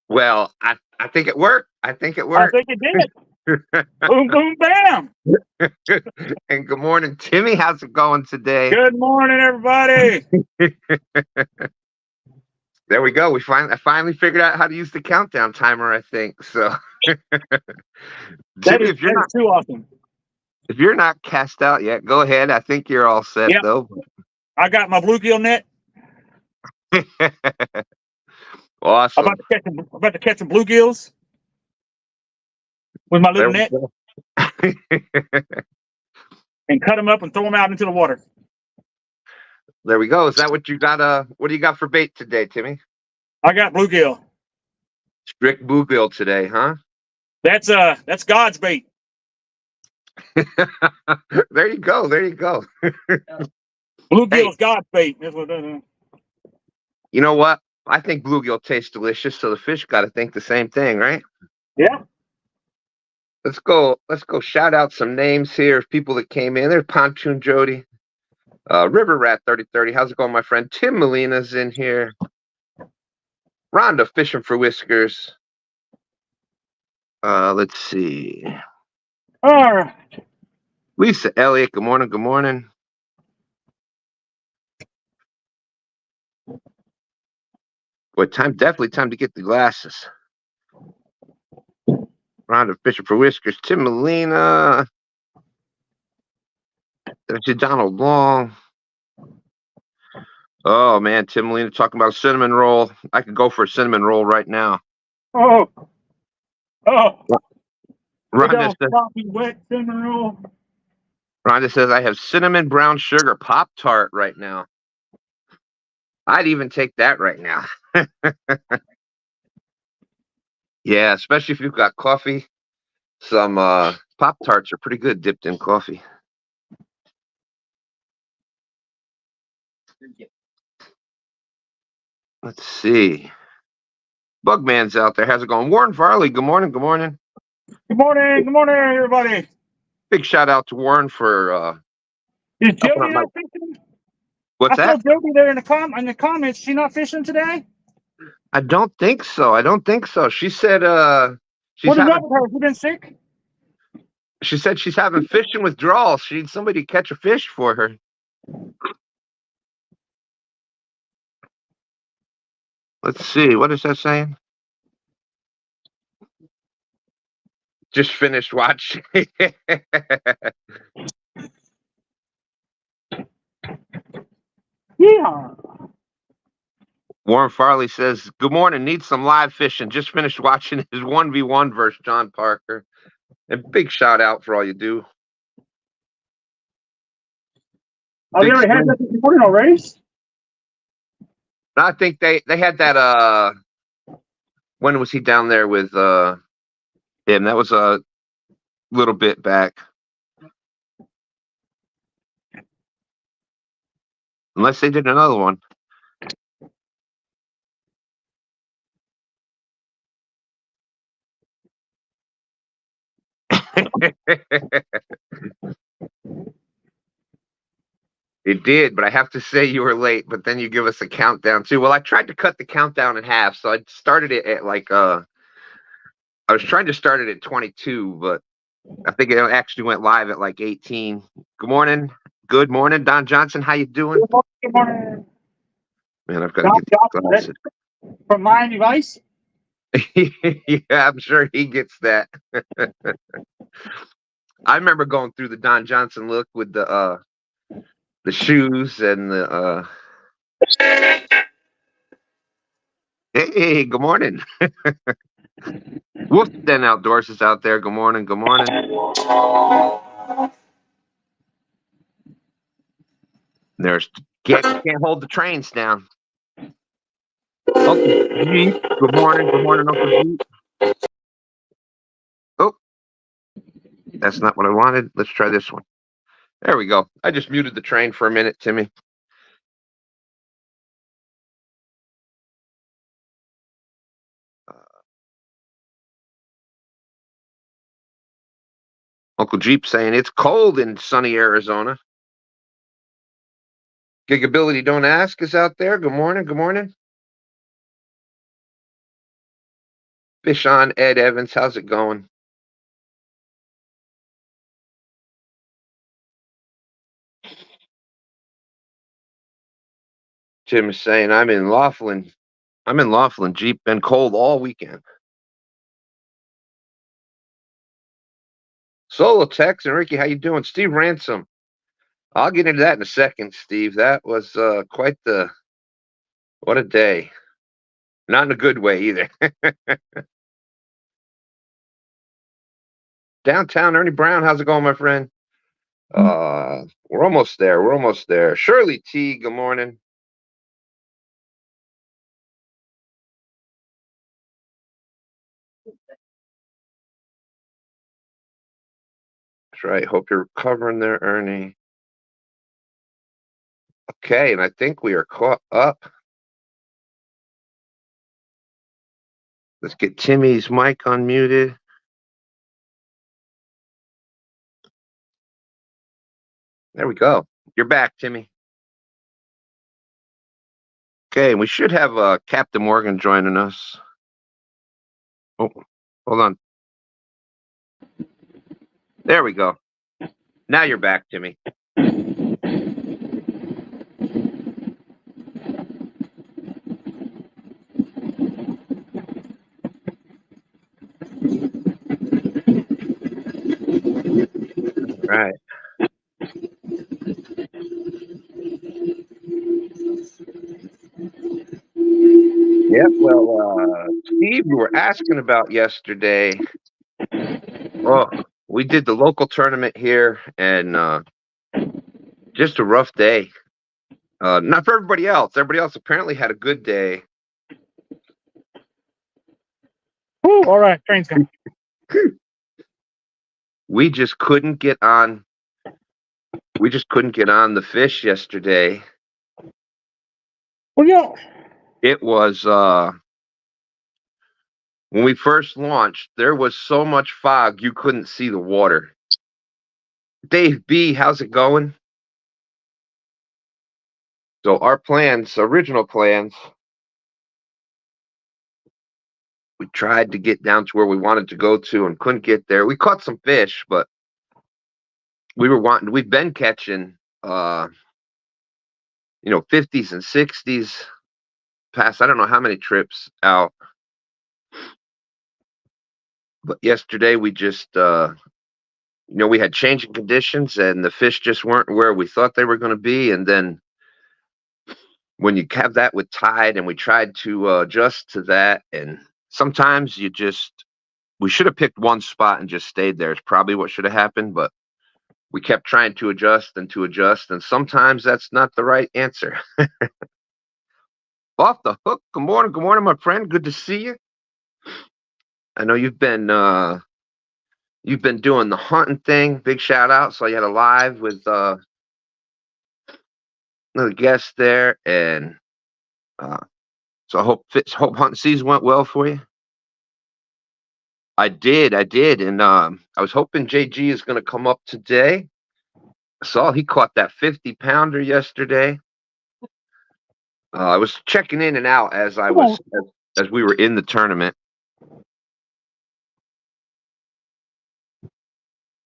Well, I think it worked. I think it I worked. think it did. Boom, boom, bam. And good morning, Timmy. How's it going today? Good morning, everybody. There we go. I finally figured out how to use the countdown timer, I think. So That Timmy, is too awesome. if you're not cast out yet, go ahead. I think you're all set Yep. though. I got my bluegill net. Awesome. I'm about to catch some bluegills with my little net and cut them up and throw them out into the water. There we go. Is that what you got? What do you got for bait today, Timmy? I got bluegill. Strict bluegill today, huh? That's God's bait. There you go. There you go. Bluegill's God's bait. That's what you know what? I think bluegill tastes delicious, so the fish got to think the same thing, right? Yeah. Let's go shout out some names here of people that came in. There's Pontoon Jody. River Rat 3030. How's it going, my friend? Tim Molina's in here. Rhonda Fishing for Whiskers. Let's see. All right. Lisa Elliott, good morning, good morning. Boy, definitely time to get the glasses. Rhonda Fishing for Whiskers, Tim Molina. There's Donald Long. Oh man, Tim Molina talking about a cinnamon roll. I could go for a cinnamon roll right now. Oh. Rhonda says, wet cinnamon roll. Rhonda says, I have cinnamon brown sugar Pop-Tart right now. I'd even take that right now. Yeah, especially if you've got coffee. Some Pop-Tarts are pretty good dipped in coffee. Let's see. Bugman's out there. How's it going? Warren Farley, good morning, good morning. Good morning, everybody. Big shout out to Warren for Is Jody not fishing? What's that? I saw Jody there in the comments. She not fishing today? I don't think so. She said she's what is up with her? Has she been sick? She said she's having fishing withdrawal. She needs somebody to catch a fish for her. Let's see. What is that saying? Just finished watching. Yeah. Warren Farley says, good morning. Need some live fishing. Just finished watching his 1v1 versus John Parker. And big shout out for all you do. Oh, you already had that this morning already? I think they had that when was he down there with him? That was a little bit back. Unless they did another one. It did, but I have to say you were late, but then you give us a countdown too. Well, I tried to cut the countdown in half, so I started it at like I was trying to start it at 22, but I think it actually went live at like 18. Good morning. Good morning, Don Johnson. How you doing? Good morning. Man, I've got to get these glasses. From Miami Vice? Yeah, I'm sure he gets that. I remember going through the Don Johnson look with the shoes and the hey, good morning. Wolf Den Outdoors is out there. Good morning, good morning. There's can't hold the trains down. Uncle G, good morning, Uncle G. Oh, that's not what I wanted. Let's try this one. There we go. I just muted the train for a minute, Timmy. Uncle Jeep saying it's cold in sunny Arizona. Gigability Don't Ask is out there. Good morning, good morning. Fish on, Ed Evans. How's it going? Jim is saying, I'm in Laughlin. Jeep, been cold all weekend. Solo Tex and Ricky, how you doing? Steve Ransom. I'll get into that in a second, Steve. That was what a day. Not in a good way either. Downtown Ernie Brown, how's it going, my friend? We're almost there. We're almost there. Shirley T, good morning. That's right. Hope you're recovering there, Ernie. Okay, and I think we are caught up. Let's get Timmy's mic unmuted. There we go. You're back, Timmy. Okay, we should have Captain Morgan joining us. Oh, hold on. There we go. Now you're back, Timmy. All right. Yep. Well, Steve, you were asking about yesterday. Oh, we did the local tournament here, and just a rough day. Not for everybody else. Everybody else apparently had a good day. Woo, all right, train's coming. We just couldn't get on. We just couldn't get on the fish yesterday. Well, yeah. It was when we first launched, there was so much fog you couldn't see the water. Dave B, how's it going? So our original plans, we tried to get down to where we wanted to go to and couldn't get there. We caught some fish, but we've been catching 50s and 60s past I don't know how many trips out. But yesterday we just we had changing conditions and the fish just weren't where we thought they were going to be. And then when you have that with tide, and we tried to adjust to that, and sometimes we should have picked one spot and just stayed there. It's probably what should have happened, but we kept trying to adjust, and sometimes that's not the right answer. Off the hook. Good morning, my friend. Good to see you. I know you've been doing the hunting thing. Big shout out. So you had a live with another guest there, and so I hope hunting season went well for you. I did, and I was hoping JG is going to come up today. I saw he caught that 50-pounder yesterday. I was checking in and out as we were in the tournament.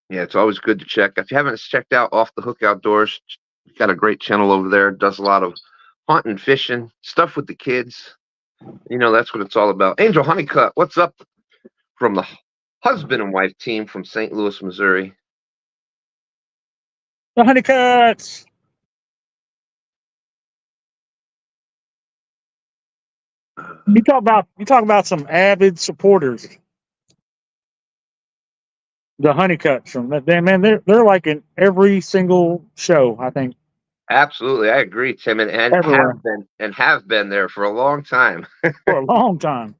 Yeah, it's always good to check. If you haven't checked out Off the Hook Outdoors, got a great channel over there. Does a lot of hunting, fishing, stuff with the kids. That's what it's all about. Angel Honeycutt, what's up from the husband and wife team from St. Louis, Missouri? The Honeycutts. You talk about some avid supporters. The Honeycutts from that man, they're like in every single show, I think. Absolutely, I agree, Tim, and have been there for a long time. For a long time.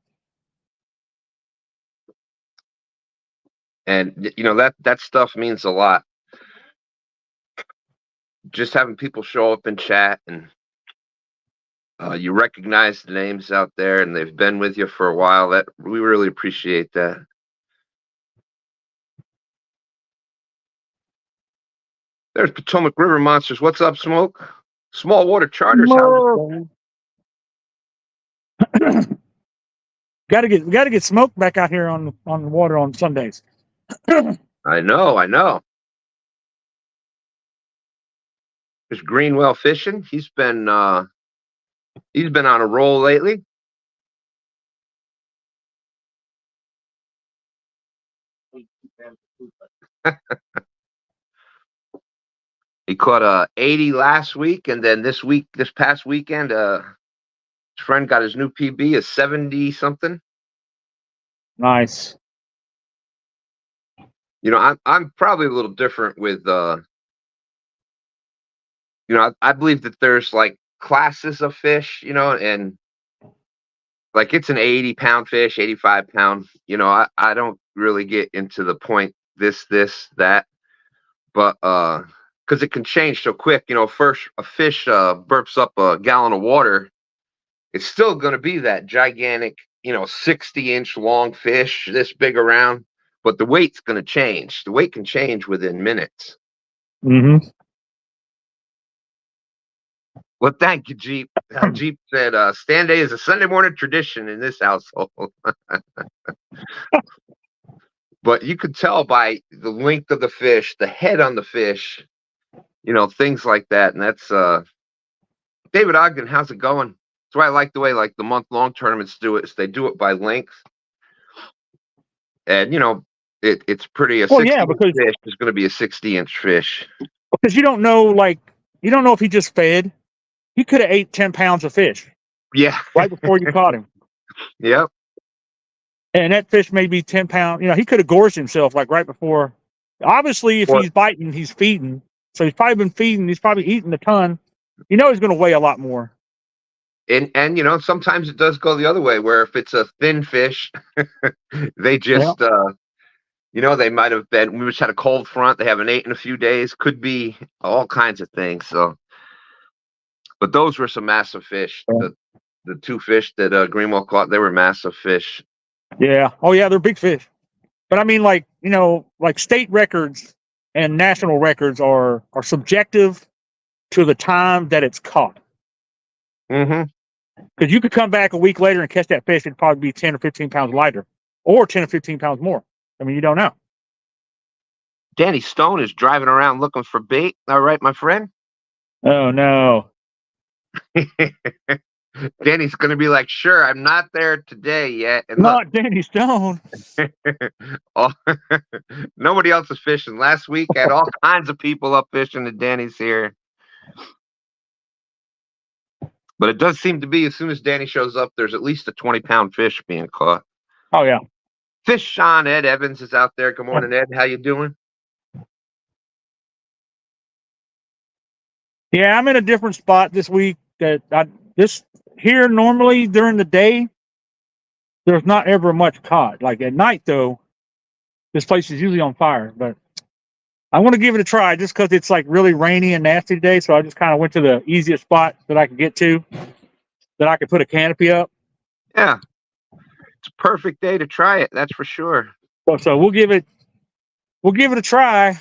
And that stuff means a lot. Just having people show up and chat, and you recognize the names out there, and they've been with you for a while. That we really appreciate that. There's Potomac River Monsters. What's up, Smoke? Small Water Charters. Got We gotta get smoked back out here on the water on Sundays. I know. There's Greenwell fishing. He's been on a roll lately. He caught a 80 last week, and then this past weekend, his friend got his new PB, a 70 something. Nice. You know, I'm probably a little different with you know, I believe that there's like classes of fish, you know, and like it's an 80-pound fish, 85-pound. You know, I don't really get into the point this, that, but because it can change so quick. You know, first a fish burps up a gallon of water, it's still going to be that gigantic, you know, 60-inch long fish, this big around, but the weight's going to change. The weight can change within minutes. Mm-hmm. Well, thank you, Jeep. Jeep said, STANday is a Sunday morning tradition in this household. But you could tell by the length of the fish, the head on the fish, you know, things like that. And that's David Ogden. How's it going? That's why I like the way like the month-long tournaments do it. Is they do it by length, and you know, it's pretty. A 60-inch fish is going to be a 60-inch fish because you don't know if he just fed. He could have ate 10 pounds of fish. Yeah. Right before you caught him. Yep. And that fish may be 10 pounds. You know, he could have gorged himself like right before. Obviously, if he's biting, he's feeding. So he's probably been feeding. He's probably eating a ton. You know, he's going to weigh a lot more. And you know, sometimes it does go the other way, where if it's a thin fish, they just, you know, they might have been, we just had a cold front. They haven't ate in a few days. Could be all kinds of things. So, but those were some massive fish. Yeah. The two fish that Greenwell caught, they were massive fish. Yeah. Oh, yeah, they're big fish. But I mean, like, you know, like state records and national records are subjective to the time that it's caught. Mm-hmm. Because you could come back a week later and catch that fish, it'd probably be 10 or 15 pounds lighter, or 10 or 15 pounds more. I mean, you don't know. Danny Stone is driving around looking for bait. All right, my friend. Oh, no. Danny's going to be like, sure, I'm not there today yet. And not Danny Stone. Nobody else is fishing. Last week, had all kinds of people up fishing, and Danny's here. But it does seem to be, as soon as Danny shows up, there's at least a 20-pound fish being caught. Oh, yeah. Fish Sean, Ed Evans is out there. Good morning, Ed. How you doing? Yeah, I'm in a different spot this week. Here normally during the day, there's not ever much caught. Like at night, though, this place is usually on fire. But I want to give it a try just because it's like really rainy and nasty today. So I just kind of went to the easiest spot that I could get to, that I could put a canopy up. Yeah, it's a perfect day to try it. That's for sure. So we'll give it a try.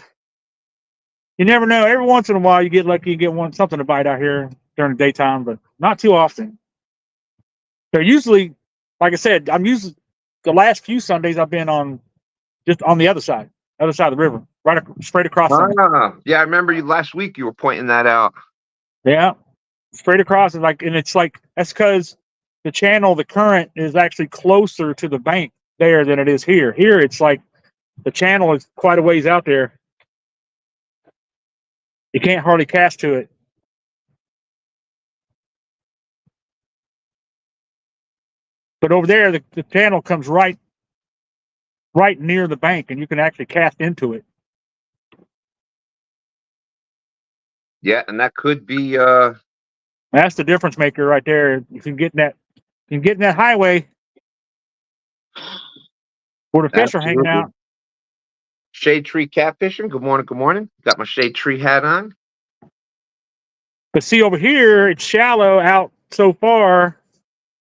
You never know. Every once in a while, you get lucky, you get something to bite out here during the daytime, but not too often. They're usually, like I said, I'm usually the last few Sundays I've been on just on the other side of the river, right straight across. Yeah, I remember you last week. You were pointing that out. Yeah, straight across, and it's like that's because the channel, the current is actually closer to the bank there than it is here. Here, it's like the channel is quite a ways out there. You can't hardly cast to it. But over there, the channel comes right near the bank, and you can actually cast into it. Yeah, and that could be. That's the difference maker right there. You can get in that highway where the fish are hanging out. Shade tree catfishing. Good morning. Good morning. Got my shade tree hat on. But see, over here, it's shallow out so far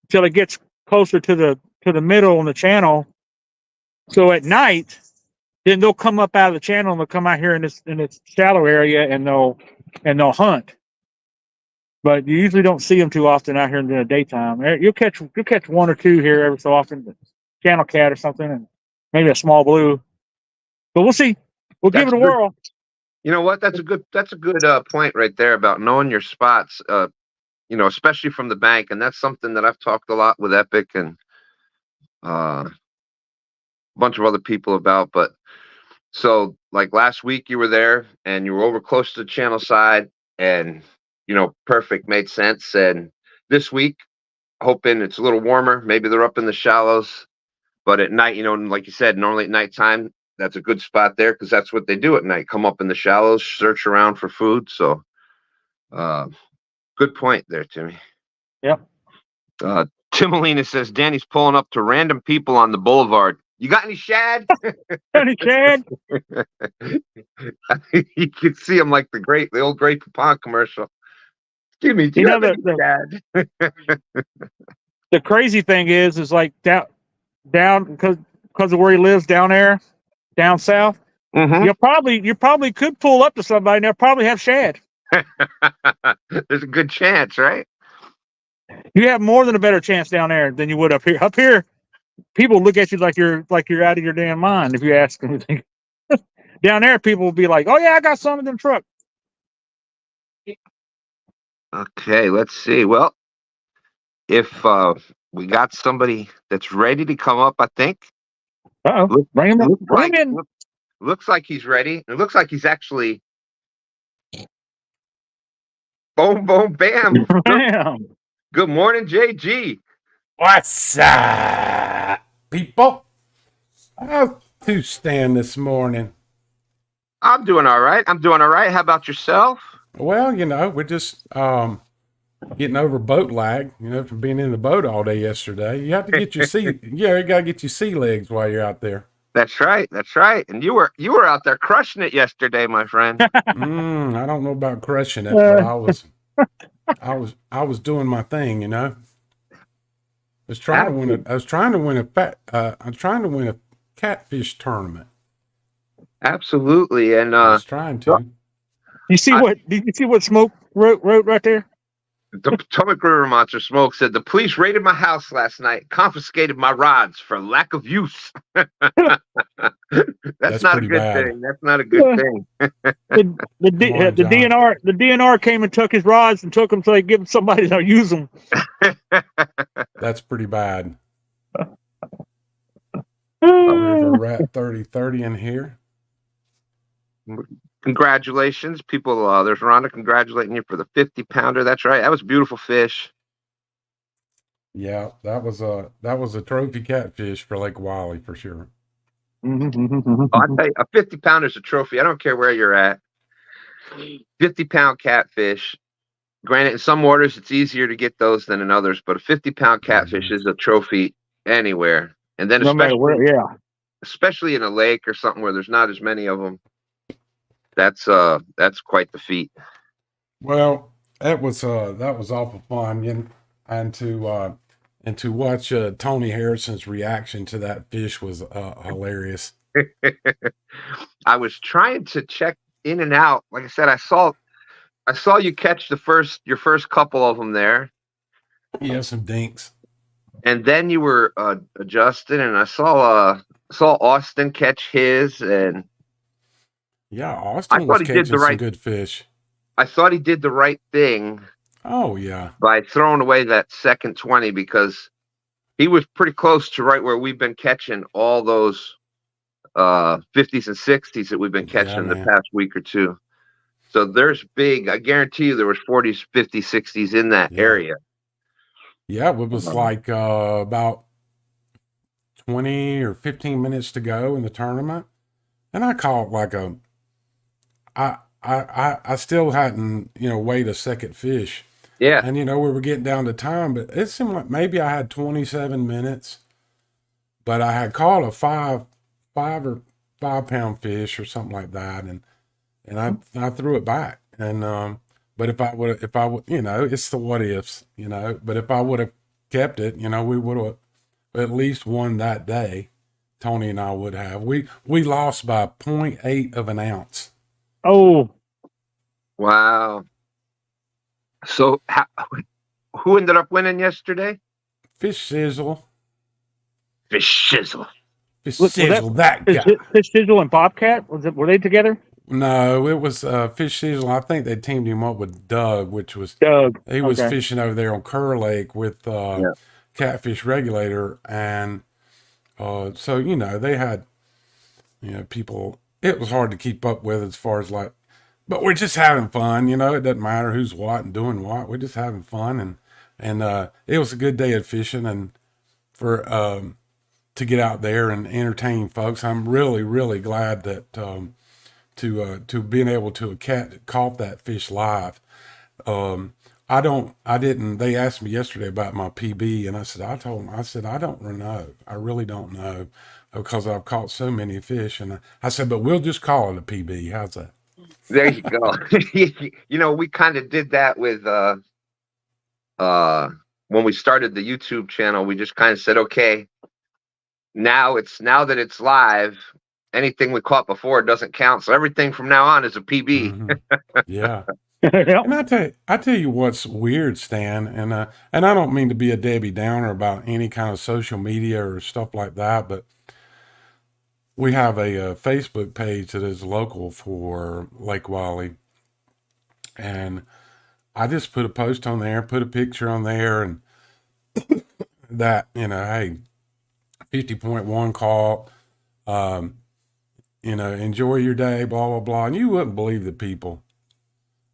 until it gets closer to the middle in the channel. So at night, then they'll come up out of the channel and they'll come out here in this shallow area and they'll hunt. but you usually don't see them too often out here in the daytime. You'll catch one or two here every so often, channel cat or something, and maybe a small blue. But we'll see. We'll give That's it a good. whirl. You know what? That's a good point right there about knowing your spots. Especially from the bank, and that's something that I've talked a lot with Epic and a bunch of other people about. But so, like last week, you were there and you were over close to the channel side, and perfect, made sense. And this week, hoping it's a little warmer. Maybe they're up in the shallows, but at night, like you said, normally at nighttime, that's a good spot there because that's what they do at night. Come up in the shallows, search around for food. So, good point there, Timmy. Yep. Timalina says Danny's pulling up to random people on the boulevard. You got any shad? Any shad? You can see him like the old Great Poupon commercial. Excuse me, do you have any shad? The crazy thing is like down because of where he lives down there, down south. Mm-hmm. You probably could pull up to somebody and they'll probably have shad. There's a good chance, right? You have more than a better chance down there than you would up here. Up here, people look at you like you're out of your damn mind if you ask anything. Down there, people will be like, "Oh yeah, I got some in the truck." Okay, let's see. Well, if we got somebody that's ready to come up, I think. Bring him in. Looks like he's ready. It looks like he's actually. Boom, boom, bam. Bam. Good morning, JG. What's up, people? How's to stand this morning? I'm doing all right. How about yourself? Well, we're just getting over boat lag, from being in the boat all day yesterday. You have to get your you gotta get your sea legs while you're out there. That's right. And you were out there crushing it yesterday, my friend. I don't know about crushing it, but I was doing my thing, I was trying to win a catfish tournament. Absolutely, and I was trying to. Did you see what Smoke wrote right there? The Potomac River Monster Smoke said the police raided my house last night, confiscated my rods for lack of use. That's not a good thing. That's not a good thing. The DNR came and took his rods and took them so they give somebody to use them. That's pretty bad. River Rat 3030 in here. Congratulations, people. There's Rhonda congratulating you for the 50-pounder. That's right. That was a beautiful fish. Yeah, that was a trophy catfish for Lake Wiley for sure. I'll tell you, a 50-pounder is a trophy. I don't care where you're at. 50-pound catfish. Granted, in some waters it's easier to get those than in others, but a 50-pound catfish is a trophy anywhere. And then especially in a lake or something where there's not as many of them. That's quite the feat. Well, that was awful fun, and to watch Tony Harrison's reaction to that fish was hilarious. I was trying to check in and out. Like I said, I saw you catch your first couple of them there. Yeah, some dinks. And then you were adjusting, and I saw Austin catch his, and yeah, Austin was catching some good fish. I thought he did the right thing. Oh, yeah. By throwing away that second 20 because he was pretty close to right where we've been catching all those 50s and 60s that we've been catching the past week or two. So there's I guarantee you there was 40s, 50s, 60s in that area. Yeah, it was like about 20 or 15 minutes to go in the tournament. And I caught like I still hadn't, weighed a second fish. Yeah. And, we were getting down to time, but it seemed like maybe I had 27 minutes, but I had caught a 5 or 5 pound fish or something like that. And I threw it back. And, but if I would, it's the what ifs, but if I would have kept it, we would have at least won that day. Tony and I would have. We lost by 0.8 of an ounce. Oh, wow! So who ended up winning yesterday? Fish Sizzle. Fish Shizzle. Fish Was that Sizzle, that guy. Fish Sizzle and Bobcat? Were they together? No, it was Fish Sizzle. I think they teamed him up with Doug, which was Doug. he was Okay. fishing over there on Kerr Lake with Yeah. Catfish Regulator, and so they had people. It was hard to keep up with as far as like, but we're just having fun. It doesn't matter who's what and doing what. We're just having fun, and it was a good day of fishing, and for to get out there and entertain folks. I'm really, really glad that to being able to caught that fish live. I didn't. They asked me yesterday about my PB, and I told them, I said, I don't know. I really don't know because I've caught so many fish, and I said, but we'll just call it a PB. How's that? There you go. We kind of did that with when we started the YouTube channel. We just kind of said, okay, now that it's live, anything we caught before doesn't count. So everything from now on is a PB. Mm-hmm. Yeah. And I tell you what's weird, Stan, and I don't mean to be a Debbie Downer about any kind of social media or stuff like that, but we have a Facebook page that is local for Lake Wiley, and I just put a post on there, put a picture on there, and that hey, 50.1 caught, enjoy your day, blah blah blah, and you wouldn't believe the people.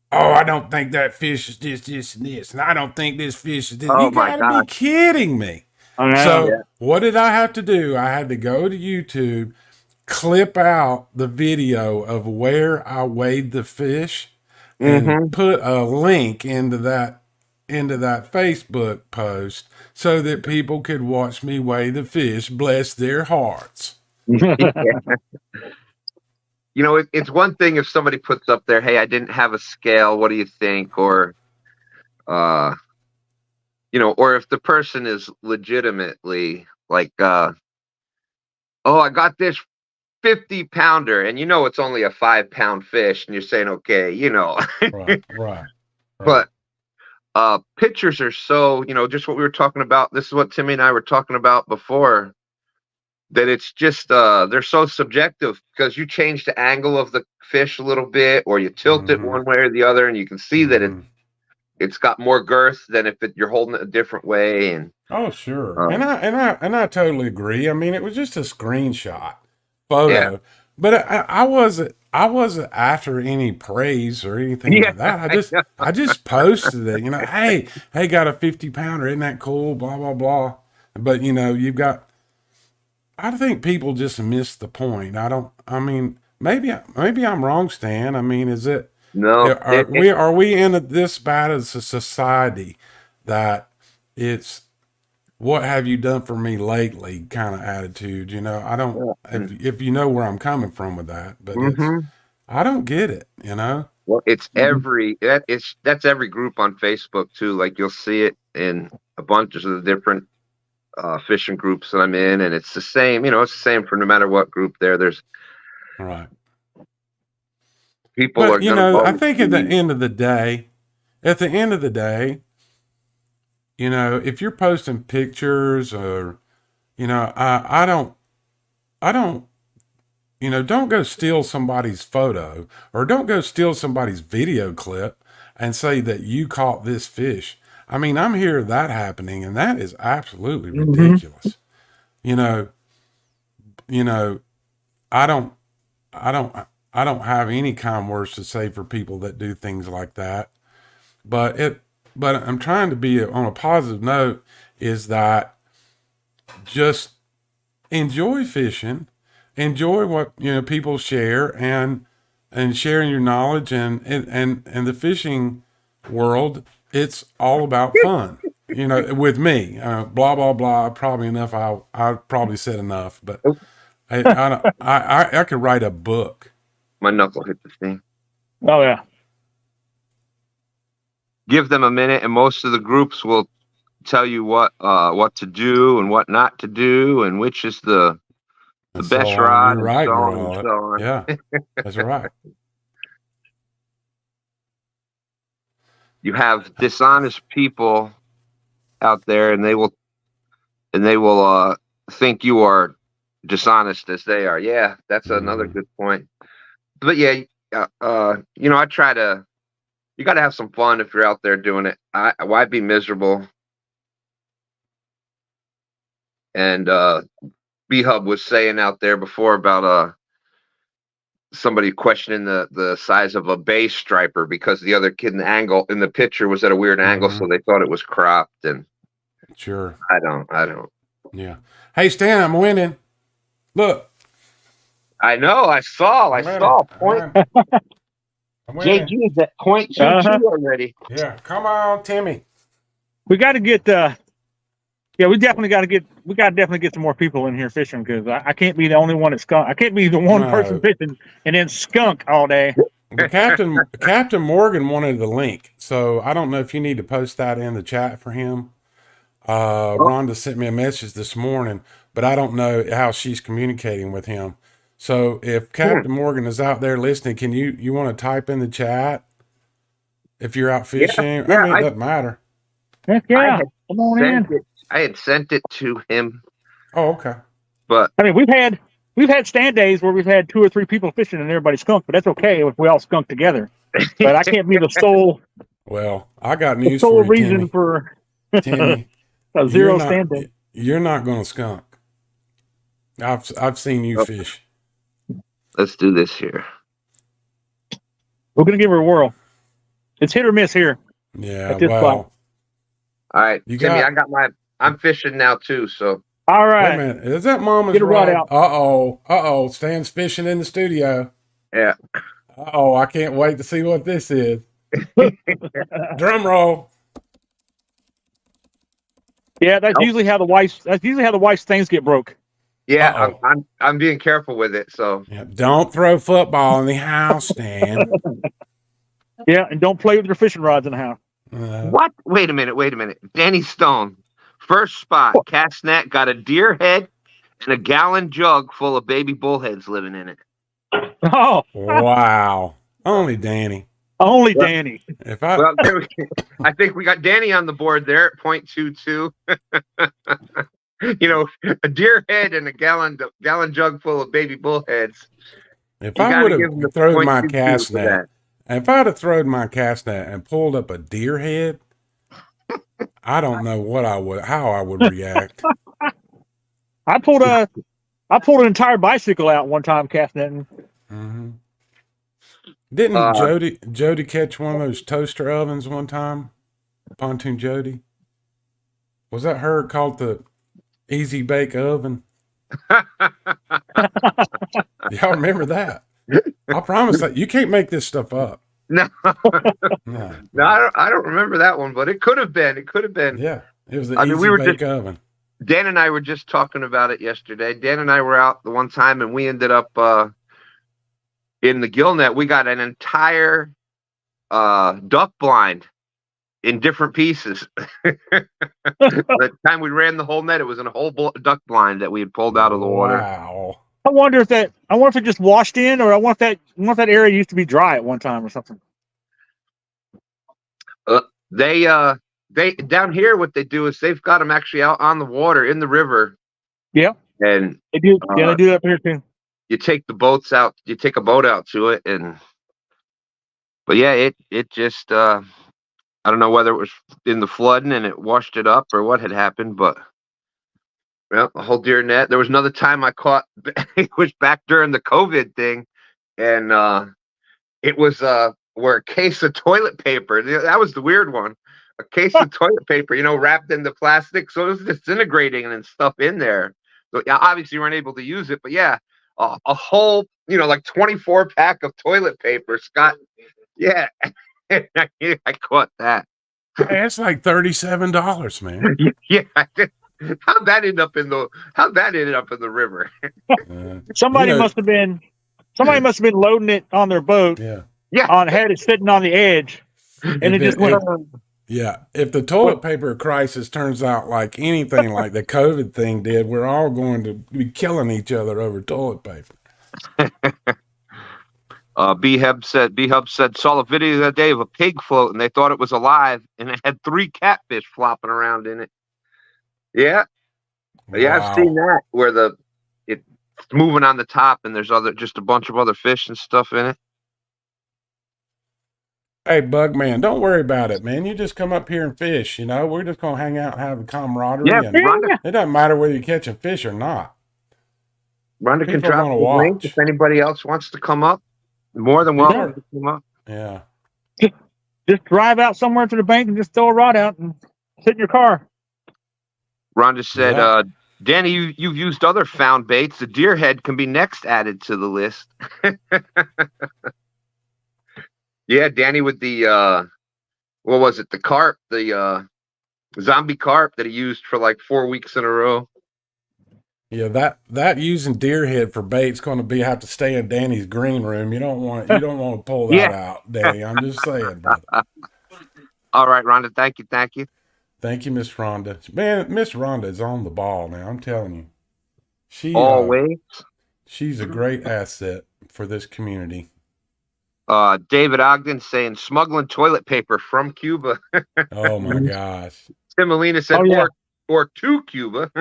Oh, I don't think that fish is this, and this, and I don't think this fish is this. Oh You my gotta God. be kidding me. I know. So Yeah. what did I have to do? I had to go to YouTube, clip out the video of where I weighed the fish, and put a link into that Facebook post so that people could watch me weigh the fish. Bless their hearts. It's one thing if somebody puts up there, hey, I didn't have a scale, what do you think? Or or if the person is legitimately like oh, I got this 50-pounder, and it's only a 5-pound fish, and you're saying, okay, Right. But pictures are so, just what we were talking about. This is what Timmy and I were talking about before, that it's just they're so subjective because you change the angle of the fish a little bit, or you tilt it one way or the other, and you can see that it's got more girth than if you're holding it a different way. And oh, sure. And I totally agree. I mean, it was just a screenshot photo, yeah. but I wasn't after any praise or anything like that. I just posted it, hey, got a 50-pounder. Isn't that cool? Blah, blah, blah. But I think people just miss the point. Maybe I'm wrong, Stan. I mean, is it, No, are we in this bad as a society that it's what have you done for me lately kind of attitude? I don't, if you know where I'm coming from with that, but I don't get it, Well, it's that's every group on Facebook too. Like you'll see it in a bunch of the different fishing groups that I'm in, and it's the same. It's the same for no matter what group there's right. People but are going to. I think at the end of the day, if you're posting pictures or, I don't, don't go steal somebody's photo or don't go steal somebody's video clip and say that you caught this fish. I mean, I'm hearing that happening, and that is absolutely ridiculous. I don't have any kind words to say for people that do things like that. But I'm trying to be on a positive note is that just enjoy fishing, enjoy what, people share and sharing your knowledge and the fishing world. It's all about fun, with me, blah, blah, blah. Probably enough. I probably said enough, but I could write a book. My knuckle hit the thing. Oh yeah. Give them a minute, and most of the groups will tell you what to do and what not to do, and which is the best so rod. You're right, and so on. Yeah, that's right. you have dishonest people out there, and they will think you are dishonest as they are. Yeah, that's another good point. But yeah, I try to. You got to have some fun if you're out there doing it. Why be miserable? And B-Hub was saying out there before about somebody questioning the size of a bay striper because the other kid in the picture was at a weird angle, so they thought it was cropped. And sure, I don't. Yeah. Hey, Stan, I'm winning. Look. I know. I saw. Point. JG is at .22 already. Yeah. Come on, Timmy. We got to get. We definitely got to get. We got to definitely get some more people in here fishing because I can't be the only one that skunk. I can't be the one person fishing and then skunk all day. But Captain Morgan wanted the link, so I don't know if you need to post that in the chat for him. Rhonda sent me a message this morning, but I don't know how she's communicating with him. So if Captain Morgan is out there listening, can you want to type in the chat if you're out fishing? Yeah, I mean, it doesn't matter. Heck yeah, come on in. I had sent it to him. Oh, okay. But I mean, we've had STANdays where we've had 2 or 3 people fishing and everybody skunked, but that's okay if we all skunk together. But I can't be the sole. Well, I got news for you, reason Timmy. For Timmy. a zero STANday. You're not going to skunk. I've seen you fish. Let's do this here. We're gonna give her a whirl. It's hit or miss here. Yeah. At this spot. All right, Timmy. I'm fishing now too. So. All right. Wait a minute. Is that Mama's Get a rod out. Uh-oh. Stan's fishing in the studio. Yeah. Uh-oh. I can't wait to see what this is. Drum roll. Yeah, that's usually how the wife's things get broke. Yeah, I'm being careful with it. So yeah, don't throw football in the house, Stan. Yeah, and don't play with your fishing rods in the house. What? Wait a minute. Danny Stone, first spot, cast net, got a deer head and a gallon jug full of baby bullheads living in it. Oh, wow! Only Danny. Only Danny. I think we got Danny on the board there at .22. A deer head and a gallon jug full of baby bullheads. If I would have thrown my cast net, if I'd have thrown my cast net and pulled up a deer head, I don't know how I would react. I pulled an entire bicycle out one time cast netting. Mm-hmm. Didn't Jody catch one of those toaster ovens one time? Pontoon Jody? Was that her called the Easy Bake Oven? Y'all remember that? I promise that you can't make this stuff up. No. No, I don't remember that one, but it could have been. Yeah, it was the Easy Bake Oven. Dan and I were just talking about it yesterday. Dan and I were out the one time, and we ended up in the gill net. We got an entire duck blind in different pieces. The time we ran the whole net, it was in a whole duck blind that we had pulled out of the water. Wow. I wonder if it just washed in, or I wonder if that area used to be dry at one time or something. They down here, what they do is they've got them actually out on the water in the river. Yeah. And they do. They do that up here too. You take the boats out. You take a boat out to it, but yeah, it just I don't know whether it was in the flooding and it washed it up or what had happened, but well, a whole deer net. There was another time I caught. It was back during the COVID thing, and it was where a case of toilet paper. That was the weird one. A case of toilet paper, wrapped in the plastic, so it was disintegrating and stuff in there. So yeah, obviously you weren't able to use it, but yeah, a whole, like 24 pack of toilet paper, Scott. Yeah, I caught that. Hey, it's like $37, man. Yeah. How'd that end up in the river? Somebody must have been loading it on their boat. Yeah. Had it sitting on the edge, and it just went on. Yeah, if the toilet paper crisis turns out like anything like the COVID thing did, we're all going to be killing each other over toilet paper. B-Hub said saw a video the other day of a pig float and they thought it was alive and it had 3 catfish flopping around in it. Yeah. Yeah, I've seen that where it's moving on the top and there's just a bunch of other fish and stuff in it. Hey, Bugman, don't worry about it, man. You just come up here and fish. We're just gonna hang out and have a camaraderie. Yeah, And it doesn't matter whether you're catching fish or not. Rhonda can People are drop gonna the link watch. if anybody else wants to come up. More than welcome to come up. Yeah. Just drive out somewhere to the bank and just throw a rod out and sit in your car. Rhonda said, Danny, you've used other found baits. The deer head can be next added to the list. Yeah, Danny with the what was it? The carp, the zombie carp that he used for like 4 weeks in a row. Yeah, that using deer head for bait's going to have to stay in Danny's green room. You don't want to pull that out, Danny. I'm just saying, brother. All right, Rhonda. Thank you. Thank you, Miss Rhonda. Man, Miss Rhonda is on the ball now. I'm telling you, she's a great asset for this community. David Ogden saying smuggling toilet paper from Cuba. Oh my gosh. Tim Molina said, or to Cuba.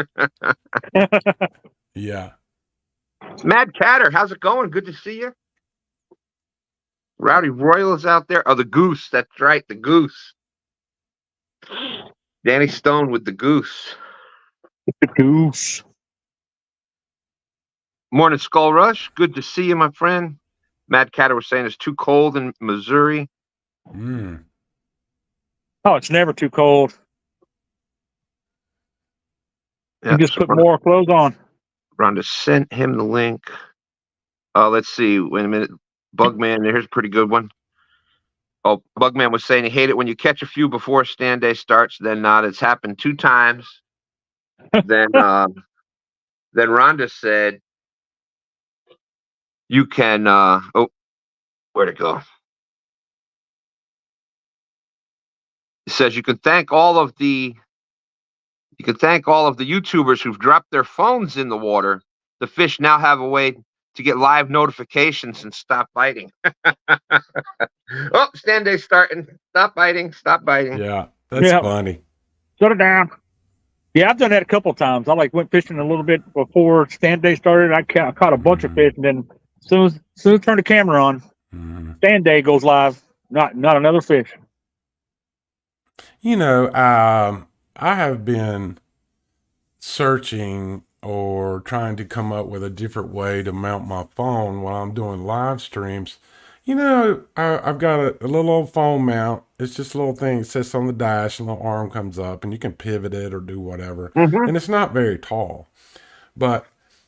Yeah. Mad Catter, how's it going? Good to see you. Rowdy Royal is out there. Oh, the goose. That's right, the goose. Danny Stone with the goose. The goose. Morning, Skull Rush. Good to see you, my friend. Mad Catter was saying it's too cold in Missouri. Mm. Oh, it's never too cold. Yeah, you just put more clothes on. Rhonda sent him the link. Let's see. Wait a minute. Bugman, here's a pretty good one. Oh, Bugman was saying he hated it when you catch a few before STANday starts, then not. It's happened 2 times. Then Rhonda said you can where'd it go? It says you can thank all of the YouTubers who've dropped their phones in the water. The fish now have a way to get live notifications and stop biting. Oh, STANday starting. Stop biting. Yeah, that's funny. Shut it down. Yeah, I've done that a couple of times. I went fishing a little bit before STANday started. I caught a bunch of fish, and then as soon as I turn the camera on, STANday goes live. Not another fish. I have been searching or trying to come up with a different way to mount my phone while I'm doing live streams. I've got a little old phone mount. It's just a little thing. It sits on the dash, and the arm comes up, and you can pivot it or do whatever. And it's not very tall. But,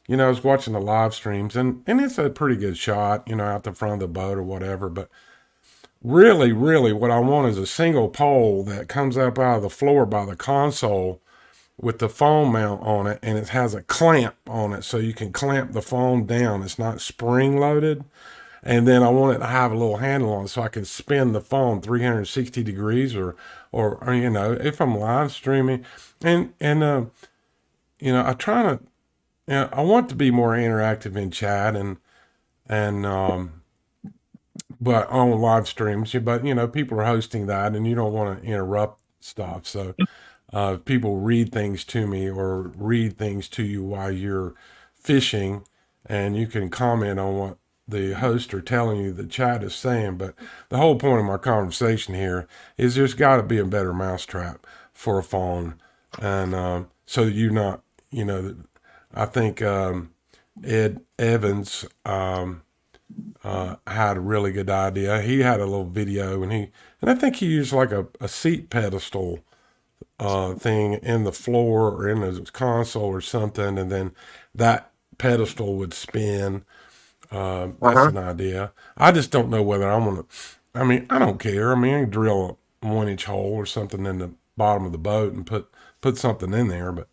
I was watching the live streams, and it's a pretty good shot, out the front of the boat or whatever. But really, really, what I want is a single pole that comes up out of the floor by the console with the phone mount on it, and it has a clamp on it so you can clamp the phone down. It's not spring loaded. And then I want it to have a little handle on it so I can spin the phone 360 degrees or if I'm live streaming. And I try to, I want to be more interactive in chat but on live streams, but people are hosting that and you don't want to interrupt stuff. So people read things to me or read things to you while you're fishing, and you can comment on what the host are telling you the chat is saying. But the whole point of my conversation here is there's got to be a better mousetrap for a phone. And so you're not, I think Ed Evans had a really good idea. He had a little video, and I think he used like a seat pedestal thing in the floor or in the console or something, and then that pedestal would spin. That's an idea. I just don't know whether I want to. I don't care. I can drill a 1-inch hole or something in the bottom of the boat and put something in there, but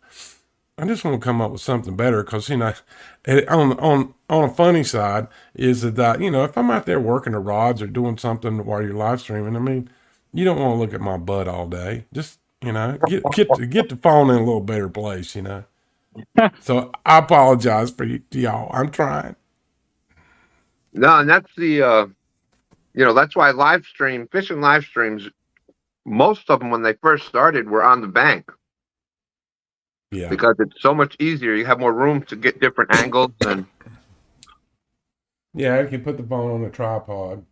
I just want to come up with something better because on a funny side is that if I'm out there working the rods or doing something while you're live streaming, you don't want to look at my butt all day. Just get the phone in a little better place, So I apologize for y'all. I'm trying. No, and that's the that's why fishing live streams, most of them when they first started were on the bank Yeah. because it's so much easier. You have more room to get different angles and Yeah, you can put the phone on a tripod.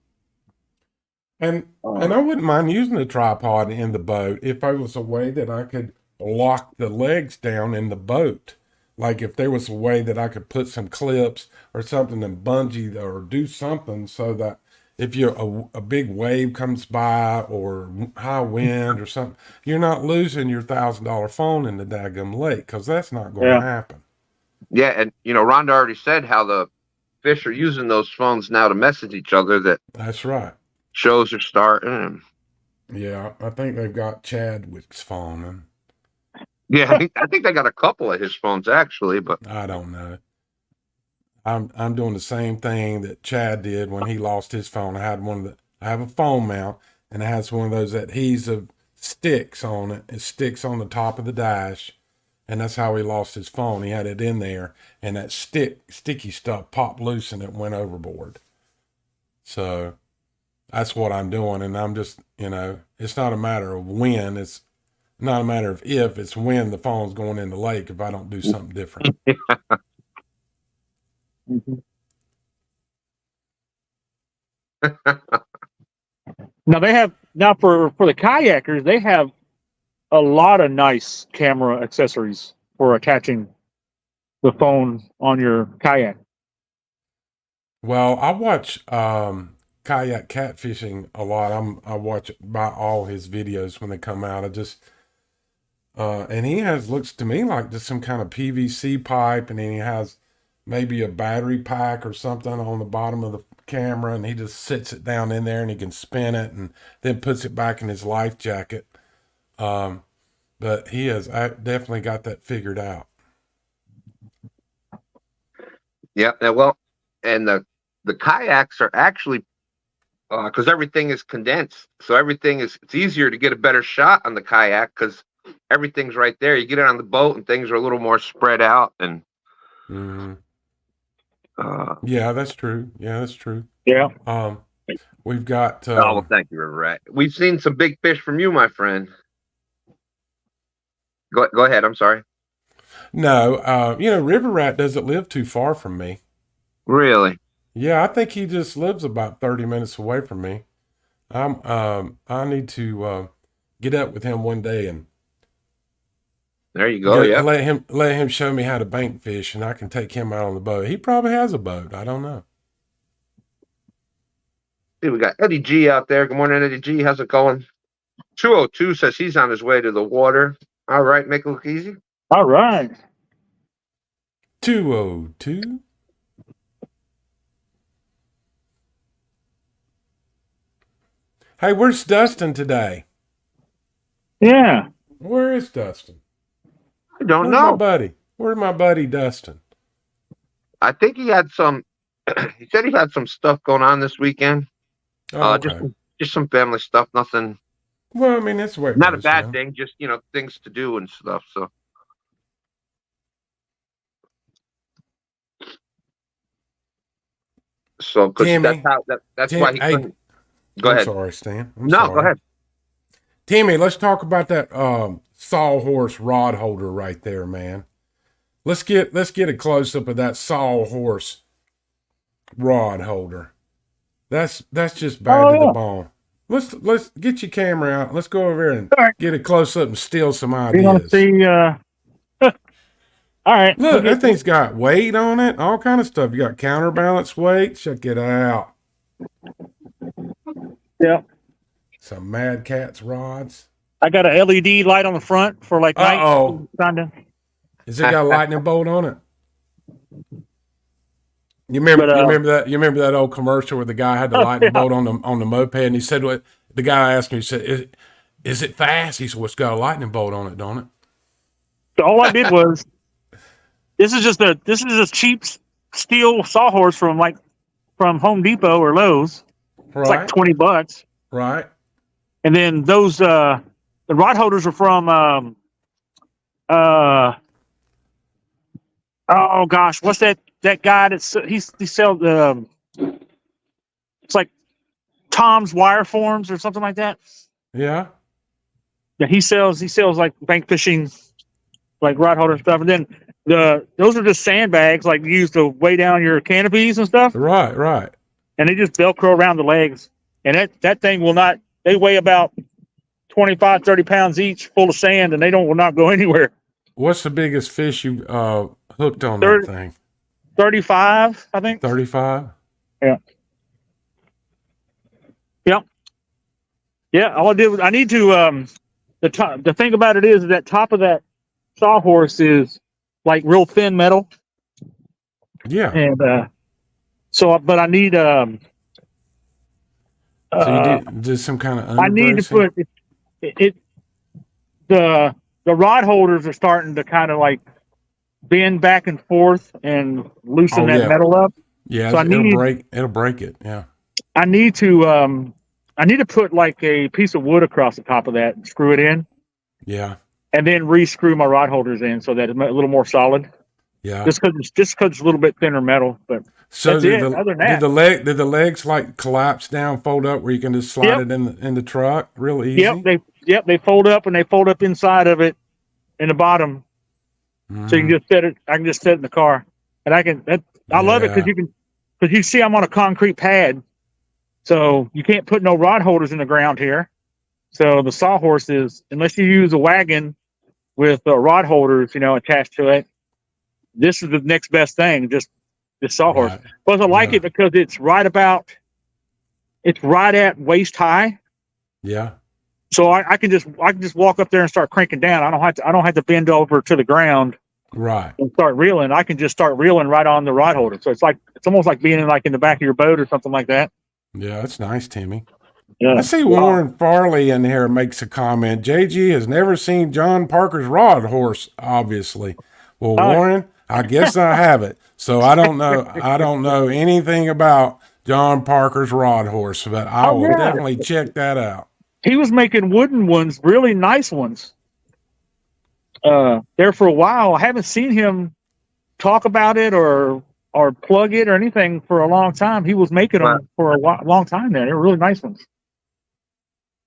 And I wouldn't mind using a tripod in the boat if there was a way that I could lock the legs down in the boat. Like if there was a way that I could put some clips or something and bungee or do something so that if a big wave comes by or high wind or something, you're not losing your $1,000 phone in the daggum lake, because that's not going to Yeah. happen. yeah, and Rhonda already said how the fish are using those phones now to message each other. That That's right. shows are starting. Yeah, I think they've got Chadwick's phone. And Yeah, I think they got a couple of his phones actually, but I don't know. I'm doing the same thing that Chad did when he lost his phone. I have a phone mount, and it has one of those adhesive sticks on it. It sticks on the top of the dash, and that's how he lost his phone. He had it in there, and that sticky stuff popped loose, and it went overboard. So that's what I'm doing, and I'm just, it's not a matter of when, it's not a matter of if, it's when the phone's going in the lake if I don't do something different. Mhm. Now for the kayakers, they have a lot of nice camera accessories for attaching the phone on your kayak. Well, I watch kayak catfishing a lot. I watch about all his videos when they come out. And he looks to me like just some kind of PVC pipe, and then he has maybe a battery pack or something on the bottom of the camera, and he just sits it down in there and he can spin it and then puts it back in his life jacket. But he has definitely got that figured out. yeah, well, and the kayaks are actually because everything is condensed, so it's easier to get a better shot on the kayak because everything's right there. You get it on the boat and things are a little more spread out and. Yeah, that's true. Yeah. We've got. Well, thank you, River Rat. We've seen some big fish from you, my friend. Go ahead. I'm sorry. No, River Rat doesn't live too far from me. Really? Yeah, I think he just lives about 30 minutes away from me. I need to get up with him one day and there you go. Yeah. let him show me how to bank fish, and I can take him out on the boat. He probably has a boat. I don't know. See, we got Eddie G out there. Good morning, Eddie G. How's it going? 202 says he's on his way to the water. All right, make it look easy. All right. 202. Hey, where's Dustin today? Yeah. Where is Dustin? I don't Where's know. my buddy? Where's my buddy Dustin? I think he had some. He said he had some stuff going on this weekend. Oh, okay. Just some family stuff. Nothing. Well, I mean, that's where not a bad thing. Just things to do and stuff. So because that's why he couldn't. Go ahead. Sorry, Stan. Go ahead. Timmy, let's talk about that sawhorse rod holder right there, man. Let's get a close up of that sawhorse rod holder. That's just bad to the bone. Let's get your camera out. Let's go over there and get a close up and steal some ideas. You want to see? All right. Look, that thing's got weight on it, all kind of stuff. You got counterbalance weight. Check it out. Yeah. Some Mad Cat's rods. I got a LED light on the front for like night. Kinda. Has it got a lightning bolt on it? You remember that old commercial where the guy had the lightning bolt on the moped, and he said, "What?" The guy asked me, he said, "Is it fast?" He said, "Well, it's got a lightning bolt on it, don't it?" So all I did was, this is a cheap steel sawhorse from Home Depot or Lowe's. Right. It's like $20. Right. And then those the rod holders are from oh gosh, what's that guy he sells It's like Tom's Wire Forms or something like that. Yeah. Yeah, he sells like bank fishing, like rod holder stuff, and then those are just sandbags like you use to weigh down your canopies and stuff, Right. Right. and they just Velcro around the legs, and that thing will not. They weigh about 25, 30 pounds each, full of sand, and will not go anywhere. What's the biggest fish you hooked on 30, that thing? 35, I think. 35. Yeah. Yep. Yeah. All I did was I need to the thing about it is that top of that sawhorse is like real thin metal, Yeah. and but I need So you did some kind of I need to underbracing? put it the rod holders are starting to kind of like bend back and forth and loosen that metal up. Yeah, So it'll break it. Yeah. I need to put like a piece of wood across the top of that and screw it in, Yeah. and then re-screw my rod holders in so that it's a little more solid. Yeah. Just because it's a little bit thinner metal, but So that's it. Other than that, did the legs like collapse down, fold up, where you can just slide it in the truck real easy? They fold up, and they fold up inside of it in the bottom, so you can just set it. I can just set it in the car, and I love it because you see I'm on a concrete pad, so you can't put no rod holders in the ground here. So the sawhorse is, unless you use a wagon with rod holders, attached to it, this is the next best thing. Just this sawhorse. Right. Plus, I like it because it's right at waist high. Yeah. So I can just walk up there and start cranking down. I don't have to bend over to the ground. Right. And start reeling. I can just start reeling right on the rod holder. So it's almost like being in the back of your boat or something like that. Yeah, that's nice, Timmy. Yeah. I see Warren Farley in here makes a comment. JG has never seen John Parker's rod horse, obviously. Well, Warren, I guess I have it. So I don't know. I don't know anything about John Parker's rod horse, but I will definitely check that out. He was making wooden ones, really nice ones. There for a while. I haven't seen him talk about it or plug it or anything for a long time. He was making them for a long time there. They were really nice ones.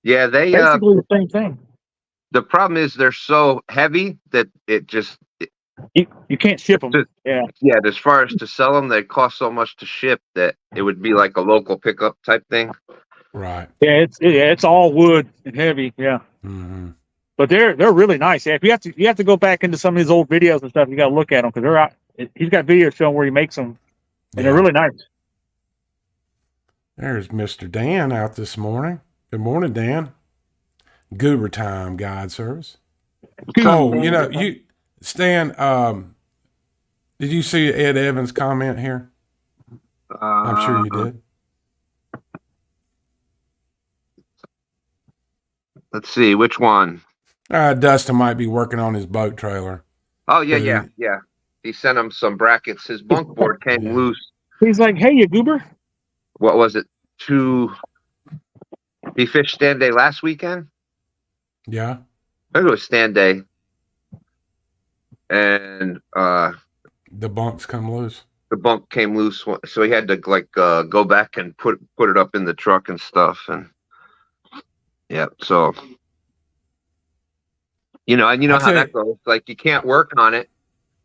Yeah, they basically the same thing. The problem is they're so heavy that you can't ship them. Yeah. As far as to sell them, they cost so much to ship that it would be like a local pickup type thing. Right. Yeah, it's all wood and heavy. Yeah. Mm-hmm. But they're really nice. Yeah, if you have to go back into some of his old videos and stuff, you got to look at them because they're out. He's got videos showing where he makes them, and they're really nice. There's Mr. Dan out this morning. Good morning, Dan. Goober time guide service. So Stan. Did you see Ed Evans' comment here? I'm sure you did. Let's see, which one? Dustin might be working on his boat trailer. Oh, yeah. He sent him some brackets. His bunk board came loose. He's like, hey, you goober. What was it? He fished STANday last weekend? Yeah. I think it was STANday. And the bunks come loose. The bunk came loose, so he had to go back and put it up in the truck and stuff. And so how that goes. Like, you can't work on it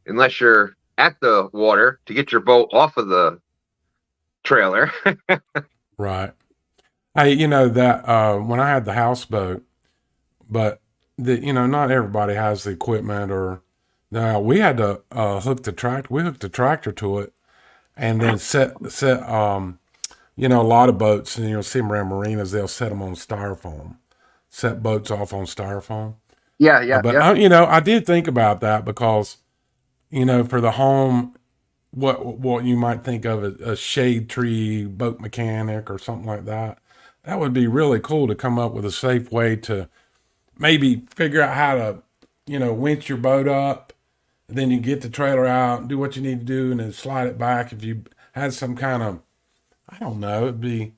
unless you're at the water to get your boat off of the trailer. Right. Hey, that when I had the houseboat, but not everybody has the equipment we had to hook the tractor. We hooked the tractor to it and then set a lot of boats, and you'll see them around marinas, they'll set them on styrofoam, set boats off on styrofoam. But I did think about that because, for the home, what you might think of as a shade tree boat mechanic or something like that, that would be really cool to come up with a safe way to maybe figure out how to, winch your boat up, and then you get the trailer out and do what you need to do and then slide it back. If you had some kind of, I don't know, it'd be,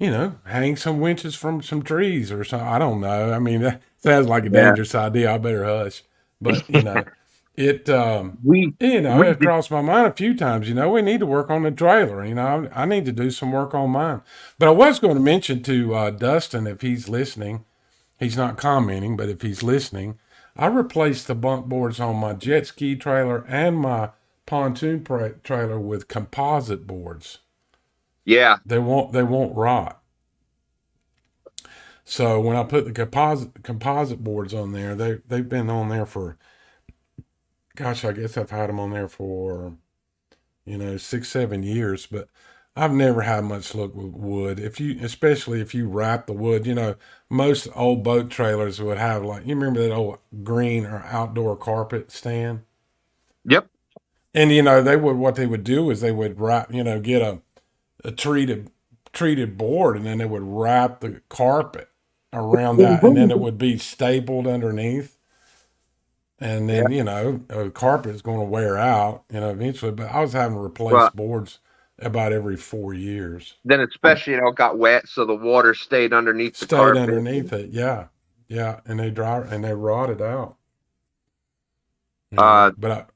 hang some winches from some trees or something. I don't know. I mean, that sounds like a dangerous idea. I better hush. But, it We it crossed my mind a few times. We need to work on the trailer. I need to do some work on mine. But I was going to mention to Dustin, if he's listening, he's not commenting, but if he's listening, I replaced the bunk boards on my jet ski trailer and my pontoon trailer with composite boards. Yeah. They won't rot. So when I put the composite boards on there, they've been on there for, gosh, I guess I've had them on there for 6-7 years, but I've never had much luck with wood. Especially if you wrap the wood, most old boat trailers would have, like, you remember that old green or outdoor carpet stand? Yep. And what they would do is they would wrap, get a treated board, and then they would wrap the carpet around that, and then it would be stapled underneath. And then, a carpet is going to wear out, eventually. But I was having to replace Well, boards about every 4 years. then especially, it got wet, so the water stayed underneath the Stayed carpet. underneath it, yeah. And they rotted out. But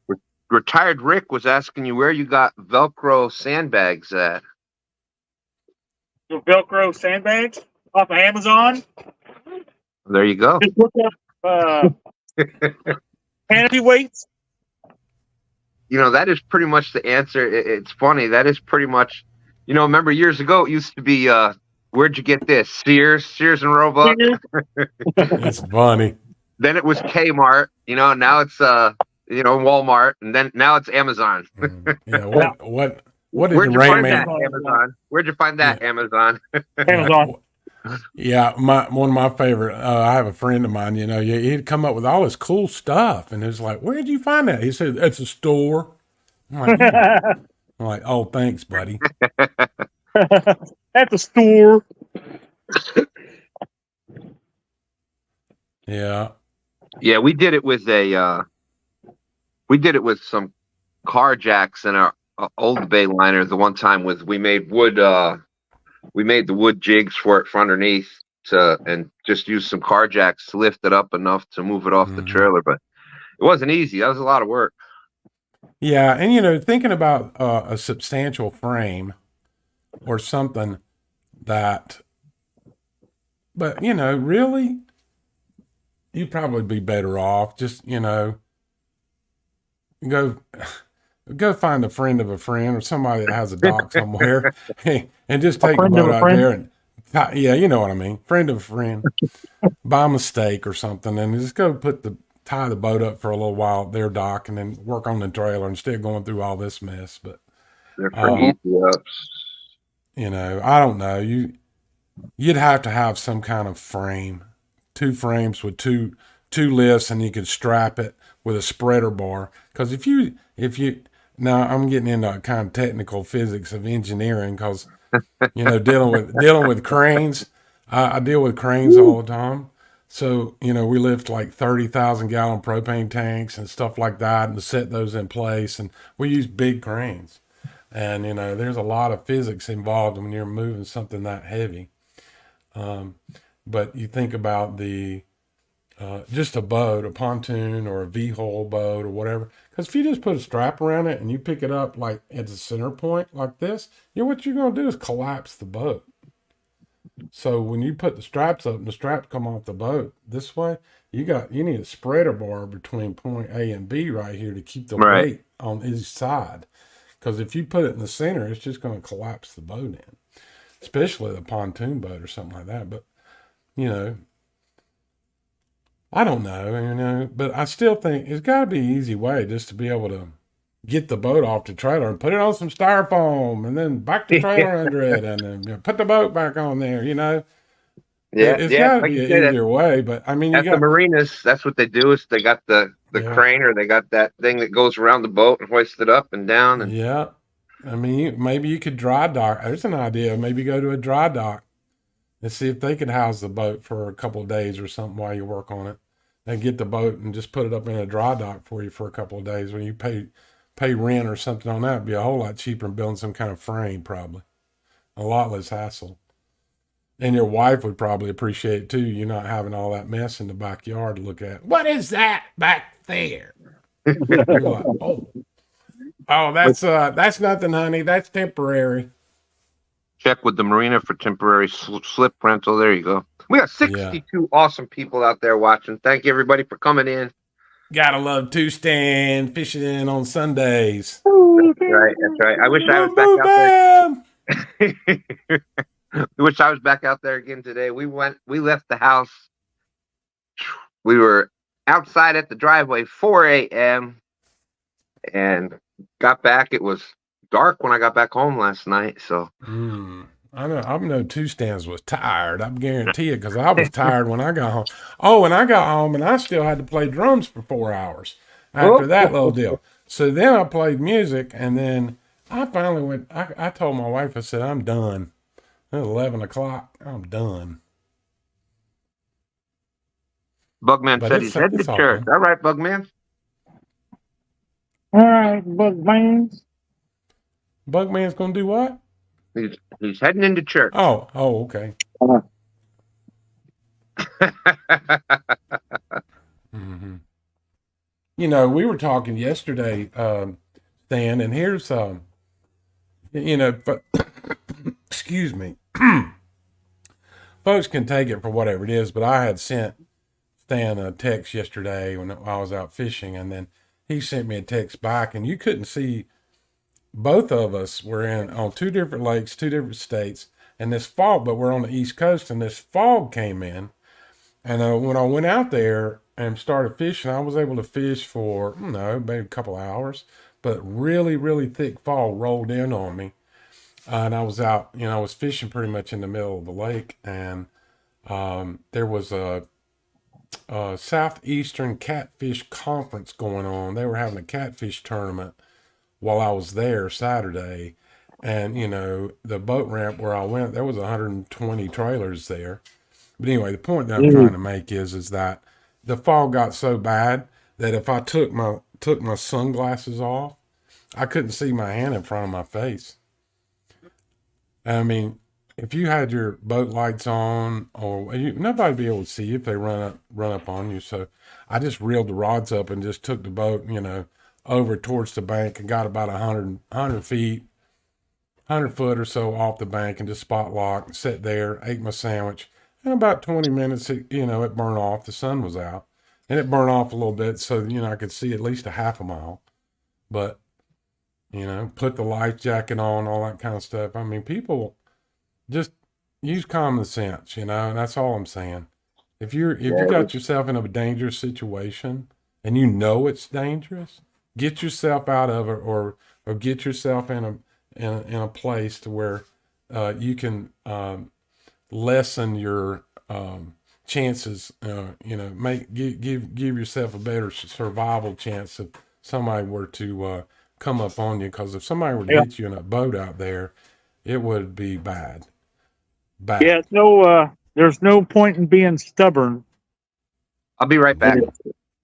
Retired Rick was asking you where you got Velcro sandbags at. The Velcro sandbags off of Amazon. There you go. Just look up canopy weights. That is pretty much the answer. It's funny. That is pretty much, remember years ago, it used to be, where'd you get this? Sears and Roebuck. It's funny. Then it was Kmart, now it's, Walmart, and then now it's Amazon. Yeah. What did Where'd the you Rain find Man? that, Amazon? Where'd you find that, Amazon? Amazon. Yeah, one of my favorite. I have a friend of mine. He'd come up with all this cool stuff, and it was like, "Where did you find that?" He said, "It's a store." I'm like, I'm like, "Oh, thanks, buddy." At the store. Yeah. Yeah, we did it with some car jacks in our old bay liner. The one time we made the wood jigs for it for underneath and just used some car jacks to lift it up enough to move it off the trailer. But it wasn't easy. That was a lot of work. Yeah, and thinking about a substantial frame or something but really, you'd probably be better off just go find a friend of a friend or somebody that has a dock somewhere and just take the boat out there and, yeah, you know what I mean, friend of a friend, by mistake or something, and just go tie the boat up for a little while at their dock and then work on the trailer instead of going through all this mess. But they're pretty easy ups. I don't know. You'd have to have some kind of frame, 2 frames with two lifts, and you could strap it with a spreader bar. Because if you now I'm getting into kind of technical physics of engineering, because dealing with cranes, I deal with cranes all the time. So we lift like 30,000 gallon propane tanks and stuff like that, and to set those in place, and we use big cranes. And there's a lot of physics involved when you're moving something that heavy. But you think about just a boat, a pontoon or a V-hull boat or whatever. Because if you just put a strap around it and you pick it up like at the center point like this, what you're going to do is collapse the boat. So when you put the straps up and the straps come off the boat this way, you need a spreader bar between point A and B right here to keep the weight on each side. Because if you put it in the center, it's just going to collapse the boat in, especially the pontoon boat or something like that. But I don't know, but I still think it's got to be an easy way just to be able to get the boat off the trailer and put it on some styrofoam and then back the trailer under it and then put the boat back on there, Yeah, it's got to be an easier way. But I mean, at the marinas, that's what they do. Is they got the crane, or they got that thing that goes around the boat and hoists it up and down. And yeah, I mean, maybe you could dry dock. There's an idea. Maybe go to a dry dock and see if they could house the boat for a couple of days or something while you work on it, and get the boat and just put it up in a dry dock for you for a couple of days. When you pay rent or something on that, it'd be a whole lot cheaper than building some kind of frame, probably a lot less hassle. And your wife would probably appreciate it too. You're not having all that mess in the backyard to look at. What is that back there? You're like, oh, that's nothing, honey. That's temporary. Check with the marina for temporary slip rental. There you go. We got Yeah. 62 awesome people out there watching. Thank you, everybody, for coming in. Gotta love STANday fishing on Sundays. That's right. That's right. I wish I was Boom, back boom, out bam. there. I wish I was back out there again today. We left the house. We were outside at the driveway 4 a.m. and got back. It was dark when I got back home last night. So I know STANDs was tired. I guarantee it because I was tired when I got home. Oh, and I got home and I still had to play drums for 4 hours after that little deal. So then I played music and then I finally went. I told my wife, I said, I'm done. At 11 o'clock, I'm done. Bugman But said he's heading to all church. good. All right, Bugman. All right, Bugman. Bugman's gonna do what? He's heading into church. Oh, okay. Mm-hmm. You know, we were talking yesterday, Stan, and here's but excuse me. Folks can take it for whatever it is, but I had sent Stan a text yesterday when I was out fishing, and then he sent me a text back, and you couldn't see. Both of us were on two different lakes, two different states, and this fog, but we're on the East Coast, and this fog came in. And when I went out there and started fishing, I was able to fish for, maybe a couple hours, but really, really thick fog rolled in on me. And I was out, I was fishing pretty much in the middle of the lake, and there was a Southeastern Catfish Conference going on. They were having a catfish tournament while I was there Saturday. And, the boat ramp where I went, there was 120 trailers there. But anyway, the point that I'm trying to make is that the fog got so bad that if I took my sunglasses off, I couldn't see my hand in front of my face. I mean, if you had your boat lights on, nobody'd be able to see you if they run up on you. So I just reeled the rods up and just took the boat, over towards the bank and got about 100 feet, 100 foot or so off the bank and just spot locked and sat there, ate my sandwich. In about 20 minutes, it burned off. The sun was out and it burned off a little bit. So, I could see at least a half a mile, but, put the life jacket on, all that kind of stuff. I mean, people just use common sense, and that's all I'm saying. If you got yourself in a dangerous situation and it's dangerous, get yourself out of it or get yourself in a place to where you can lessen your chances, give yourself a better survival chance if somebody were to come up on you. Because if somebody were to hit you in a boat out there, it would be bad. Yeah, there's no point in being stubborn. I'll be right back.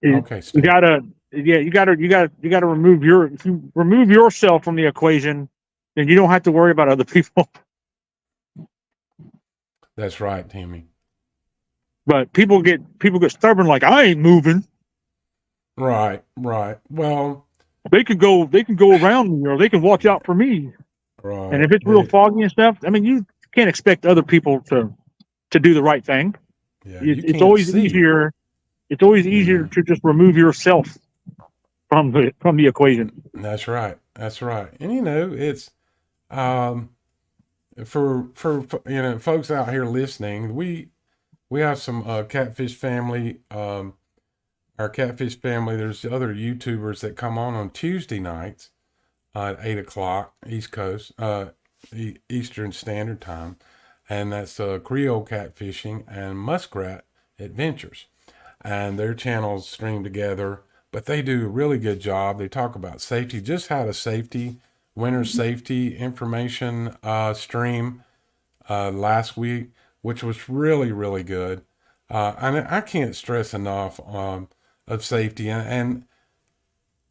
Okay, you gotta remove yourself from the equation, and you don't have to worry about other people. That's right, Timmy. But people get stubborn, like I ain't moving. Right. Well, they can go around me, or they can watch out for me. Right. And if it's real foggy and stuff, I mean, you can't expect other people to do the right thing. Yeah, it's always easier. It's always easier to just remove yourself from the equation. That's right. And it's for folks out here listening, we have some catfish family. Our catfish family. There's other YouTubers that come on Tuesday nights at 8 o'clock East Coast, Eastern Standard Time, and that's Creole Catfishing and Muskrat Adventures, and their channels stream together. But they do a really good job. They talk about safety, just had a winter safety information stream last week, which was really, really good. And I can't stress enough of safety. And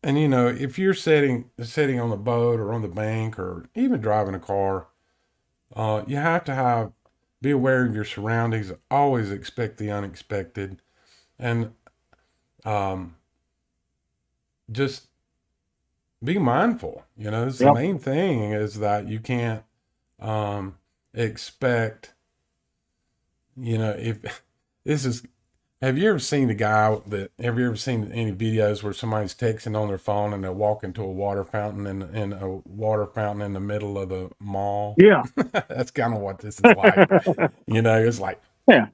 if you're sitting on the boat or on the bank or even driving a car, you have to be aware of your surroundings. Always expect the unexpected. And just be mindful. You know, it's the Yep. main thing is that you can't expect, you know, if this is, have you ever seen the guy have you ever seen any videos where somebody's texting on their phone and they're walking to a water fountain in a water fountain in the middle of the mall? Yeah. That's kind of what this is like. You know, it's like, Yeah.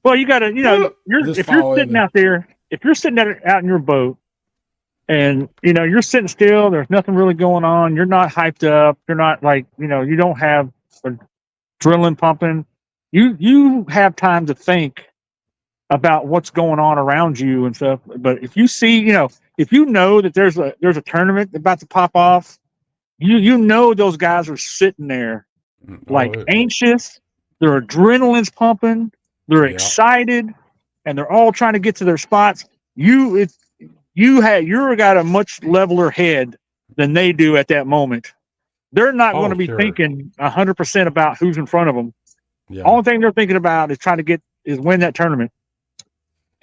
Well, you got to, just if you're fall in sitting and out there, if you're sitting out in your boat and, you're sitting still, there's nothing really going on. You're not hyped up. You're not like, you don't have adrenaline pumping. You have time to think about what's going on around you and stuff. But if you see, if you know that there's a tournament about to pop off, you know those guys are sitting there like oh anxious, their adrenaline's pumping, they're yeah, excited, and they're all trying to get to their spots. You're got a much leveler head than they do at that moment. They're not going oh to be sure, thinking 100% about who's in front of them. yeah, Only thing they're thinking about is trying to win that tournament.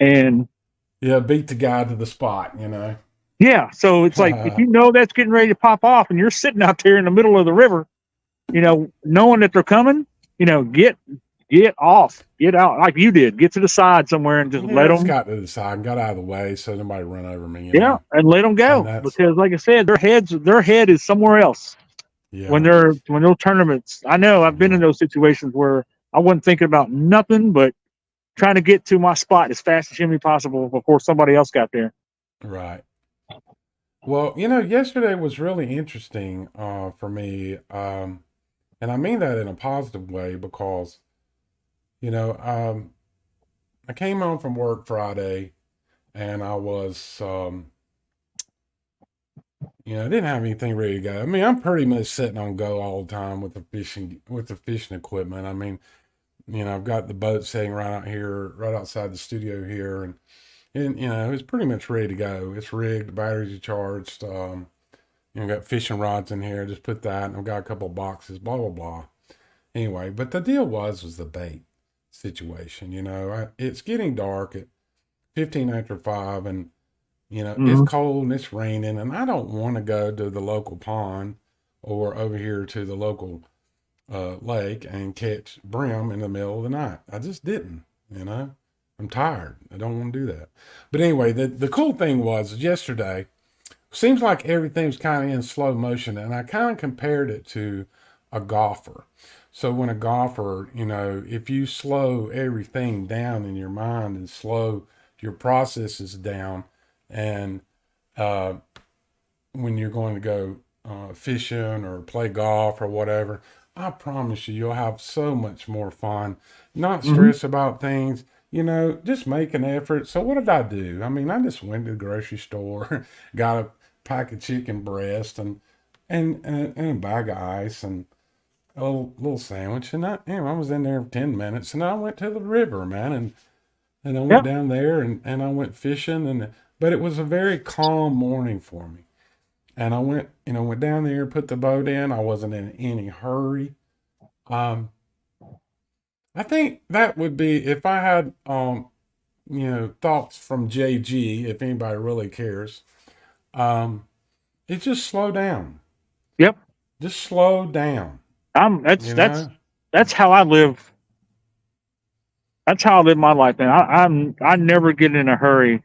And yeah, beat the guy to the spot. You know, yeah, so it's like if you know that's getting ready to pop off and you're sitting out there in the middle of the river, knowing that they're coming, get off, get out like you did, get to the side somewhere and just yeah, let I just them, got to the side and got out of the way so nobody run over me. You yeah, know, and let them and go that's because, like I said, their head is somewhere else when yeah, those tournaments. I know I've been yeah, in those situations where I wasn't thinking about nothing but trying to get to my spot as fast as humanly possible before somebody else got there. right. Well, yesterday was really interesting for me, and I mean that in a positive way because you know I came home from work Friday and I was I didn't have anything ready to go. I mean, I'm pretty much sitting on go all the time with the fishing equipment. I mean, I've got the boat sitting right out here, right outside the studio here, and it's pretty much ready to go. It's rigged, the batteries are charged. Got fishing rods in here. Just put that, and I've got a couple of boxes. Blah blah blah. Anyway, but the deal was the bait situation. It's getting dark at 15 after 5, and it's Mm-hmm. cold and it's raining, and I don't want to go to the local pond or over here to the local lake and catch brim in the middle of the night. I just didn't. I'm tired. I don't want to do that. But anyway, the cool thing was yesterday. Seems like everything's kind of in slow motion, and I kind of compared it to a golfer. So when a golfer, if you slow everything down in your mind and slow your processes down, and uh, when you're going to go fishing or play golf or whatever, I promise you'll have so much more fun. Not Mm-hmm. stress about things, just make an effort. So what did I do? I mean, I just went to the grocery store, got a pack of chicken breast and a bag of ice and a little sandwich. And I was in there for 10 minutes and I went to the river, man. And I went Yep. down there and I went fishing but it was a very calm morning for me. And I went down there, put the boat in. I wasn't in any hurry. Um, I think that would be if I had, thoughts from JG, if anybody really cares. Um, it's just slow down. Yep. Just slow down. I'm. You That's know? that's how I live. That's how I live my life, man. I never get in a hurry.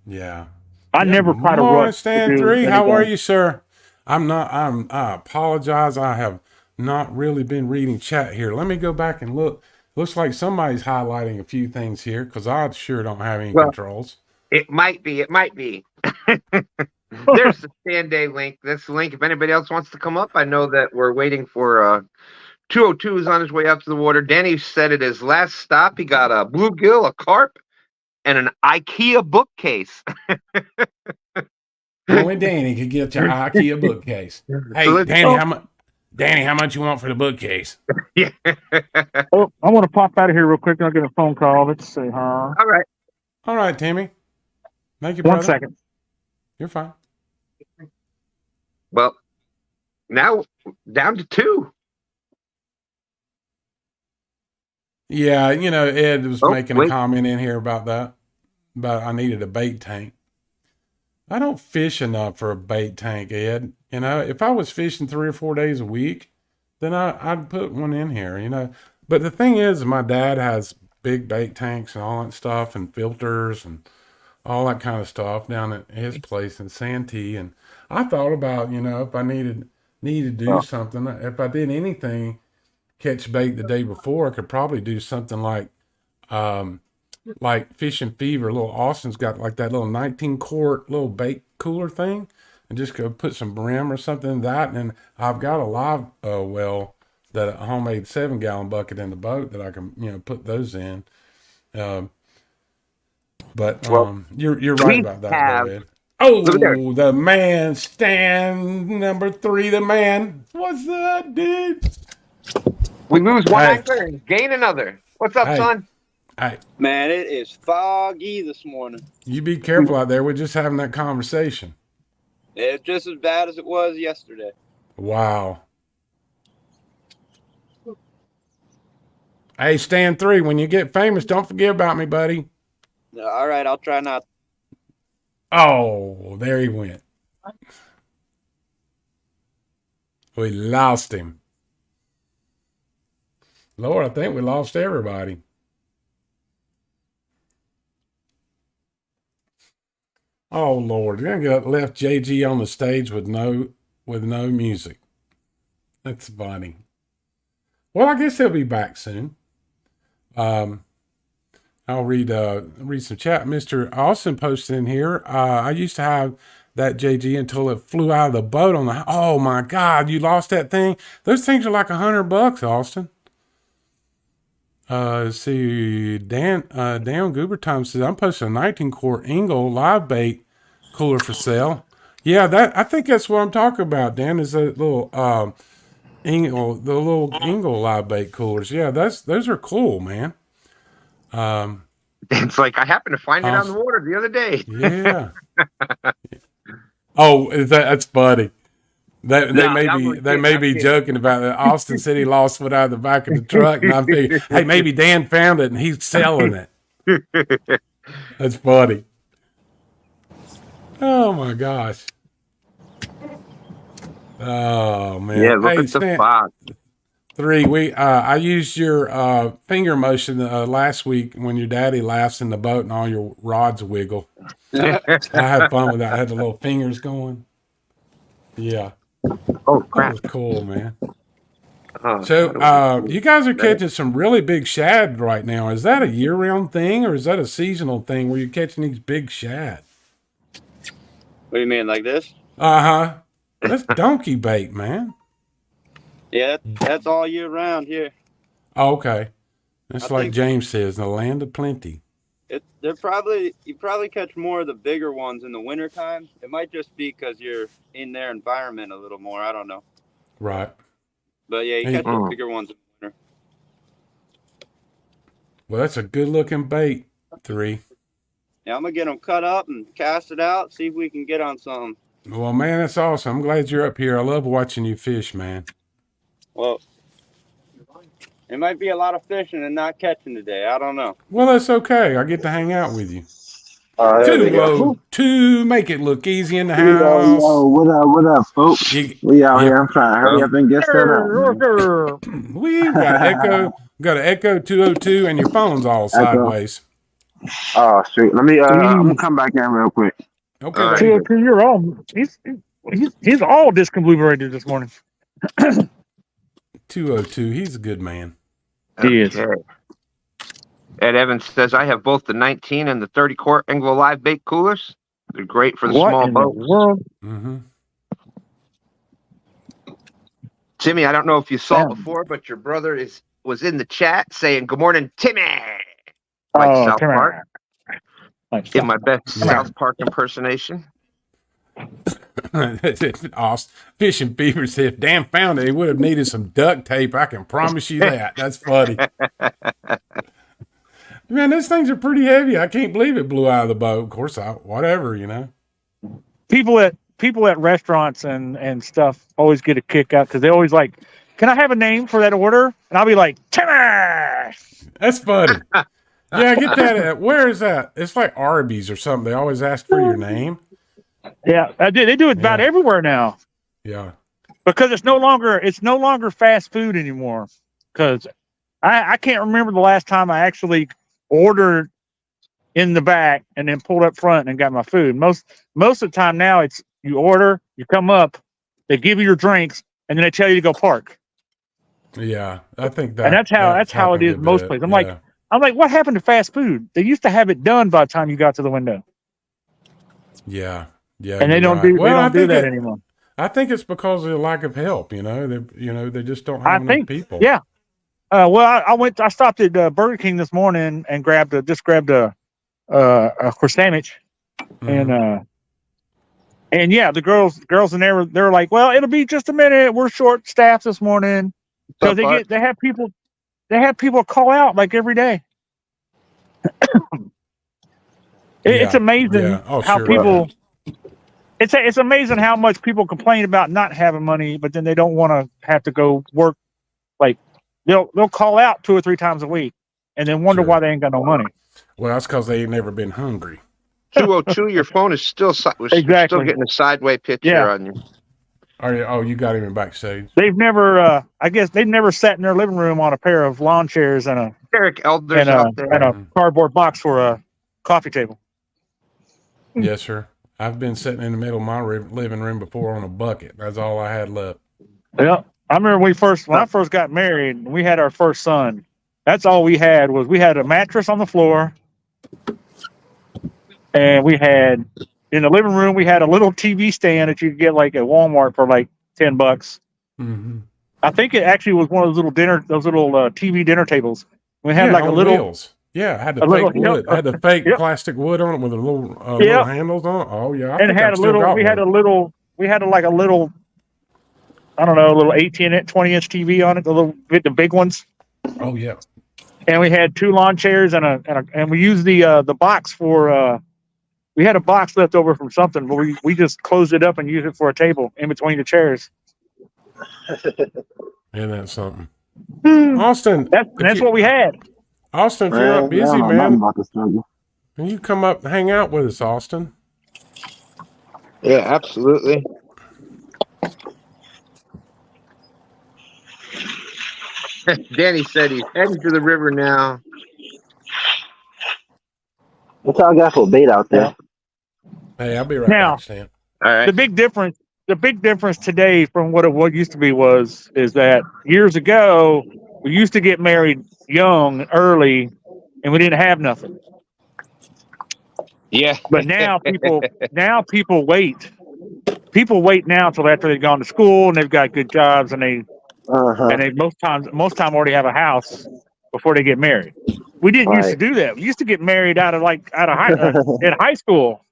Yeah. I Yeah. never try to rush Morning, to Stan do 3. How are anything. you, sir? I apologize. I have not really been reading chat here. Let me go back and look. Looks like somebody's highlighting a few things here because I sure don't have any Well, controls. it might be. It might be. There's the STANday link. This link, if anybody else wants to come up, I know that we're waiting for 202 is on his way up to the water. Danny said at his last stop, he got a bluegill, a carp, and an IKEA bookcase. Only Danny could get your IKEA bookcase. So Hey, let's Danny, Oh, how much? Danny, how much you want for the bookcase? yeah. oh, I want to pop out of here real quick. I'll get a phone call. Let's see. All right. All right, Timmy. Thank you, One brother. second. You're fine. Well, now down to 2. Yeah, Ed was Oh, making a wait. comment in here about that. But I needed a bait tank. I don't fish enough for a bait tank, Ed. You know, if I was fishing 3 or 4 days a week, then I'd put one in here, you know. But the thing is, my dad has big bait tanks and all that stuff and filters and all that kind of stuff down at his place in Santee. And I thought about, you know, if I needed to do something, if I did anything, catch bait the day before, I could probably do something like Fishing Fever. Little Austin's got like that little 19-quart little bait cooler thing, and just go put some brim or something in that. And I've got a live well, that a homemade 7-gallon bucket in the boat that I can, you know, put those in. Um, but you're right about that, though, Ed. Oh, the man, Stan, number 3, the man. What's up, dude? We lose one anchor and gain another. What's up, son? Hey, man, it is foggy this morning. You be careful out there. We're just having that conversation. It's just as bad as it was yesterday. Wow. Hey, Stan 3, when you get famous, don't forget about me, buddy. All right, I'll try not. Oh, there he went. We lost him. Lord, I think we lost everybody. Oh Lord, you're gonna get left JG on the stage with no music. That's funny. Well, I guess he'll be back soon. I'll read some chat. Mr. Austin posted in here. I used to have that JG until it flew out of the boat on the. Oh my God, you lost that thing. Those things are like $100, Austin. See, Dan Goober Time says, I'm posting a 19-quart Engel live bait cooler for sale. Yeah, I think that's what I'm talking about, Dan, is that little the little Engel live bait coolers. Yeah, those are cool, man. It's like I happened to find it on the water the other day. Yeah. Oh, that's funny. They may be joking about it. Austin said he lost one out of the back of the truck, and I'm thinking, hey, maybe Dan found it and he's selling it. That's funny. Oh my gosh. Oh man. Yeah, look at the box. 3, I used your finger motion last week when your daddy laughs in the boat and all your rods wiggle. I had fun with that. I had the little fingers going. Yeah. Oh crap! That was cool, man. So you guys are catching some really big shad right now. Is that a year-round thing or is that a seasonal thing where you're catching these big shad? What do you mean, like this? Uh-huh. That's donkey bait, man. Yeah, that's all year round here. Oh, okay. That's like James says, the land of plenty. You probably catch more of the bigger ones in the wintertime. It might just be because you're in their environment a little more. I don't know. Right. But yeah, you catch the bigger ones in the winter. Well, that's a good-looking bait, 3. Yeah, I'm going to get them cut up and cast it out, see if we can get on something. Well, man, that's awesome. I'm glad you're up here. I love watching you fish, man. Well, it might be a lot of fishing and not catching today. I don't know. Well, that's okay. I get to hang out with you. 202, make it look easy in the house. What up, folks? We out here. I'm trying to hurry up and get set up. We've got an Echo 202, and your phone's all sideways. Oh, sweet. Let me. I'm gonna come back in real quick. Okay. 202, you're all. He's all discombobulated this morning. 202, he's a good man. He is. Ed Evans says, I have both the 19 and the 30-quart Engel live bait coolers. They're great for the small boats. Mm-hmm. Timmy, I don't know if you saw before, but your brother was in the chat saying, good morning, Timmy. Like South Park. In my best South Park impersonation. Awesome. Fishing Fever said, if Dan found it, he would have needed some duct tape. I can promise you that. That's funny. Man, those things are pretty heavy. I can't believe it blew out of the boat. Of course, whatever, you know. People at restaurants and stuff always get a kick out because they always like, can I have a name for that order? And I'll be like, Timmy. That's funny. Yeah, get that. Where is that? It's like Arby's or something. They always ask for your name. Yeah, they do it about Yeah. everywhere now Yeah. because it's no longer fast food anymore. Because I can't remember the last time I actually ordered in the back and then pulled up front and got my food. Most of the time now it's you order, you come up, they give you your drinks, and then they tell you to go park. Yeah. I think And that's that's how it happened is a most bit. places. Yeah. I'm like, what happened to fast food? They used to have it done by the time you got to the window. Yeah. Yeah. And they You're don't right. do Well, that anymore. I think it's because of the lack of help. They just don't I have enough think, people. yeah. Well, I stopped at Burger King this morning and grabbed a sandwich, Mhm. and yeah, the girls in there they were like, well, it'll be just a minute. We're short staffed this morning because What's up, they have people call out like every day. It's Yeah. amazing Yeah. Oh, how sure. Yeah. people. It's amazing how much people complain about not having money, but then they don't want to have to go work. Like they'll call out 2 or 3 times a week, and then wonder Sure. why they ain't got no money. Well, that's because they ain't never been hungry. 202? Your phone is still we're still getting a sideways picture on you. You got him in backstage. They've never, I guess they've never sat in their living room on a pair of lawn chairs and a Eric Elders out there. and a cardboard box for a coffee table. Yes, sir. I've been sitting in the middle of my living room before on a bucket. That's all I had left. Yeah, I remember when I first got married, we had our first son. That's all we had a mattress on the floor, and we had in the living room we had a little TV stand that you could get like at Walmart for like $10. Mm-hmm. I think it actually was one of those little TV dinner tables. We had like a on little wheels. Yeah, had the fake wood. Had the fake plastic wood on it with a little handles on it. Oh yeah, and had a little. We had a little. We had like a little. I don't know, a little 20-inch TV on it. The big ones. Oh yeah. And we had 2 lawn chairs and we used the box for. We had a box left over from something, but we just closed it up and used it for a table in between the chairs. Isn't that something? Austin, that's what we had. Austin, if you're not busy, man, can you come up and hang out with us, Austin? Yeah, absolutely. Danny said he's heading to the river now. What y'all got for bait out there? Hey, I'll be right back, Stan. All right. The big difference today from what it used to be is that years ago we used to get married young, early, and we didn't have nothing. Yeah. But now people wait. People wait now until after they've gone to school and they've got good jobs and they most time already have a house before they get married. We didn't used to do that. We used to get married out of in high school.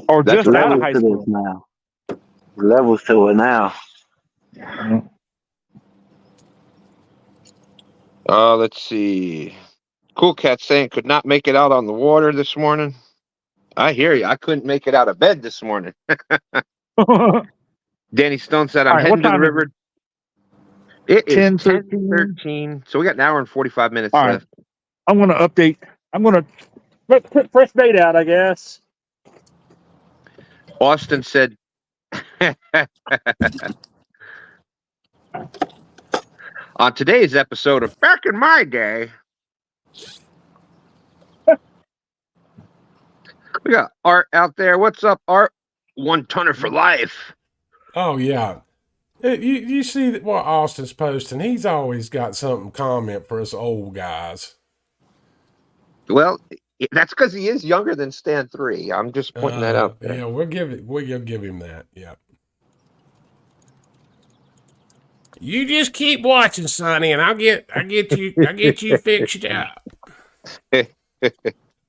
Or That's just out of high school. Now. Levels to it now. Let's see. Cool Cat saying could not make it out on the water this morning. I hear you. I couldn't make it out of bed this morning. Danny Stone said, I'm heading to the river. It is 10:13. So we got an hour and 45 minutes left. I'm going to update. I'm going to put fresh bait out, I guess. Austin said, on today's episode of Back in My Day, we got Art out there. What's up, Art? 1 tonner for life. Oh, yeah. You see what Austin's posting? He's always got something comment for us old guys. Well, that's because he is younger than STANday. I'm just pointing that out there. Yeah, we'll give him that. Yeah. You just keep watching, Sonny, and I'll get you fixed up. Hey,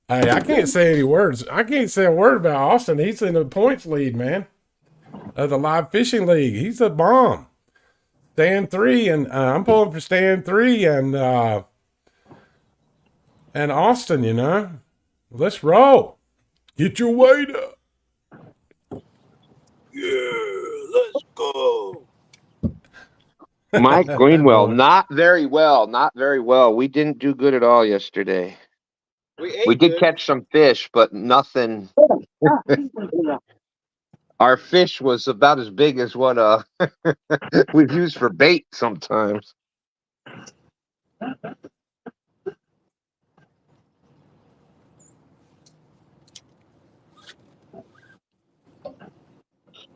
I can't say any words. I can't say a word about Austin. He's in the points lead, man, of the live fishing league. He's a bomb. STANday, and I'm pulling for STANday and Austin. Let's roll. Get your weight up. Yeah, let's go. Mike Greenwell, not very well. We didn't do good at all yesterday. We did catch some fish, but nothing. Our fish was about as big as what we've used for bait sometimes.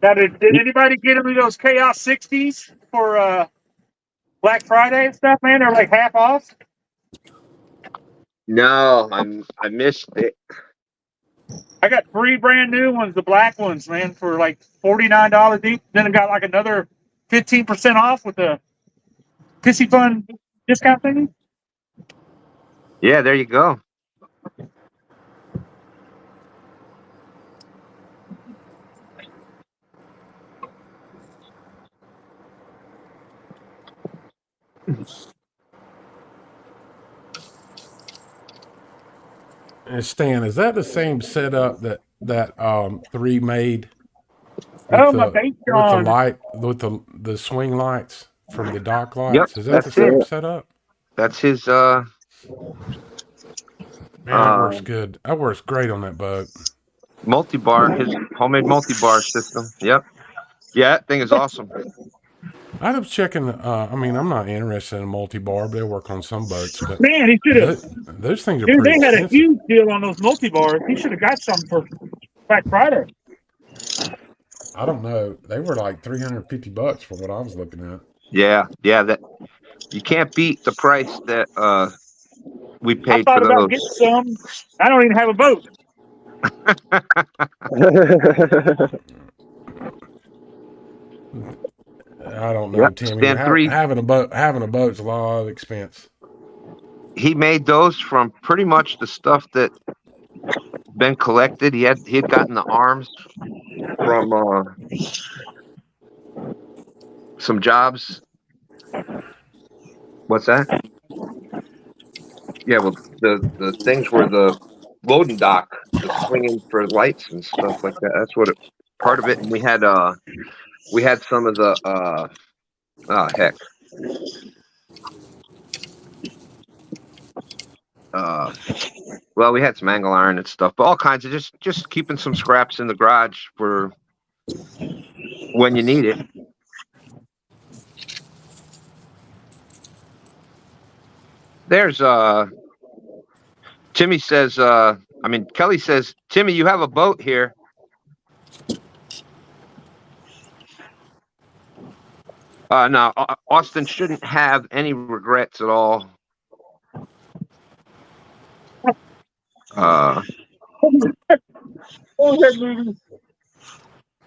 Now, did anybody get any of those Chaos 60s for Black Friday and stuff, man? They're like half off. No, I missed it. I got 3 brand new ones, the black ones, man, for like $49 each. Then I got like another 15% off with the Pissy Fun discount thing. Yeah, there you go. And Stan, is that the same setup that 3 made? Oh, my bait With the light, with the swing lights from the dock lights? Yep, Is that the same setup? That's his. Man, that works good. That works great on that boat. Multi-bar, his homemade multi-bar system. Yep. Yeah, that thing is awesome. I was checking. I mean, I'm not interested in a multi-bar, but they work on some boats. But man, he should have. Those things are Dude, pretty they had expensive. a huge deal on those multi-bars. He should have got some for Black Friday. I don't know. They were like $350 for what I was looking at. Yeah. That you can't beat the price that we paid I thought for about those. getting some. I don't even have a boat. I don't know, Timmy. Having a boat's a lot of expense. He made those from pretty much the stuff that been collected. He had gotten the arms from some jobs. What's that? Yeah, well, the things were the loading dock, the swinging for lights and stuff like that. That's what part of it. And we had some of the heck. Well, we had some angle iron and stuff, but all kinds of just keeping some scraps in the garage for when you need it. There's Timmy says Kelly says, Timmy, you have a boat here. No, Austin shouldn't have any regrets at all. What was that movie?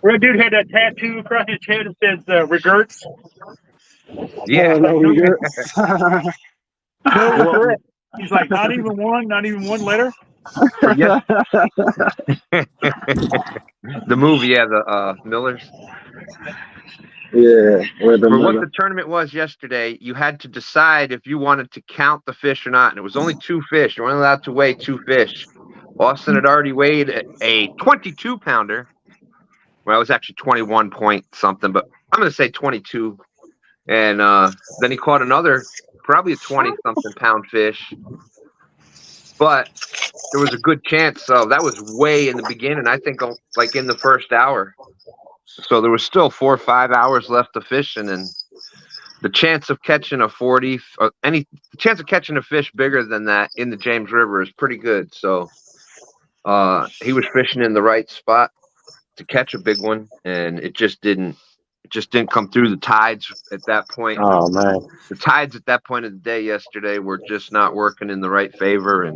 Where a dude had that tattoo across his head that says regrets. Yeah. No regrets. No regret. He's like, not even one letter. Yeah. The movie, yeah, the Millers. Yeah. For what the tournament was yesterday, you had to decide if you wanted to count the fish or not. And it was only 2 fish. You're only allowed to weigh 2 fish. Austin had already weighed a 22-pounder. Well, it was actually 21 point something, but I'm going to say 22. And then he caught another, probably a 20-something pound fish. But there was a good chance. So that was way in the beginning, I think, like in the first hour. So there was still 4 or 5 hours left of fishing, and the chance of catching a 40, the chance of catching a fish bigger than that in the James River is pretty good. So he was fishing in the right spot to catch a big one, and it just didn't come through. The tides at that point. Oh man, the tides at that point of the day yesterday were just not working in the right favor,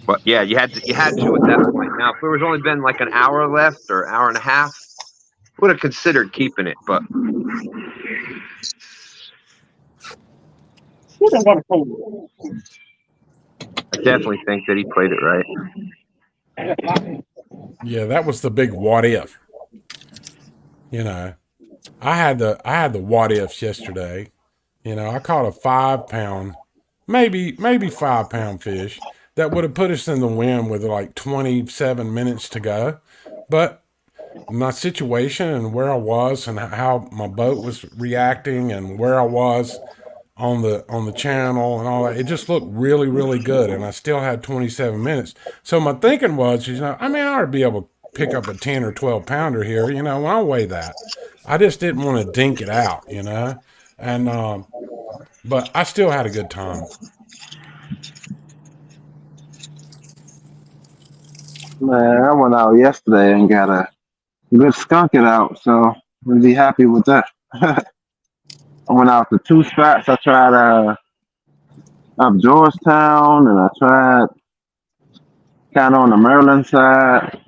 but yeah, you had to at that point. Now, if there was only been like an hour left or hour and a half, would have considered keeping it, but I definitely think that he played it right. Yeah, that was the big what if. You know, I had the what ifs yesterday. You know, I caught a 5-pound, maybe 5-pound fish that would have put us in the wind with like 27 minutes to go. But my situation and where I was and how my boat was reacting and where I was, on the channel and all that. It just looked really, really good, and I still had 27 minutes. So my thinking was, I mean, I ought to be able to pick up a 10 or 12 pounder here, when I weigh that. I just didn't want to dink it out, and but I still had a good time. Man, I went out yesterday and got a good skunk it out, so I'll be happy with that. I went out to 2 spots. I tried up Georgetown, and I tried kind of on the Maryland side,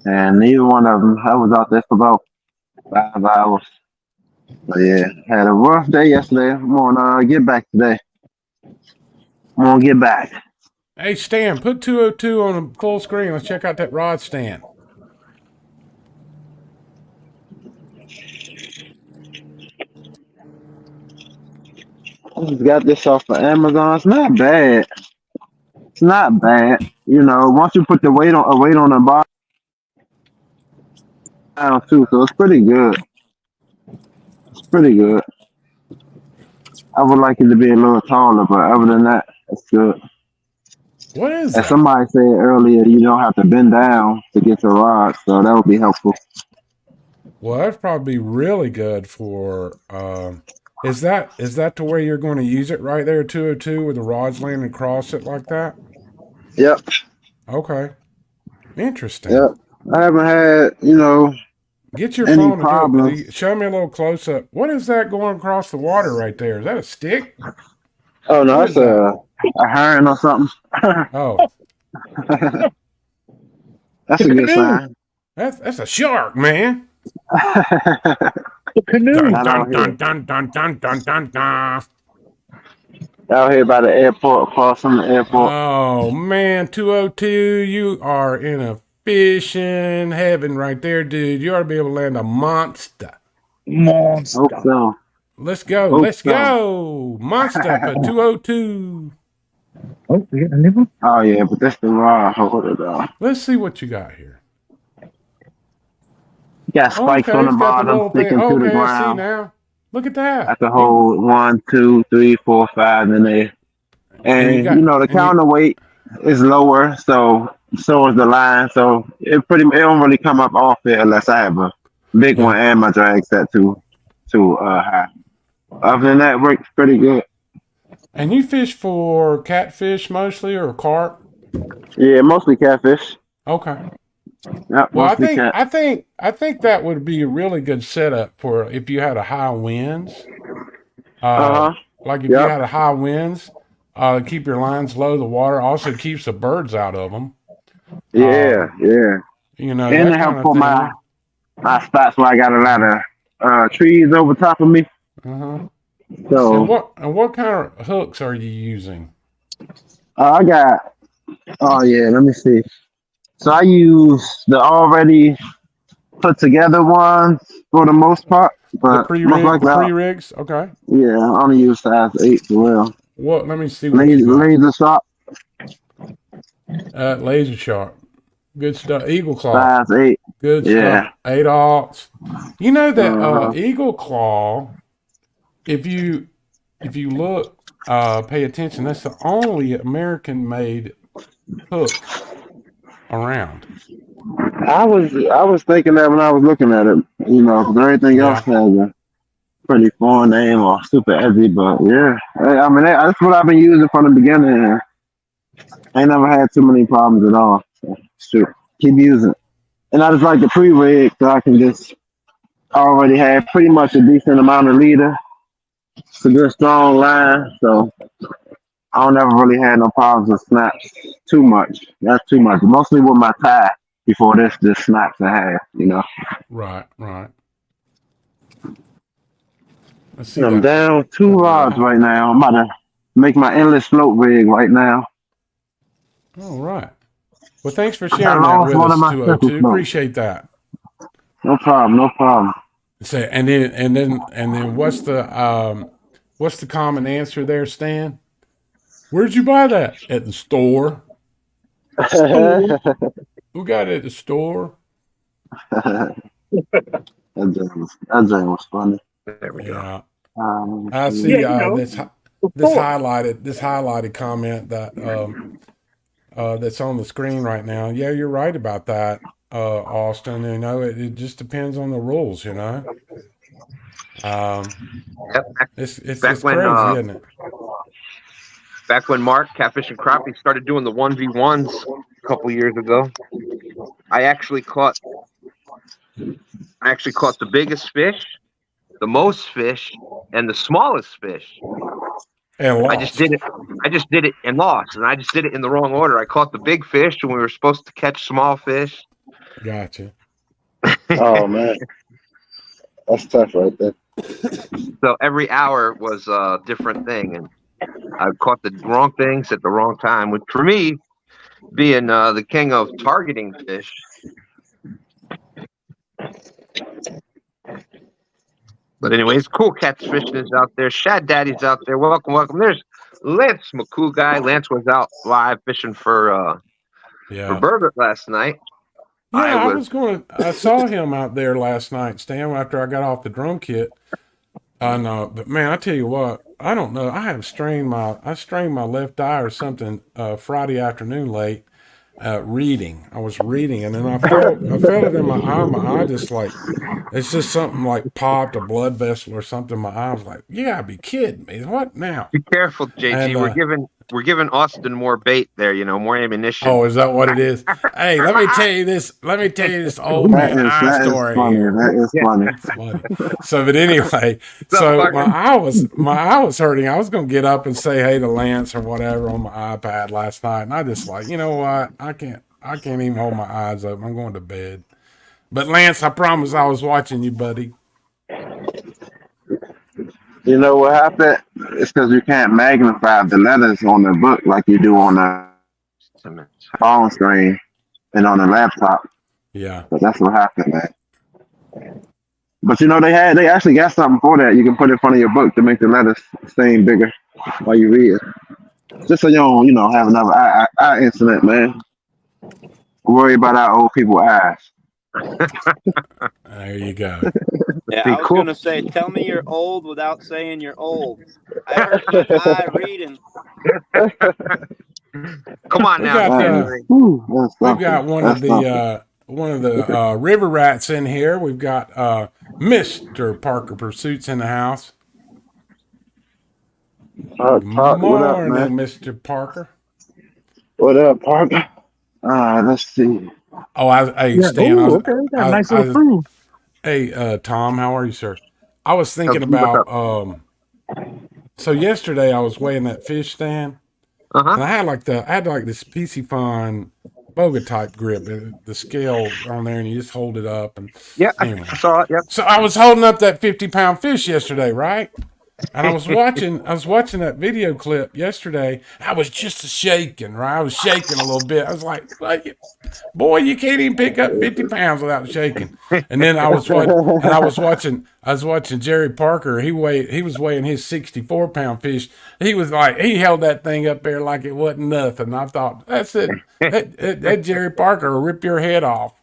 and neither one of them. I was out there for about 5 hours. But yeah, had a rough day yesterday. I'm gonna get back today. I'm gonna get back. Hey, Stan, put 202 on a full screen. Let's check out that rod stand. I just got this off of Amazon. It's not bad. It's not bad. Once you put the weight on the bottom down too, so it's pretty good. It's pretty good. I would like it to be a little taller, but other than that, it's good. What is As that? somebody said earlier, you don't have to bend down to get your rod, so that would be helpful. Well, that'd probably be really good for. Is that to where you're going to use it right there, 202, with the rods laying across it like that? Yep. Okay. Interesting. Yep. I haven't had, Get your any phone problems. and show me a little close up. What is that going across the water right there? Is that a stick? Oh no, What that's a herring or something. Oh, That's a good sign. that's a shark, man. The canoe. Dun Not out dun here. dun dun dun dun dun dun. Out here by the airport, across from the airport. Oh man, 202, you are in a fishing heaven right there, dude. You ought to be able to land a monster. Monster. Hope so. Let's go. Hope Let's so. go. Monster for 202. Oh, we got a new one? Oh yeah, but that's the rod holder though. Let's see what you got here. You got spikes on the he's got the bottom little thing. sticking to the Okay, I see ground. now. Look at that. That's the whole 1, 2, 3, 4, 5 in there. And the counterweight is lower, so is the line. So it don't really come up off it unless I have a big one and my drag set too high. Other than that, it works pretty good. And you fish for catfish mostly or carp? Yeah, mostly catfish. Okay. Yep, Well, mostly cat. I think that would be a really good setup for if you had a high winds. Like if you had a high winds, keep your lines low. The water also keeps the birds out of them. Yeah. And it helps for my spots where I got a lot of trees over top of me. So and what kind of hooks are you using? I got. Oh yeah, let me see. So I use the already put together ones for the most part, but the pre-rigs. Okay. Yeah, I only use size 8 as well. What? Let me see. Laser sharp. Laser sharp. Good stuff. Eagle claw. Size 8. Good stuff. 8/0. You know that eagle claw. If you look, pay attention. That's the only American-made hook around. I was thinking that when I was looking at it, because everything else has a pretty foreign name or super edgy, but yeah, I mean that's what I've been using from the beginning. I ain't never had too many problems at all. So shoot, keep using it. And I just like the pre-rig, so I can just already have pretty much a decent amount of leader. It's a good strong line, so I don't ever really had no problems with snaps too much. That's too much. Mostly with my tie before this snaps I had, Right. Let's see. I'm down 2 rods right now. I'm about to make my endless float rig right now. All right. Well, thanks for sharing that with us, 202. Appreciate that. No problem. So, and then what's the common answer there, Stan? Where'd you buy that? At the store. Who got it at the store? That joke was funny. There we go. I Yeah, see you know, this before. highlighted comment that that's on the screen right now. Yeah, you're right about that, Austin. You know, it just depends on the rules. You know, um, Yep, back it's when crazy, isn't it? Mark Catfish and Crappie started doing the 1v1s a couple years ago. I actually caught the biggest fish, the most fish, and the smallest fish. And I just lost. did it. I just did it and lost, and I just did it in the wrong order. I caught the big fish, and we were supposed to catch small fish. Gotcha. Oh man, that's tough right there. So every hour was a different thing, and I caught the wrong things at the wrong time. Which for me, being the king of targeting fish. But anyways, Cool Cats Fishing is out there. Shad Daddy's out there. Welcome, welcome. There's Lance, my cool guy. Lance was out live fishing for Yeah. Burbot last night. Yeah, I saw him out there last night, Stan, after I got off the drum kit. I know, but man, I tell you what, I don't know. I strained my left eye or something Friday afternoon late, reading. I was reading, and then I felt it in my eye. My eye just like, it's just something like popped a blood vessel or something. My eye was like, you gotta be kidding me. What now? Be careful, JG. And We're giving Austin more bait there. You know, more ammunition. oh, is that what it is? Hey, let me tell you this old That man eye is story funny. here. That is funny. It's funny. So, but anyway, What's up, so Parker? my eye was hurting. I was gonna get up and say hey to Lance or whatever on my iPad last night, and I just like, you know what? I can't even hold my eyes open. I'm going to bed. But Lance, I promise I was watching you, buddy. You know what happened? It's because you can't magnify the letters on the book like you do on the phone screen and on the laptop. Yeah. But that's what happened, man. But you know they actually got something for that. You can put in front of your book to make the letters seem bigger while you read it. Just so you don't, have another eye incident, man. Worry about our old people eyes. There you go. Yeah, Be I was cool. gonna say, tell me you're old without saying you're old. I hurt my eye reading. Come on We now. got we've got one of the river rats in here. We've got Mr. Parker Pursuits in the house. Talk, what up, Morning, man? Mr. Parker. What up, Parker? Let's see. Oh, hey, Yeah. Stan. Oh, okay. We got a nice little crew. Hey, Tom, how are you, sir? I was thinking What's up? about so yesterday I was weighing that fish, Stan, Uh-huh. and I had like this PC Fun boga type grip, the scale on there, and you just hold it up. And Yeah, anyway, I saw it. Yep. so I was holding up that 50-pound fish yesterday, right? And I was watching that video clip yesterday. I was just shaking, right? I was shaking a little bit. I was like, boy, you can't even pick up 50 pounds without shaking. And then I was watching Jerry Parker. He was weighing his 64-pound fish. He held that thing up there like it wasn't nothing. I thought, that's it. That Jerry Parker will rip your head off.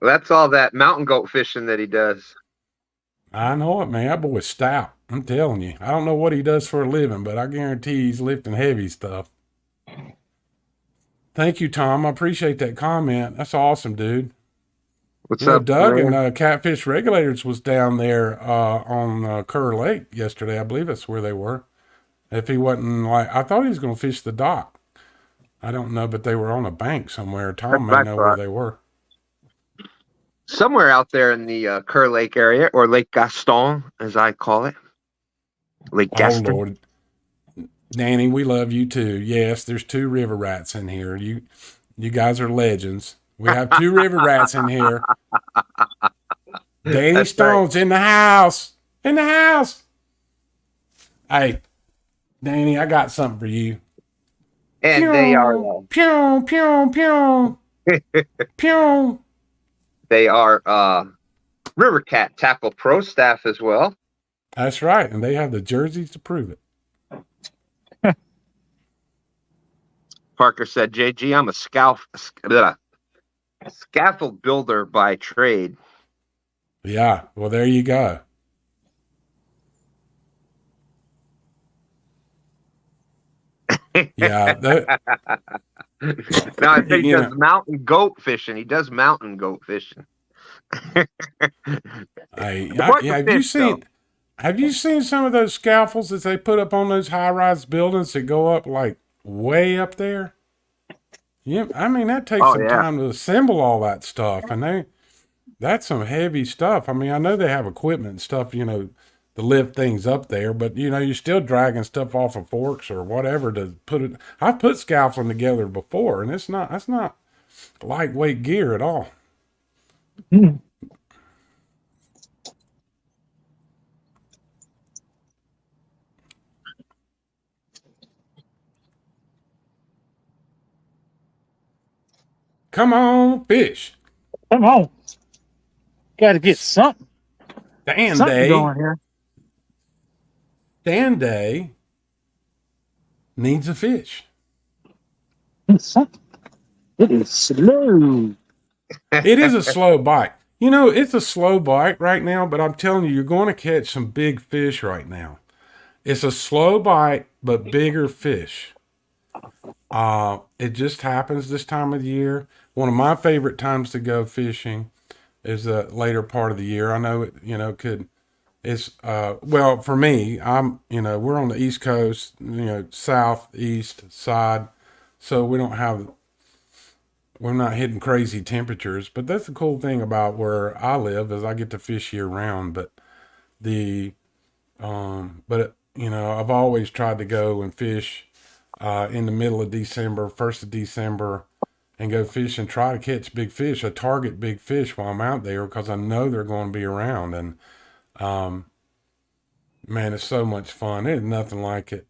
That's all that mountain goat fishing that he does. I know it, man. That boy's stout. I'm telling you. I don't know what he does for a living, but I guarantee he's lifting heavy stuff. Thank you, Tom. I appreciate that comment. That's awesome, dude. What's up, Doug man? and Catfish Regulators was down there on Kerr Lake yesterday. I believe that's where they were. If he wasn't I thought he was going to fish the dock. I don't know, but they were on a bank somewhere. Tom may know where they were. Somewhere out there in the Kerr Lake area, or Lake Gaston, as I call it. Lake Gaston. Oh, Lord. Danny, we love you too. Yes, there's 2 river rats in here. You guys are legends. We have 2 river rats in here. Danny That's Stone's in the house. In the house. Hey, Danny, I got something for you. And pew, they are pew, pew, pew. Pew. They are River Cat Tackle Pro staff as well. That's right, and they have the jerseys to prove it. Parker said, JG, I'm a scaffold builder by trade. Yeah. Well, there you go. Yeah. No, I say he You does know, mountain goat fishing. He does mountain goat fishing. yeah, Important fish, though. have you seen some of those scaffolds that they put up on those high rise buildings that go up like way up there? Yeah, I mean that takes Oh some yeah. time to assemble all that stuff, and that's some heavy stuff. I mean, I know they have equipment and stuff, to lift things up there, but you're still dragging stuff off of forks or whatever to put it. I've put scaffolding together before, and that's not lightweight gear at all. Come on, fish. Come on. Got to get something STANday. going here. STANday needs a fish. Something. It is slow. It is a slow bite. It's a slow bite right now, but I'm telling you, you're going to catch some big fish right now. It's a slow bite, but bigger fish. It just happens this time of the year. One of my favorite times to go fishing is the later part of the year. I know it, it's, well, for me, we're on the East Coast, southeast side. So we're not hitting crazy temperatures, but that's the cool thing about where I live is I get to fish year round. But I've always tried to go and fish in the middle of December, 1st of December, and go fish and try to catch big fish. I target big fish while I'm out there because I know they're going to be around. And man, it's so much fun. There's nothing like it.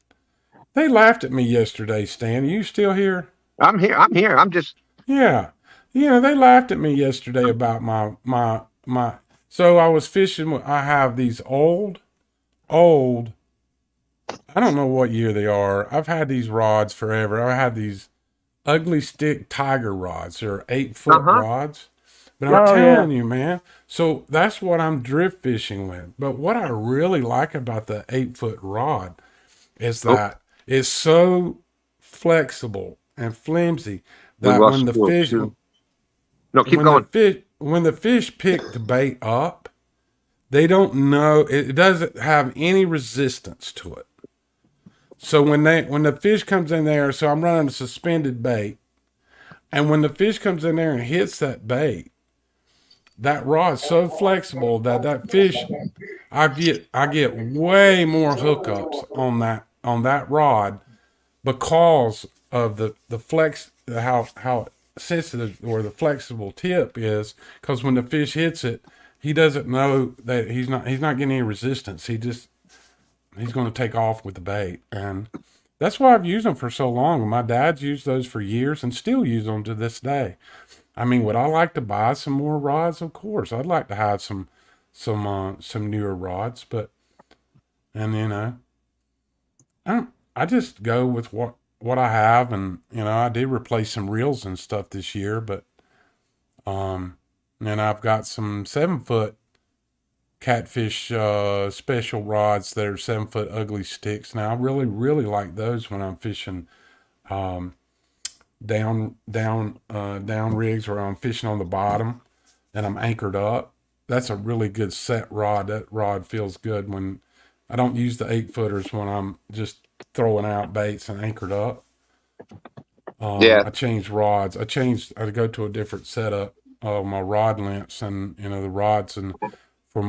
They laughed at me yesterday, Stan. Are you still here? I'm here. I'm here. I'm just. Yeah. They laughed at me yesterday about my. So I was fishing. I have these old, I don't know what year they are. I've had these rods forever. I have these ugly stick tiger rods. They're 8-foot Uh-huh. rods. But I'm Oh, yeah. telling you, man. So that's what I'm drift fishing with. But what I really like about the 8-foot rod is Oh, that it's so flexible and flimsy we that lost school too. No, keep going. when the fish pick the bait up, they don't know it doesn't have any resistance to it. So when the fish comes in there, so I'm running a suspended bait, and when the fish comes in there and hits that bait, that rod's so flexible that fish, I get way more hookups on that rod because of the flex, how sensitive or the flexible tip is. Because when the fish hits it, he doesn't know that he's not getting any resistance. He's going to take off with the bait, and that's why I've used them for so long. My dad's used those for years and still use them to this day. I mean, would I like to buy some more rods? Of course, I'd like to have some newer rods, but and I just go with what I have, and I did replace some reels and stuff this year, but and I've got some 7-foot Catfish special rods that are 7-foot ugly sticks. Now I really really like those when I'm fishing um, down rigs where I'm fishing on the bottom and I'm anchored up. That's a really good set rod. That rod feels good when I don't use the 8-footers when I'm just throwing out baits and anchored up. Yeah. I changed rods. I go to a different setup of my rod lengths and the rods and for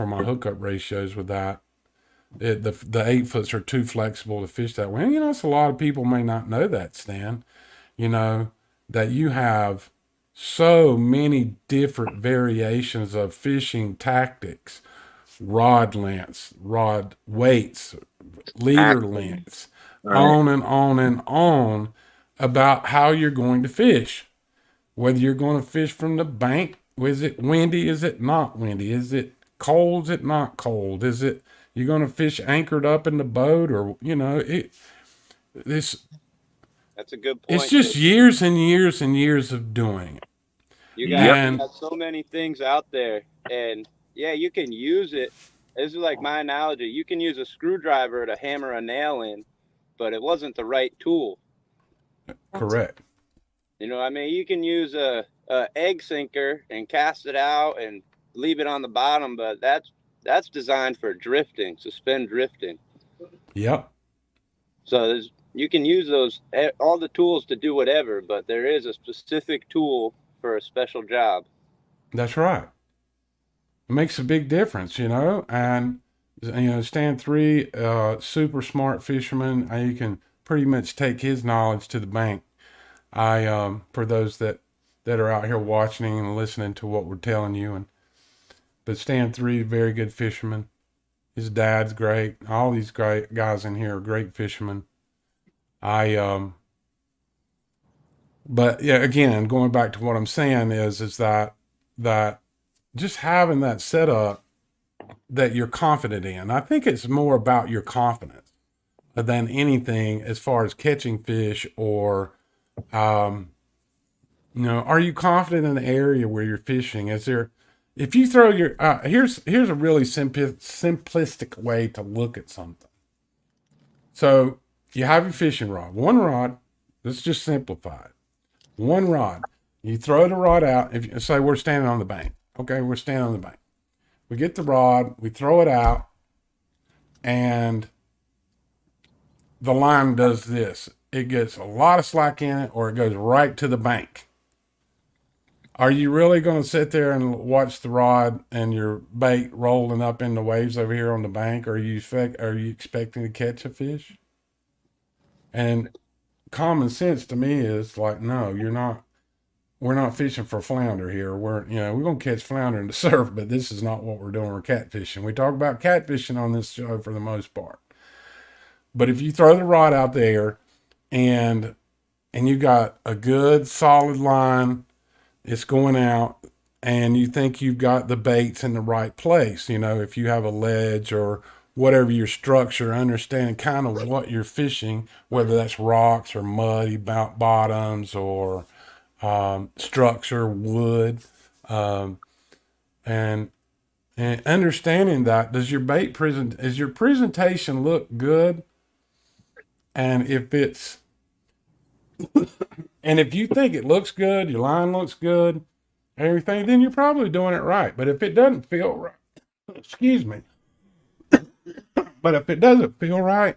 my hookup ratios with that. The 8-foots are too flexible to fish that way. And, it's a lot of people may not know that, Stan. That you have so many different variations of fishing tactics, rod lengths, rod weights, leader Exactly. lengths, Right. on and on and on about how you're going to fish. Whether you're going to fish from the bank, is it windy? Is it not windy? Is it cold? Is it not cold? Is it you're going to fish anchored up in the boat, or this That's a good it's point. just years and years and years of doing it. You Yep. guys And got so many things out there, and Yeah, you can use it. This is like my analogy. You can use a screwdriver to hammer a nail in, but it wasn't the right tool. Correct. You know what I mean? You can use a egg sinker and cast it out and leave it on the bottom, but that's designed for drifting, suspend drifting. Yep. So you can use all the tools to do whatever, but there is a specific tool for a special job. That's right. It makes a big difference, you know. And STANday, super smart fisherman. You can pretty much take his knowledge to the bank. For those that are out here watching and listening to what we're telling you, but STANday, very good fisherman. His dad's great. All these great guys in here are great fishermen. But yeah, again, going back to what I'm saying is that just having that setup that you're confident in. I think it's more about your confidence than anything as far as catching fish or, are you confident in the area where you're fishing? If you throw your, here's a really simplistic way to look at something. So you have your fishing rod, one rod. Let's just simplify it. One rod. You throw the rod out. If you say we're standing on the bank. Okay, we're standing on the bank. We get the rod, we throw it out, and the line does this. It gets a lot of slack in it, or it goes right to the bank. Are you really going to sit there and watch the rod and your bait rolling up in the waves over here on the bank? Are you expecting to catch a fish? And common sense to me is like, no, you're not. We're not fishing for flounder here. We're going to catch flounder in the surf, but this is not what we're doing. We're catfishing. We talk about catfishing on this show for the most part. But if you throw the rod out there and you got a good solid line, it's going out, and you think you've got the baits in the right place, if you have a ledge or whatever your structure, understanding kind of what you're fishing, whether that's rocks or muddy bottoms or structure, wood, and understanding that, is your presentation look good? And if you think it looks good, your line looks good, everything, then you're probably doing it right. But if it doesn't feel right, excuse me, but if it doesn't feel right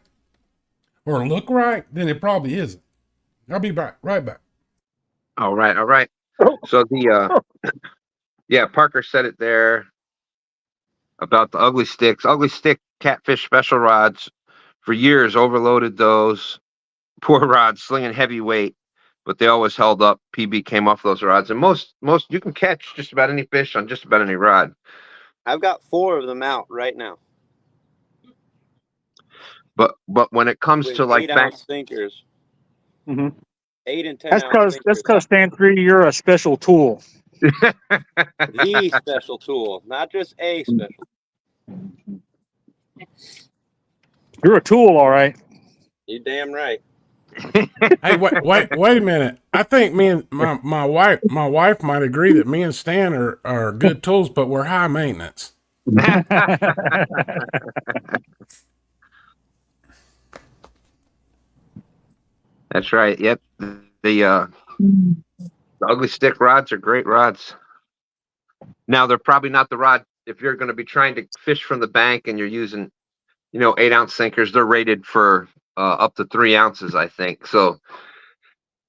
or look right, then it probably isn't. I'll be right back. All right. So Parker said it there about the ugly sticks. Ugly stick catfish special rods for years overloaded those poor rods, slinging heavy weight, but they always held up. PB came off those rods, and most you can catch just about any fish on just about any rod. I've got 4 of them out right now. But when it comes to like 8-ounce sinkers. Mm-hmm. 8 and 10 That's because STANday, you're a special tool. The special tool, not just a special. You're a tool, all right. You damn right. Hey, wait a minute. I think me and my wife might agree that me and Stan are good tools, but we're high maintenance. That's right. Yep. The ugly stick rods are great rods. Now, they're probably not the rod if you're going to be trying to fish from the bank and you're using, 8-ounce sinkers. They're rated for up to 3 ounces, I think. So,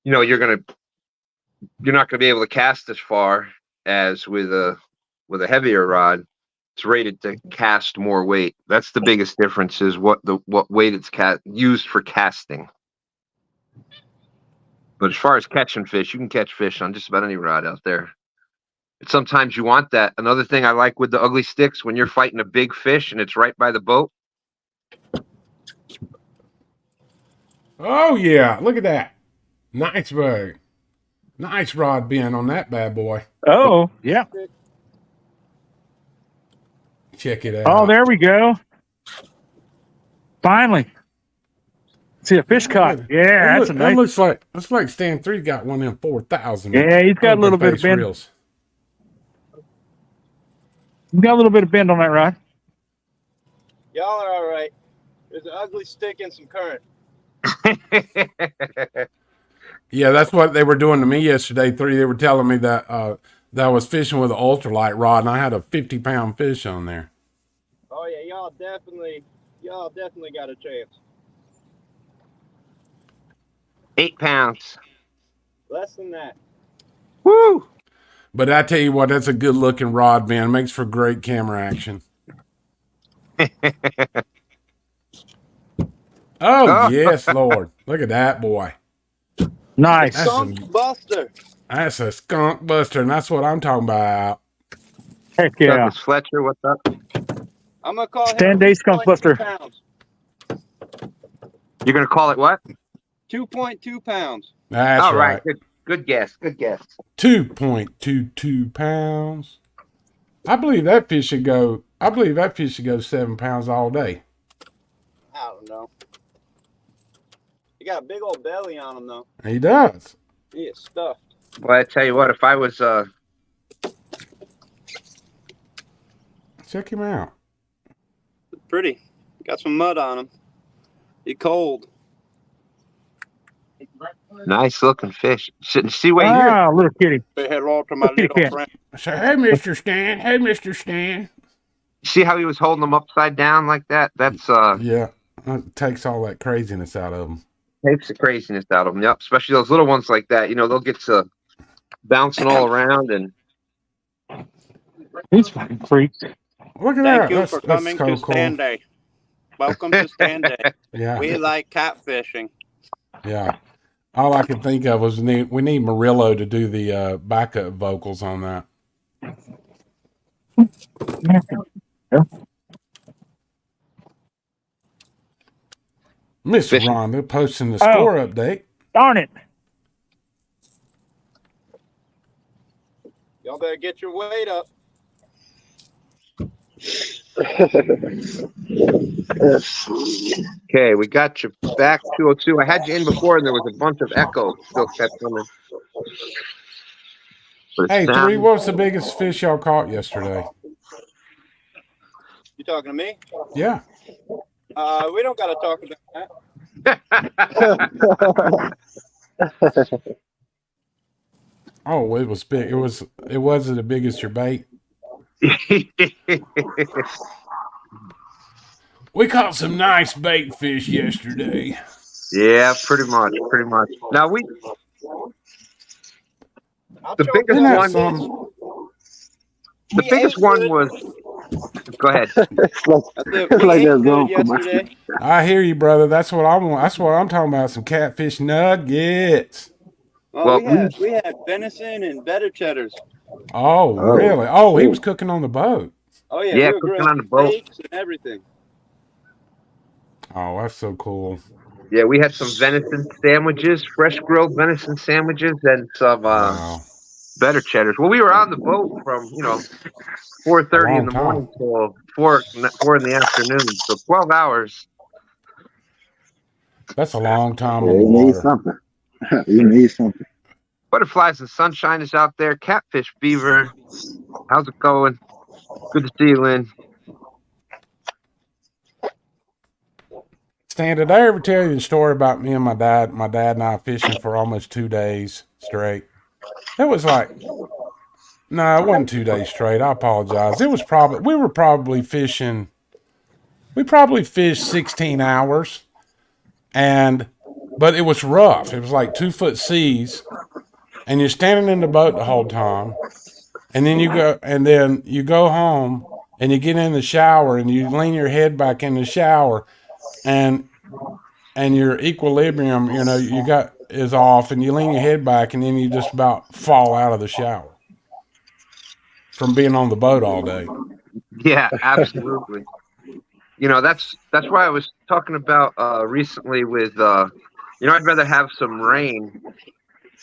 you're not going to be able to cast as far as with a heavier rod. It's rated to cast more weight. That's the biggest difference, is what weight it's used for casting. But as far as catching fish, you can catch fish on just about any rod out there. And sometimes you want that. Another thing I like with the ugly sticks, when you're fighting a big fish and it's right by the boat. Oh yeah, look at that. Nice bug. Nice rod bend on that bad boy. Oh, yeah. Check it out. Oh, there we go. Finally. See a fish caught. Yeah, that's a nice. Looks like STANday got one of them 4,000. Yeah, he's got a little bit of bend. Reels. You got a little bit of bend on that rod. Y'all are all right. There's an ugly stick and some current. Yeah, that's what they were doing to me yesterday. They were telling me that that I was fishing with an ultralight rod, and I had a 50-pound fish on there. Oh yeah, y'all definitely got a chance. 8 pounds. Less than that. Woo! But I tell you what, that's a good looking rod, man. It makes for great camera action. Oh, yes, Lord. Look at that boy. Nice. That's Skunk buster. That's a skunk buster, and that's what I'm talking about. Heck What's up, yeah. Miss Fletcher? What's up? I'm gonna call him STANday skunk 2.2 buster. pounds. You're gonna call it what? 2.2 pounds. That's All right. Good guess. Good guess. 2.22 pounds. I believe that fish should go 7 pounds all day. I don't know. He got a big old belly on him though. He does. He is stuffed. Well, I tell you what, if I was Check him out. Pretty. Got some mud on him. He cold. nice looking fish. See what here? Ah, little kitty. Say hello to my Kitty little cat. friend. I say, hey, Mr. Stan. Hey, Mr. Stan. See how he was holding them upside down like that? That's Yeah, it takes all that craziness out of them. takes the craziness out of them. Yep, especially those little ones like that. You know, they'll get to bouncing all around and These fucking freaks. Look at Thank that. you for coming to cool. STANday. Welcome to STANday. Yeah, We like catfishing. yeah. All I could think of was we need Murillo to do the backup vocals on that. Miss Fishing. Rhonda posting the score update. Darn it. Y'all better get your weight up. okay, we got you back 202. I had you in before and there was a bunch of echo still kept coming. But Hey, sound- 3, what was the biggest fish y'all caught yesterday? You talking to me? Yeah. We don't gotta talk about that. Oh, it was big. It wasn't the biggest your bait. We caught some nice bait fish yesterday. Yeah, pretty much. Now the biggest Isn't that one. something? The biggest one was. Go ahead. It's like, It's like that zone commercial. yesterday. I hear you, brother. That's what I'm talking about. Some catfish nuggets. Well, Well, we had venison and better cheddars. Oh, really? Oh, he was cooking on the boat. Oh yeah, Yeah, we were cooking grilling on the boat. steaks and everything. Oh, that's so cool. Yeah, we had some venison sandwiches, fresh grilled venison sandwiches, and some Wow. better cheddars. Well, we were on the boat from 4:30 in the morning till 4 in the afternoon, so 12 hours. That's a long time Yeah, on the you need water. something. You need something. Butterflies and sunshine is out there. Catfish fever. How's it going? Good to see you, Lynn. Stan, did I ever tell you the story about me and my dad? My dad and I fishing for almost 2 days straight. It was like, no, it wasn't 2 days straight. I apologize. It was we were probably fishing. We probably fished 16 hours, but it was rough. It was like 2-foot seas, and you're standing in the boat the whole time, and then you go home and you get in the shower and you lean your head back in the shower, and your equilibrium, is off, and you lean your head back, and then you just about fall out of the shower from being on the boat all day. Yeah, absolutely. That's why I was talking about recently with I'd rather have some rain.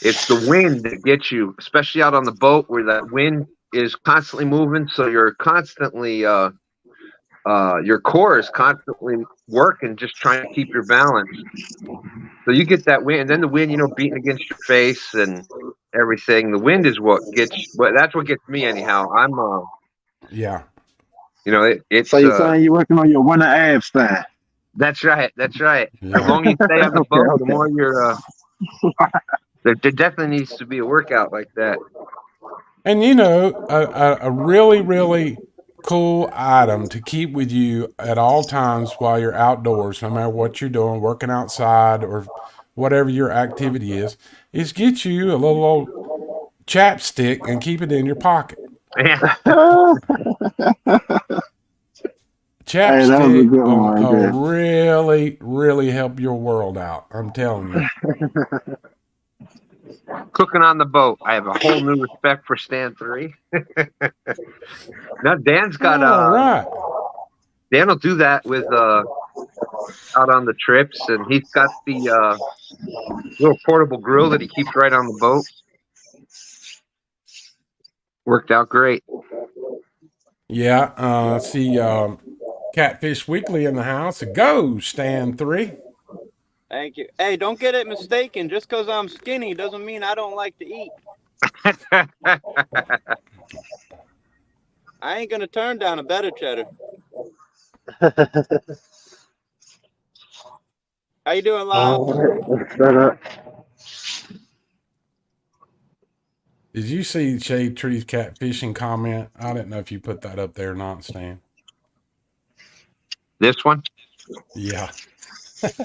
It's the wind that gets you, especially out on the boat where that wind is constantly moving, so you're constantly your core is constantly working, just trying to keep your balance. So you get that wind, and then the wind, beating against your face and everything. The wind is what gets, but that's what gets me anyhow. I'm Yeah. You know, it's So you're saying you're working on your winter abs thing? that's right. That's right. The Yeah. longer you stay on the Okay, boat, the okay. more you're. There definitely needs to be a workout like that. And you know, a really, really cool item to keep with you at all times while you're outdoors, no matter what you're doing, working outside or whatever your activity is get you a little old chapstick and keep it in your pocket. Yeah. Hey, that was a Chapstick good one right will there. really, really help your world out. I'm telling you. Cooking on the boat. I have a whole new respect for STANday. Now Dan's got All right. Dan will do that with out on the trips, and he's got the little portable grill that he keeps right on the boat. Worked out great. Yeah. See Catfish Weekly in the house. Go, STANday. Thank you. Hey, don't get it mistaken. Just because I'm skinny doesn't mean I don't like to eat. I ain't gonna turn down a better cheddar. How you doing, Lyle? All right, let's set up. Did you see Shade Tree's catfishing comment? I didn't know if you put that up there or not, Stan. This one. Yeah.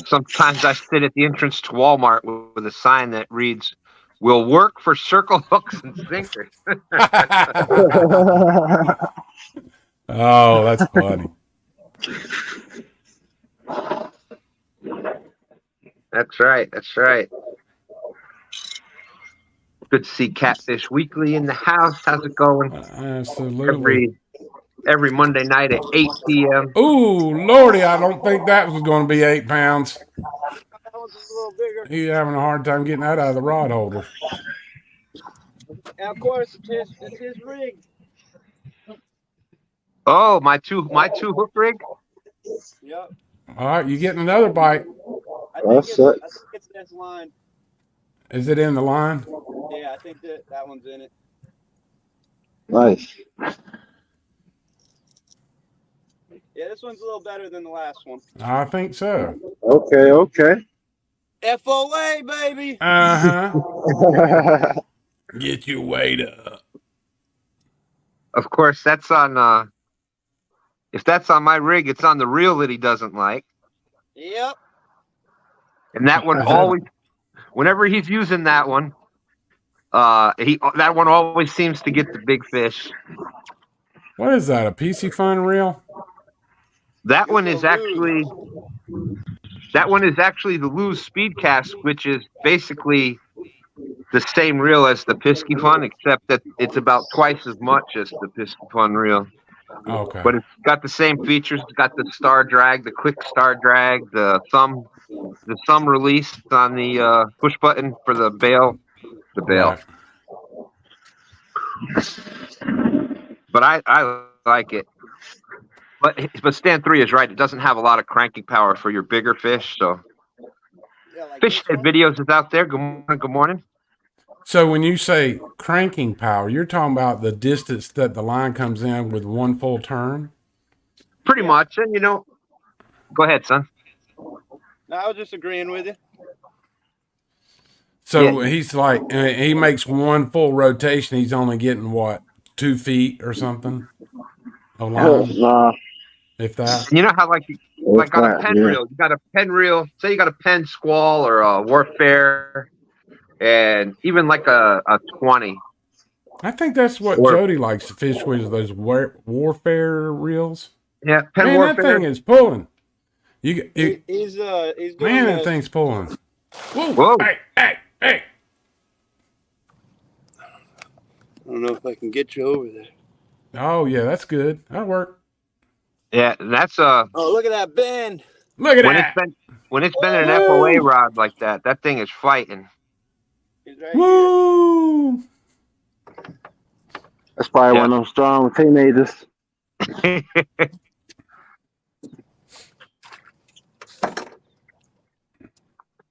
Sometimes I sit at the entrance to Walmart with a sign that reads, "Will work for circle hooks and sinkers." Oh, that's funny. That's right. That's right. Good to see Catfish Weekly in the house. How's it going? Absolutely. Every Monday night at 8 p.m. Ooh, Lordy, I don't think that was going to be 8 pounds. That one's a little bigger. He's having a hard time getting that out of the rod holder. And of course, it's his rig. Oh, my two hook rig. Yep. All right, you getting another bite. I think it's this line. Is it in the line? Yeah, I think that one's in it. Nice. Yeah, this one's a little better than the last one. I think so. Okay, okay. FOA, baby. Uh-huh. Get your weight up. Of course, that's on. If that's on my rig, it's on the reel that he doesn't like. Yep. And that one always, whenever he's using that one, that one always seems to get the big fish. What is that? A PC Fun reel? That one is actually the Lew's Speedcast, which is basically the same reel as the Pisky Fun, except that it's about twice as much as the Pisky Fun reel. Okay. But it's got the same features. It's got the star drag, the quick star drag, the thumb release on the push button for the bail. Right. But I like it. But STANday is right. It doesn't have a lot of cranking power for your bigger fish. So Yeah, like Fish Head Videos is out there. Good morning. Good morning. So when you say cranking power, you're talking about the distance that the line comes in with one full turn? Pretty much. And go ahead, son. No, I was just agreeing with you. So he's like, he makes one full rotation. He's only getting what, 2 feet or something? A line, Nah, if that. You know how like on a pen reel, you got a pen reel. Say you got a pen squall or a warfare, and even like a 20. I think that's what Jody likes to fish with, those warfare reels. Yeah, pen Man, warfare. that thing is pulling. He's doing Man, that thing's pulling. Whoa. Whoa. Hey. I don't know if I can get you over there. Oh, yeah, that's good. That'll work. Yeah, that's Oh, look at that bend. Look at when that. it's been an FOA rod like that. That thing is fighting. He's right Woo! that's probably one of them strong teenagers.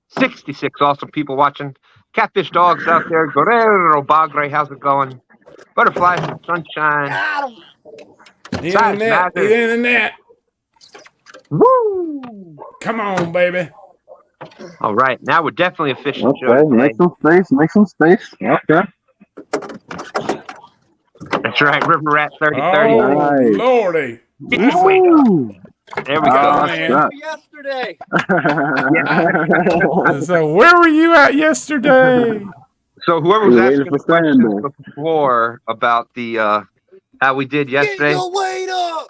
66 awesome people watching. Catfish dogs out there. Guerrero Bagre, how's it going? Butterflies and sunshine. He in the Size net. He's matters. in the net. Woo! Come on, baby. All right, now we're definitely a fishing show Okay, make today. some space. Make some space. Okay. That's right, River Rat 3030. Oh, Nice. Lordy. Get your That's weight up. Woo! There we Come go. on, Oh, man. shut. Yesterday. So where were you at yesterday? So whoever was We're waiting asking for the questions STANday. before about the how we did Get yesterday, your weight up.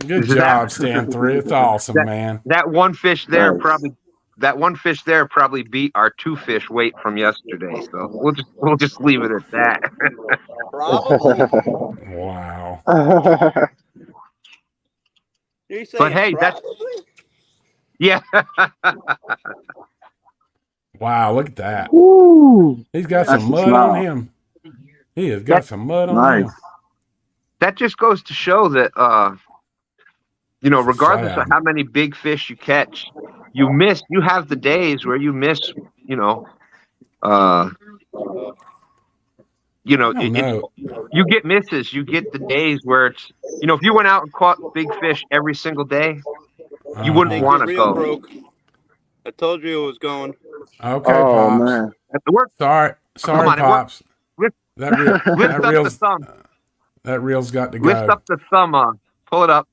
Good Is that- job, Stan 3. It's awesome, man. that one fish there Nice. probably beat our 2 fish weight from yesterday. So we'll just leave it at that. Probably. Wow. You say But hey, that's probably? yeah. Wow, look at that. Woo! He's got That's some a mud on smile. him. He has got some mud on Nice. him. That just goes to show that regardless of Sad. how many big fish you catch, you have the days where you miss, I don't know. you get misses. You get the days where it's, if you went out and caught big fish every single day, you wouldn't Think want your to reel go. broke. I told you it was going. Okay, Oh, Pops. man. At the work, Sorry, Come on, it Pops. Lift- That reel, lift that up the reel's thumb. that reel's got to Lift go. up the thumb. Pull it up.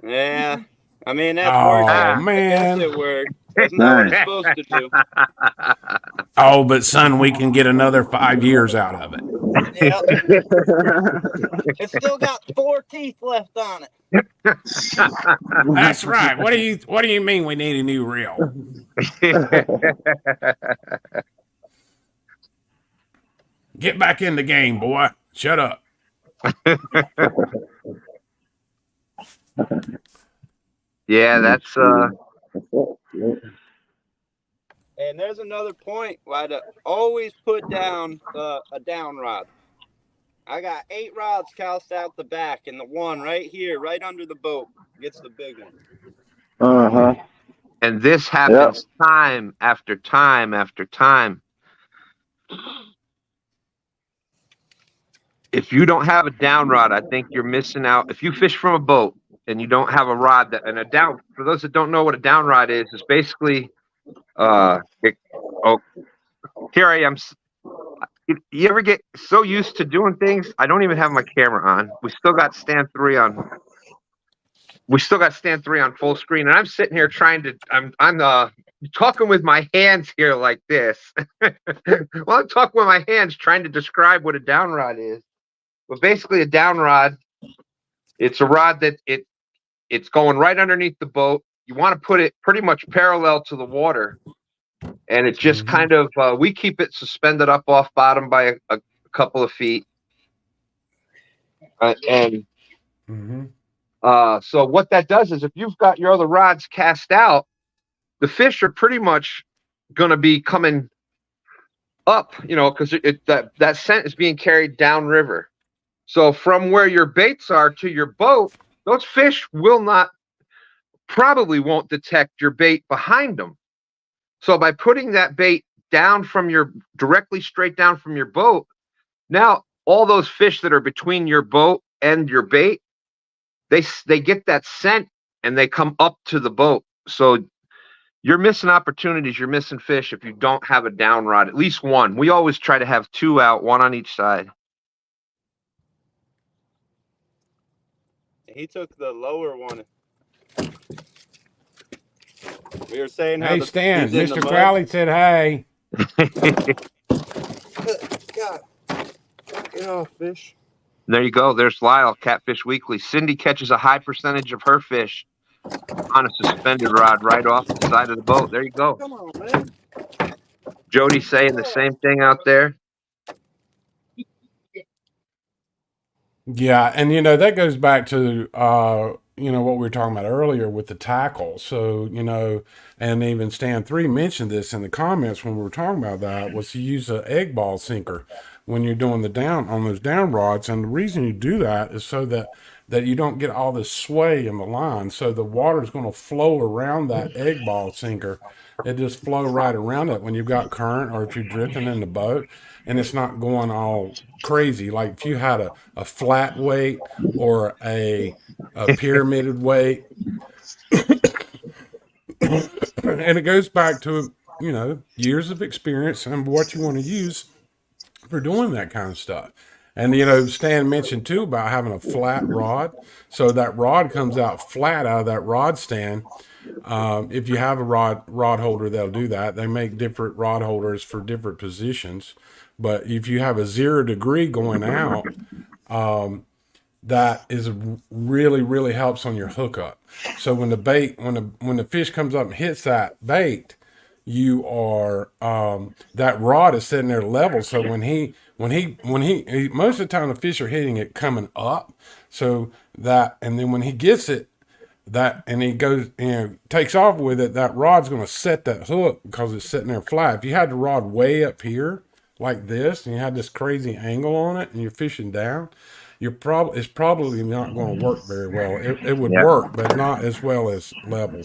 Yeah. I mean, that's Oh working. I guess man. it worked. Isn't that what it's supposed to do? Oh, but son, we can get another 5 years out of it. Yep. It's still got 4 teeth left on it. That's right. What do you mean we need a new reel? Get back in the game, boy. Shut up. Yeah, that's And there's another point why to always put down a down rod. I got 8 rods cast out the back, and the one right here, right under the boat, gets the big one. Uh-huh. and this happens time after time after time. If you don't have a down rod, I think you're missing out. If you fish from a boat and you don't have a rod a down, for those that don't know what a down rod is, it's basically here I am. You ever get so used to doing things? I don't even have my camera on. We still got Stand 3 on. We still got Stand 3 on full screen, and I'm sitting here trying to. I'm talking with my hands here like this. Well, I'm talking with my hands trying to describe what a down rod is. But basically, a down rod, it's a rod that it's going right underneath the boat. You want to put it pretty much parallel to the water. And it just kind of, we keep it suspended up off bottom by a couple of feet. So what that does is if you've got your other rods cast out, the fish are pretty much going to be coming up, because that scent is being carried downriver. So from where your baits are to your boat, those fish probably won't detect your bait behind them. So by putting that bait down directly straight down from your boat, now all those fish that are between your boat and your bait, they get that scent and they come up to the boat. So you're missing opportunities. You're missing fish if you don't have a down rod, at least one. We always try to have 2 out, 1 on each side. He took the lower one. We were saying how Hey, Stan, he's in Mr. the mud. Crowley said hey. God, get off, fish. There you go. There's Lyle, Catfish Weekly. Cindy catches a high percentage of her fish on a suspended rod right off the side of the boat. There you go. Come on, man. Jody's saying the same thing out there. Yeah, and that goes back to what we were talking about earlier with the tackle. So, and even Stan 3 mentioned this in the comments when we were talking about that, was to use an egg ball sinker when you're doing on those down rods. And the reason you do that is so that that you don't get all this sway in the line. So the water is going to flow around that egg ball sinker. It just flow right around it when you've got current or if you're drifting in the boat, and it's not going all crazy. Like if you had a flat weight or a pyramided weight, and it goes back to, you know, years of experience and what you want to use for doing that kind of stuff. And, you know, Stan mentioned too about having a flat rod. So that rod comes out flat out of that rod stand. If you have a rod holder, they'll do that. They make different rod holders for different positions. But if you have a 0 degree going out, that is really, really helps on your hookup. So when the bait, when the fish comes up and hits that bait, you are that rod is sitting there level. So when he most of the time the fish are hitting it coming up. So that, and then when he gets it, that, and he goes, you know, takes off with it, that rod's going to set that hook because it's sitting there flat. If you had the rod way up here like this and you had this crazy angle on it and you're fishing down, it's probably not going to work very well. It would work, but not as well as level.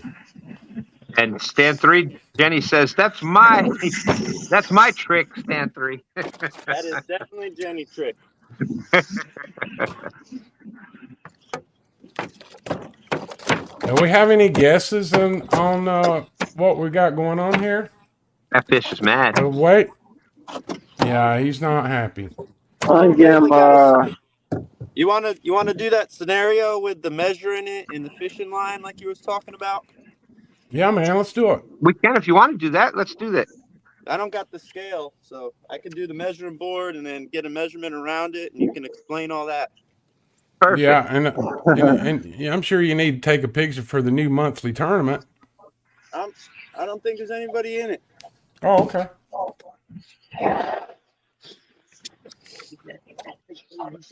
And Stan3, Jenny says, that's my trick, Stan3. That is definitely Jenny trick. Do we have any guesses on what we got going on here? That fish is mad. Oh, wait. Yeah, he's not happy. You wanna do that scenario with the measuring it in the fishing line like you was talking about? Yeah, man, let's do it. We can, if you want to do that. Let's do that. I don't got the scale, so I can do the measuring board and then get a measurement around it, and you can explain all that. Perfect. Yeah, and yeah, I'm sure you need to take a picture for the new monthly tournament. I don't think there's anybody in it. Oh, okay.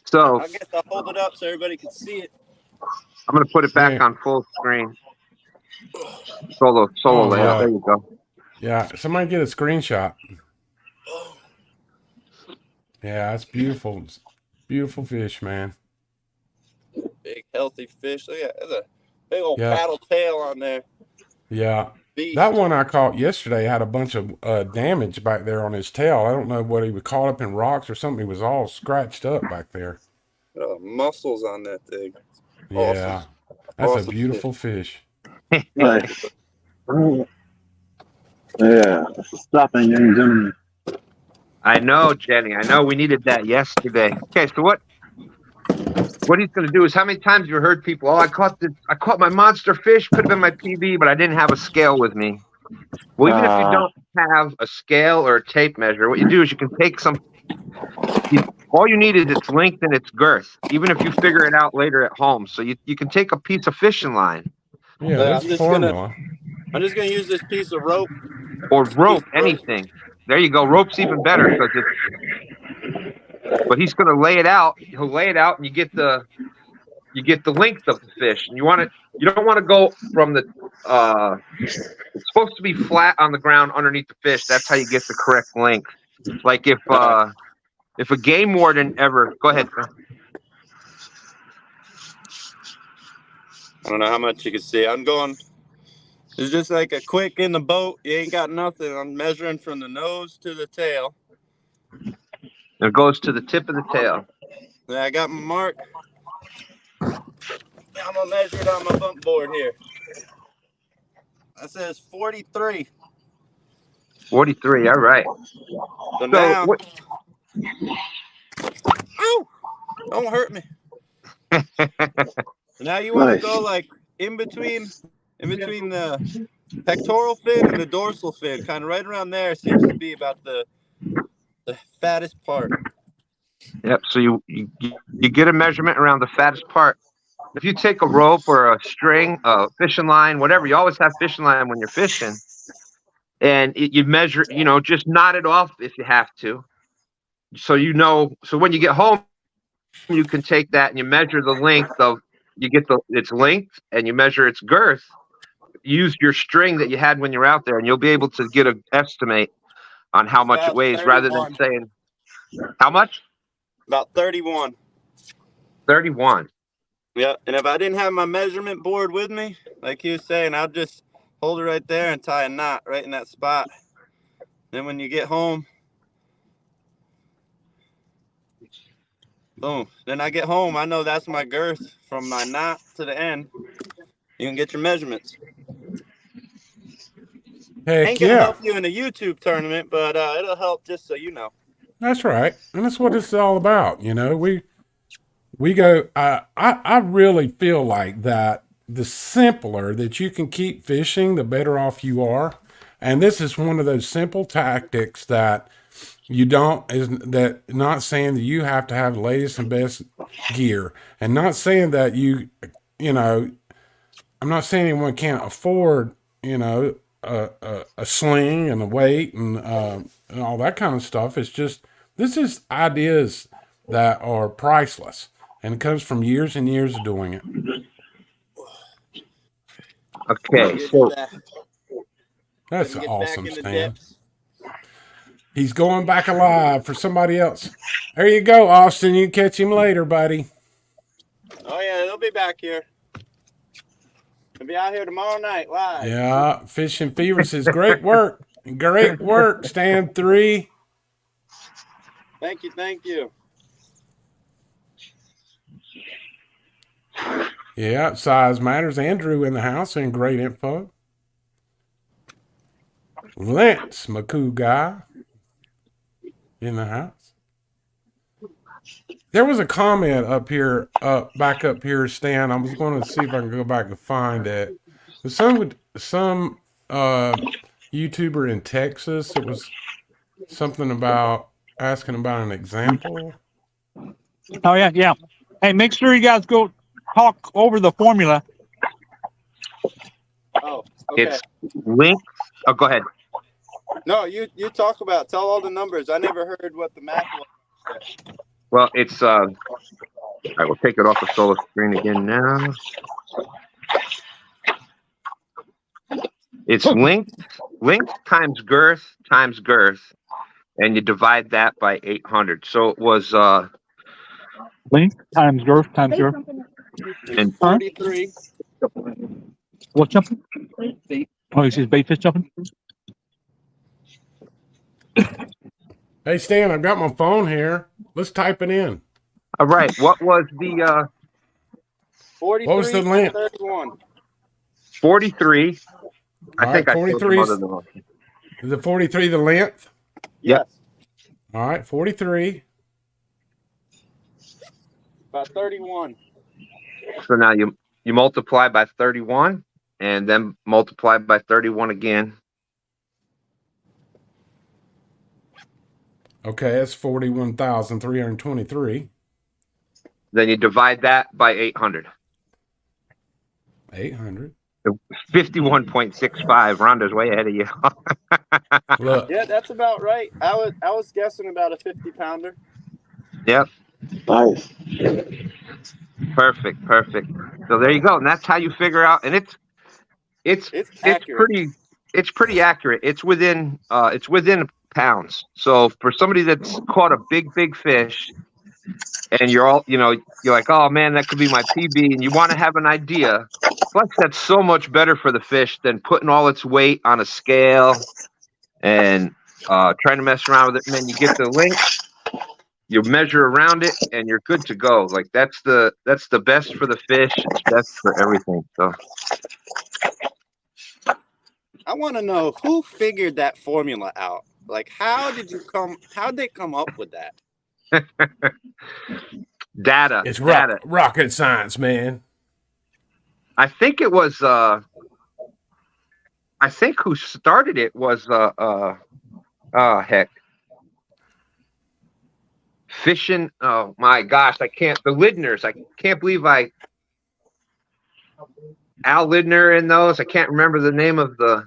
So I guess I'll hold it up so everybody can see it. I'm going to put it back on full screen. Solo layout. There you go. Yeah, somebody get a screenshot. Yeah, that's beautiful. Beautiful fish, man. Big healthy fish. Look at that. There's a big old paddle tail on there. Yeah. Beast. That one I caught yesterday had a bunch of damage back there on his tail. I don't know what he was caught up in rocks or something. He was all scratched up back there. Muscles on that thing. Yeah. Awesome. That's a beautiful fish. Nice. Yeah, stopping, young gentlemen. I know, Jenny. I know we needed that yesterday. Okay, so what he's going to do is, how many times you heard people, I caught my monster fish, could have been my PB, but I didn't have a scale with me. Well, even if you don't have a scale or a tape measure, what you do is you can take all you need is its length and its girth, even if you figure it out later at home. So you can take a piece of fishing line. Yeah, that's a formula. I'm just going to use this piece of rope. Or rope, anything. There you go. Rope's even better, but he's going to lay it out. He'll lay it out, and you get the length of the fish. And you don't want to go from the. It's supposed to be flat on the ground underneath the fish. That's how you get the correct length. Like if a game warden ever, go ahead, sir. I don't know how much you can see. I'm going. It's just like a quick in the boat. You ain't got nothing. I'm measuring from the nose to the tail. It goes to the tip of the tail. Yeah, I got my mark. I'm gonna measure it on my bump board here. That says 43. 43. All right. So now, ow! Don't hurt me. Now you want to go like in between the pectoral fin and the dorsal fin, kind of right around there seems to be about the fattest part. Yep. So you get a measurement around the fattest part. If you take a rope or a string, a fishing line, whatever, you always have fishing line when you're fishing, and you measure, just knot it off if you have to. So so when you get home, you can take that and you measure the length you get its length and you measure its girth. Use your string that you had when you're out there, and you'll be able to get an estimate on how much it weighs, 31. Rather than saying how much. About 31. 31. Yeah, and if I didn't have my measurement board with me, like he was saying, I'd just hold it right there and tie a knot right in that spot. Then when you get home, boom. Then I get home, I know that's my girth from my knot to the end. You can get your measurements. Heck Ain't gonna yeah. help you in a YouTube tournament, but it'll help just so you know. That's right. And that's what it's all about. You know, we go, I really feel like that the simpler that you can keep fishing, the better off you are. And this is one of those simple tactics that you don't, is that not saying that you have to have the latest and best gear, and not saying that you know, I'm not saying anyone can't afford, you know, a sling and a weight and all that kind of stuff. It's just, this is ideas that are priceless, and it comes from years and years of doing it. Okay, so That's Get awesome, back in the Stan. dips. He's going back alive for somebody else. There you go, Austin. You catch him later, buddy. Oh yeah, they'll be back here. They'll be out here tomorrow night live. Yeah, Fishing Fever says great work. Great work, Stan 3. Thank you, thank you. Yeah, size matters. Andrew in the house and great info. Lance, McCoo guy, in the house. There was a comment up here, back up here, Stan. I was going to see if I can go back and find it. Some YouTuber in Texas. It was something about asking about an example. Oh yeah, yeah. Hey, make sure you guys go talk over the formula. Oh, okay. it's linked. Oh, go ahead. No, you talk about, tell all the numbers. I never heard what the math was. Well, it's I will take it off the solo screen again now. It's linked times girth, and you divide that by 800. So it was Length times girth times girth. and 43. What jumping? Oh, he says bait fish jumping. Hey, Stan, I've got my phone here. Let's type it in. all right. What was the 43 What was the length? 31. 43? I All think right, I showed 43 them is, other than one. is it 43 the length? Yep. Yes. All right, 43. About 31. So now you multiply by 31 and then multiply by 31 again. Okay, that's 41,323. Then you divide that by 800. 800. 51.65. Rhonda's way ahead of you. Look, Yeah, that's about right. I was guessing about a 50 pounder. Yep. Nice. Perfect. So there you go. And that's how you figure out. And it's accurate. pretty accurate. It's within pounds. So for somebody that's caught a big fish and you're like, oh man, that could be my PB, and you want to have an idea. Plus, that's so much better for the fish than putting all its weight on a scale and trying to mess around with it. And then you get the link, you measure around it, and you're good to go. Like that's the best for the fish. It's best for everything. So I want to know who figured that formula out. Like, how'd they come up with that? data. it's data. rocket science, man. I think it was. I think who started it was. Heck. Fishing. Oh my gosh! I can't. The Lidners. I can't believe Al Lidner in those. I can't remember the name of the.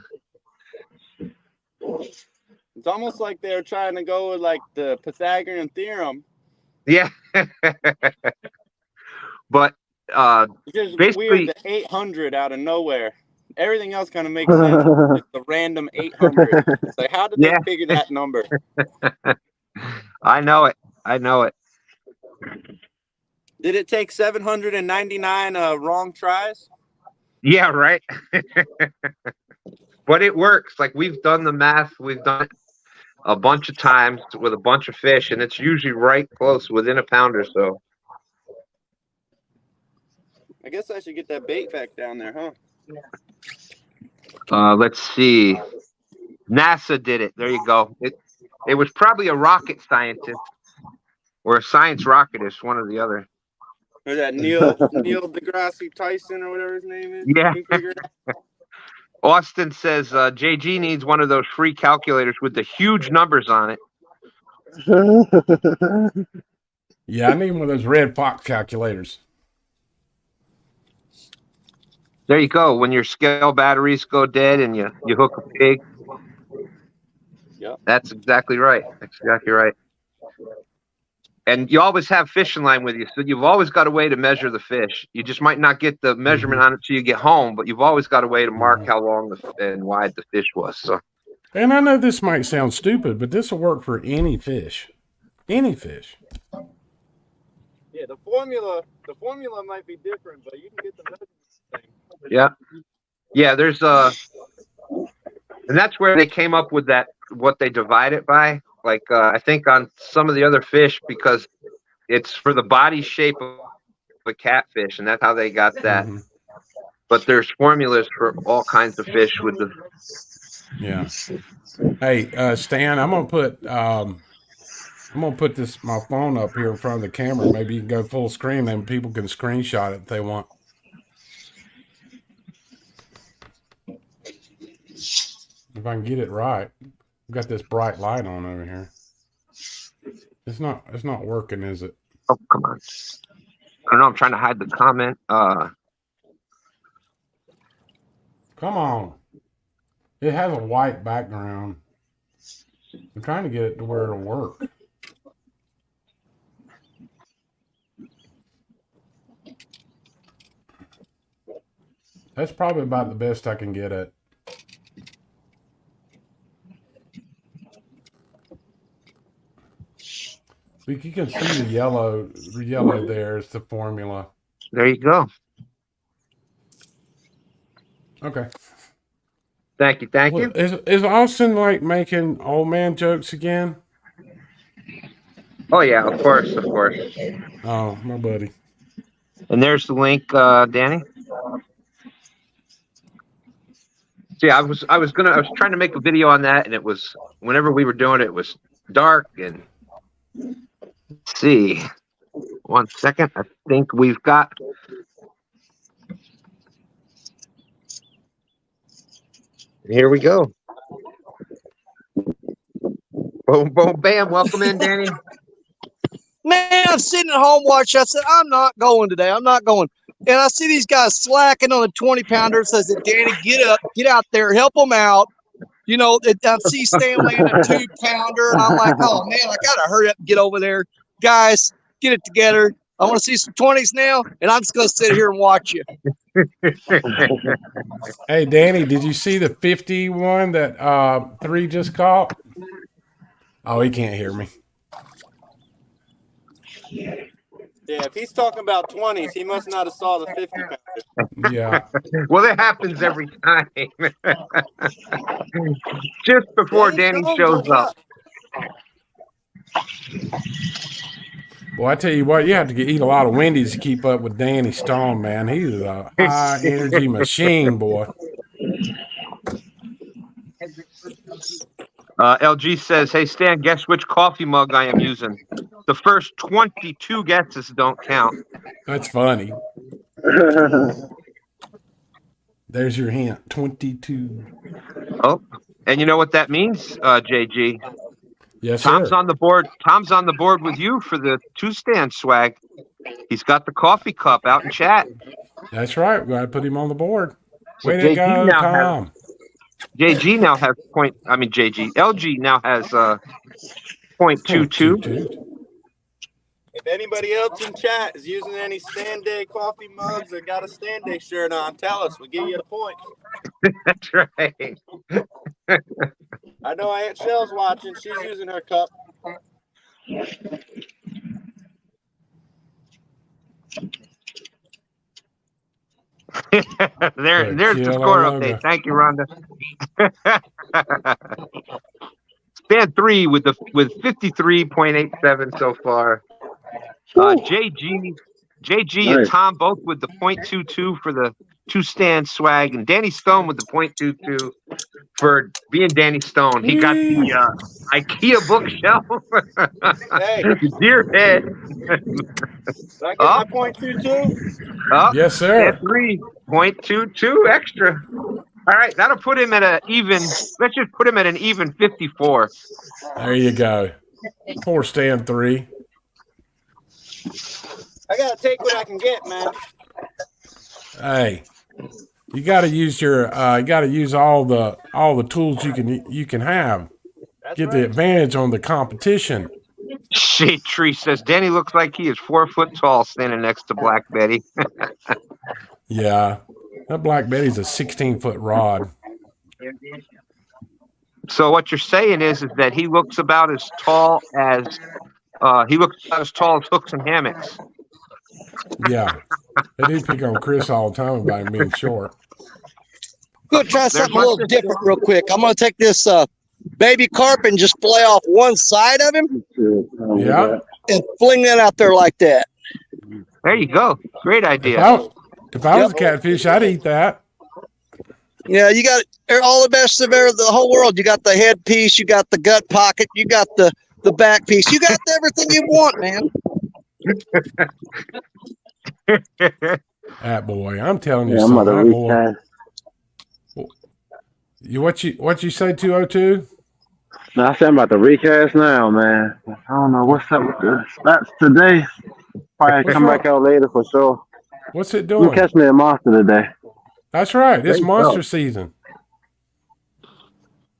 It's almost like they're trying to go with like the Pythagorean theorem. Yeah. But It's just basically, weird, the 800 out of nowhere. Everything else kind of makes sense. It's the random 800. Like, how did they figure that number? I know it. Did it take 799 wrong tries? Yeah, right. But it works. Like, we've done the math. We've done it a bunch of times with a bunch of fish, and it's usually right close, within a pound or so. I guess I should get that bait back down there, huh? Let's see. NASA did it. There you go. It was probably a rocket scientist or a science rocketist, one or the other. Or that Neil deGrasse Tyson or whatever his name is. Yeah. Austin says JG needs one of those free calculators with the huge numbers on it. Yeah, I need one of those red fox calculators. There you go. When your scale batteries go dead and you hook a pig. Yep. That's exactly right. That's exactly right. And you always have fishing line with you, so you've always got a way to measure the fish. You just might not get the measurement on it till you get home, but you've always got a way to mark how long and wide the fish was. So. And I know this might sound stupid, but this will work for any fish. Any fish. Yeah, the formula might be different, but you can get the measurement thing. Yeah. Yeah, there's and that's where they came up with that, what they divide it by. Like, I think on some of the other fish, because it's for the body shape of a catfish, and that's how they got that. But there's formulas for all kinds of fish with the. Yeah. Hey, Stan, I'm gonna put my phone up here in front of the camera. Maybe you can go full screen, then people can screenshot it if they want. If I can get it right. I've got this bright light on over here. It's not working, is it? Oh, come on. I don't know, I'm trying to hide the comment. Come on. It has a white background. I'm trying to get it to where it'll work. That's probably about the best I can get it. You can see the yellow there is the formula. There you go. Okay. Thank you. Thank you. Is Austin like making old man jokes again? Oh yeah, of course, of course. Oh, my buddy. And there's the link, Danny. See, I was trying to make a video on that, and it was, whenever we were doing it was dark. And let's see, 1 second. I think we've got. Here we go. Boom, boom, bam. Welcome in, Danny. Man, I'm sitting at home watching. I said, I'm not going today. I'm not going. And I see these guys slacking on the 20-pounder. Says, Danny, get up, get out there, help them out. You know, I see STANday in a 2-pounder, and I'm like, oh, man, I got to hurry up and get over there. Guys, get it together. I want to see some 20s now, and I'm just going to sit here and watch you. Hey, Danny, did you see the 51 that 3 just caught? Oh, he can't hear me. Yeah, if he's talking about 20s, he must not have saw the 50-pounder. Yeah. Well, it happens every time. Just before Danny shows up. Well, I tell you what, you have to eat a lot of Wendy's to keep up with Danny Stone, man. He's a high energy machine, boy. LG says, hey, Stan, guess which coffee mug I am using? The first 22 guesses don't count. That's funny. There's your hint, 22. Oh, and you know what that means, JG? Yes, Tom's sir. on the board. Tom's on the board with you for the 2-stand swag. He's got the coffee cup out in chat. That's right. We got to put him on the board. So Way to go, Tom. JG now has LG now has 0.22. If anybody else in chat is using any STANday coffee mugs or got a STANday shirt on, tell us. We'll give you a point. That's right. I know Aunt Shell's watching. She's using her cup. There's the killer score logo. update. Thank you, Rhonda. Stand 3 with 53.87 so far. JG and Nice. Tom both with the .22 for the 2-stand swag, and Danny Stone with the .22 for being Danny Stone. He got the IKEA bookshelf. Hey, Deer head. did I get my .22? Up. Yes, sir. Stand 3, .22 extra. All right, that'll put him at an even. Let's just put him at an even 54. There you go. Poor stand 3. I gotta take what I can get, man. Hey, you got to use your. You got to use all the tools you can have. That's Get right. the advantage on the competition. Shade Tree says Danny looks like he is 4 foot tall standing next to Black Betty. Yeah, that Black Betty's a 16-foot rod. So what you're saying is that he looks about as tall as hooks and hammocks. Yeah, they do pick on Chris all the time about him being short. I'm gonna try something a little different real quick. I'm gonna take this baby carp and just play off one side of him Yeah. and fling that out there like that. There you go. Great idea. If I was a catfish, I'd eat that. Yeah, you got all the best of the whole world. You got the head piece, you got the gut pocket, you got the back piece, you got everything you want, man. That boy, I'm telling you Yeah, I'm something. about That to boy. recast. What you say, 202? No, I said I'm about to recast now, man. I don't know what's up with the stats today. Probably What's come wrong? back out later for sure. What's it I'm doing? gonna catch me a monster today. That's right. It's There you monster go. season.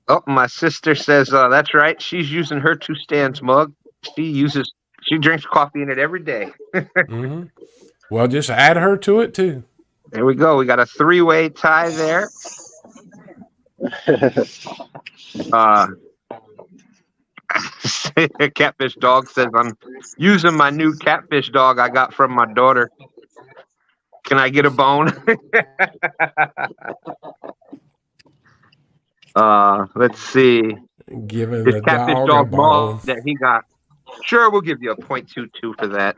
Oh, my sister says that's right. She's using her 2-stands mug. She drinks coffee in it every day. Mm-hmm. Well, just add her to it too. There we go. We got a 3-way tie there. Catfish dog says I'm using my new catfish dog I got from my daughter. Can I get a bone? Let's see. Giving This the catfish dog a dog bone. mug that he got. Sure, we'll give you a .22 for that.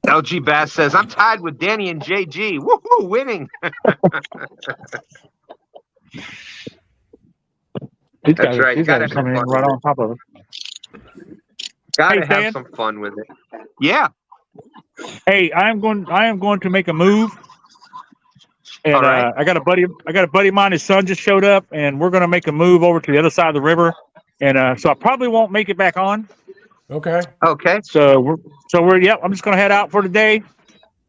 LG Bass says I'm tied with Danny and JG. Woohoo, winning. That's right. These Gotta guys have coming in fun right with on top of us. Gotta Hey, have Stan? some fun with it. Yeah. Hey, I am going to make a move. And All right. I got a buddy of mine, his son just showed up, and we're gonna make a move over to the other side of the river. And so I probably won't make it back on. Okay. Okay. So we're I'm just gonna head out for today.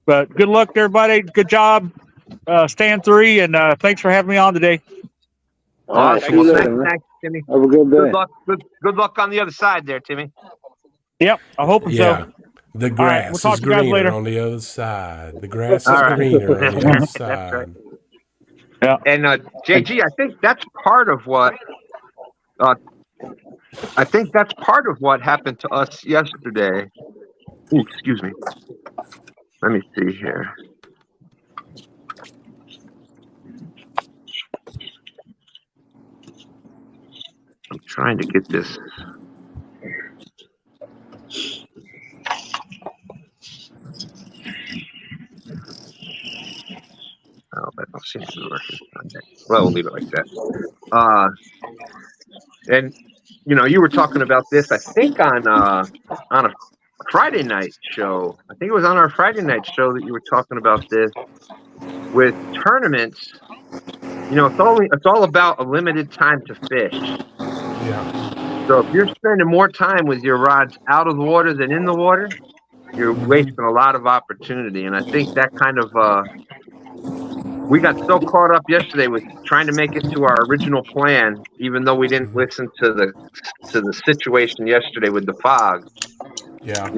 But good luck to everybody. Good job. Stand 3, and thanks for having me on today. All right, Awesome. see you Well, later, man. thanks, Timmy. Have a good day. Good luck. Good luck on the other side there, Timmy. Yep, I hope Yeah. so. The right, grass we'll talk is to you guys greener later. on the other side. The grass is All right. greener on the other That's side. right. Yeah. And JG, I think that's part of what happened to us yesterday. Ooh, excuse me. Let me see here. I'm trying to get this. Oh, that don't seem to be working. Okay. Well, we'll leave it like that. And you were talking about this, I think, on a Friday night show. I think it was on our Friday night show that you were talking about this with tournaments. It's all about a limited time to fish. Yeah. So if you're spending more time with your rods out of the water than in the water, you're wasting a lot of opportunity. And I think that kind of we got so caught up yesterday with trying to make it to our original plan, even though we didn't listen to the situation yesterday with the fog. Yeah.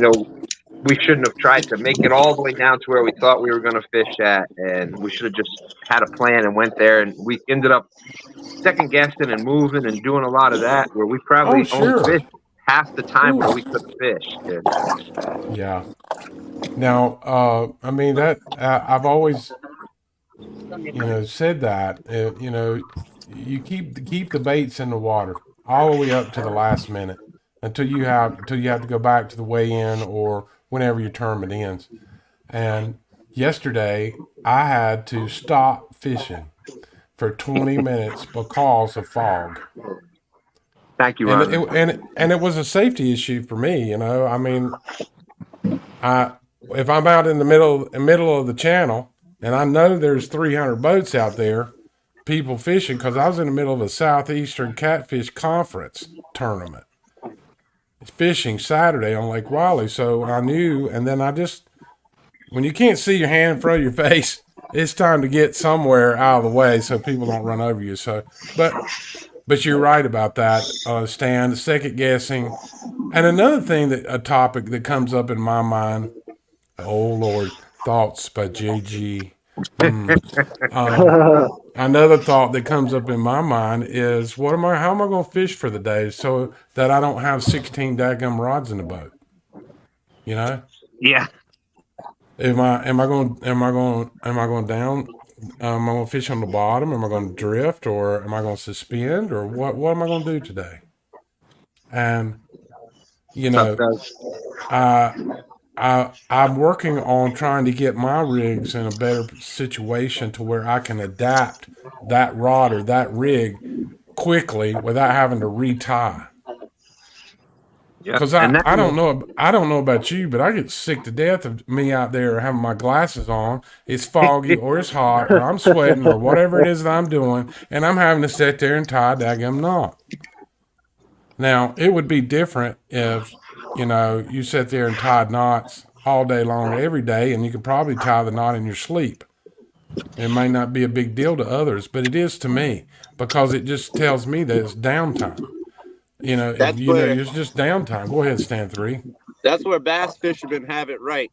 We shouldn't have tried to make it all the way down to where we thought we were going to fish at, and we should have just had a plan and went there. And we ended up second guessing and moving and doing a lot of that, where we probably only fished half the time where we could have fished. And Yeah. Now, I mean that I've always said that, you keep the baits in the water all the way up to the last minute until you have to go back to the weigh-in or whenever your tournament ends. And yesterday I had to stop fishing for 20 minutes because of fog. Thank you, And Ron. it was a safety issue for me. I mean, if I'm out in the middle of the channel and I know there's 300 boats out there, people fishing, because I was in the middle of a Southeastern Catfish Conference tournament, fishing Saturday on Lake Riley. So I knew, and then when you can't see your hand in front of your face, it's time to get somewhere out of the way so people don't run over you. So, but you're right about that, Stan, the second guessing. And another thing a topic that comes up in my mind, oh Lord, thoughts by JG. Another thought that comes up in my mind is, how am I going to fish for the day so that I don't have 16 daggum rods in the boat? Yeah. Am I going to fish on the bottom? Am I going to drift, or am I going to suspend, or what am I going to do today? And I'm working on trying to get my rigs in a better situation to where I can adapt that rod or that rig quickly without having to retie. Because I don't know about you, but I get sick to death of me out there having my glasses on. It's foggy or it's hot or I'm sweating or whatever it is that I'm doing, and I'm having to sit there and tie a daggum knot. Now, it would be different if, you sit there and tied knots all day long every day, and you could probably tie the knot in your sleep. It may not be a big deal to others, but it is to me, because it just tells me that it's downtime. It's just downtime. Go ahead, STANday. That's where bass fishermen have it right.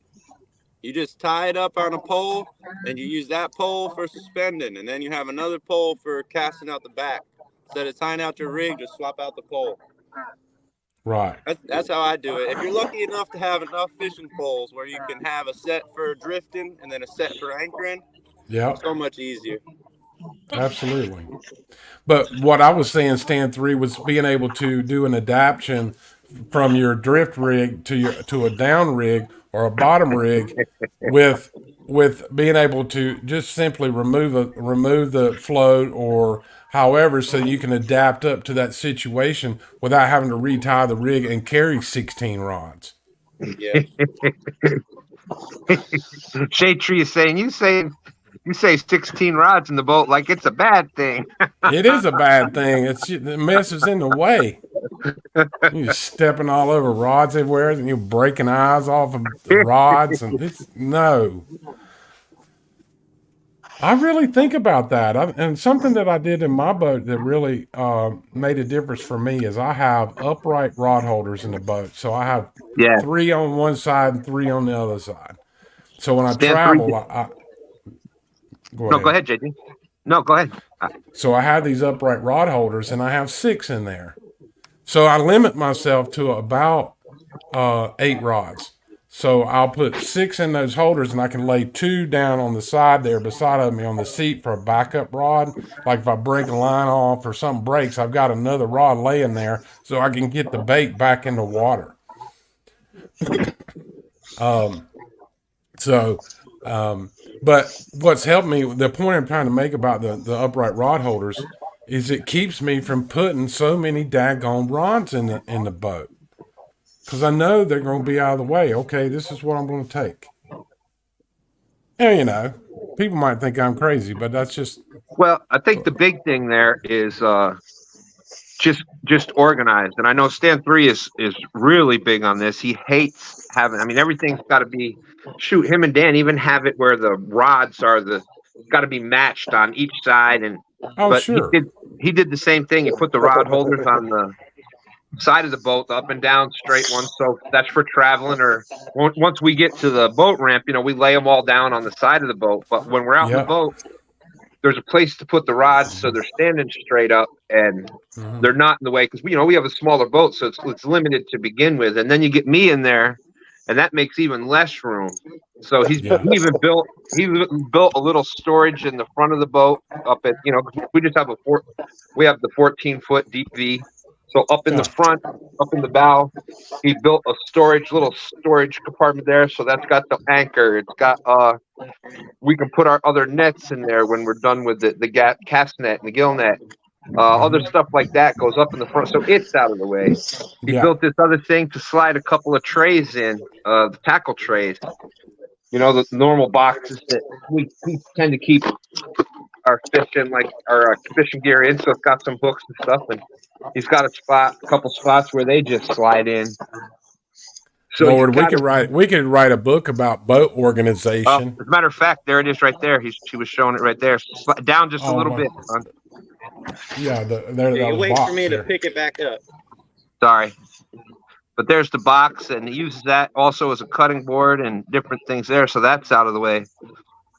You just tie it up on a pole, and you use that pole for suspending, and then you have another pole for casting out the back. Instead of tying out your rig, just swap out the pole. Right. That's how I do it. If you're lucky enough to have enough fishing poles where you can have a set for drifting and then a set for anchoring, it's so much easier. Absolutely. But what I was saying, STANday, was being able to do an adaptation from your drift rig to a down rig or a bottom rig with being able to just simply remove the float or however, so you can adapt up to that situation without having to retie the rig and carry 16 rods. Yeah. Shade Tree is saying, you say 16 rods in the boat like it's a bad thing. It is a bad thing. The mess is in the way. You're stepping all over rods everywhere, and you're breaking eyes off of rods, and no. I really think about that. And something that I did in my boat that really made a difference for me is I have upright rod holders in the boat. So I have 3 on one side and 3 on the other side. So when I travel, Go ahead, JD. No, go ahead. So I have these upright rod holders, and I have 6 in there. So I limit myself to about 8 rods. So I'll put 6 in those holders, and I can lay 2 down on the side there beside of me on the seat for a backup rod. Like if I break a line off or something breaks, I've got another rod laying there so I can get the bait back in the water. But what's helped me, the point I'm trying to make about the upright rod holders, is it keeps me from putting so many daggone rods in the boat. Because I know they're going to be out of the way. Okay, this is what I'm going to take. And, people might think I'm crazy, but that's just... Well, I think the big thing there is just organized. And I know STANday is really big on this. He hates having... everything's got to be... Shoot, him and Dan even have it where the rods are got to be matched on each side. Sure. He did the same thing. He put the rod holders on the side of the boat, up and down straight ones, so that's for traveling. Or once we get to the boat ramp, we lay them all down on the side of the boat. But when we're out in the boat, there's a place to put the rods so they're standing straight up and they're not in the way, because we have a smaller boat, so it's limited to begin with. And then you get me in there and that makes even less room. So he Yeah. even built a little storage in the front of the boat up at, you know, we just have we have the 14-foot deep V. So up in the front, up in the bow, he built a little storage compartment there. So that's got the anchor. It's got we can put our other nets in there when we're done with the cast net and the gill net. Other stuff like that goes up in the front, so it's out of the way. He built this other thing to slide a couple of trays in, the tackle trays. You know, the normal boxes that we tend to keep our fishing gear in. So it's got some hooks and stuff, and he's got a couple spots where they just slide in. So Lord, we could write a book about boat organization. As a matter of fact, there it is right there. She was showing it right there. Down just a little bit. Son. Yeah, you wait for me to pick it back up. Sorry. But there's the box, and he uses that also as a cutting board and different things there. So that's out of the way.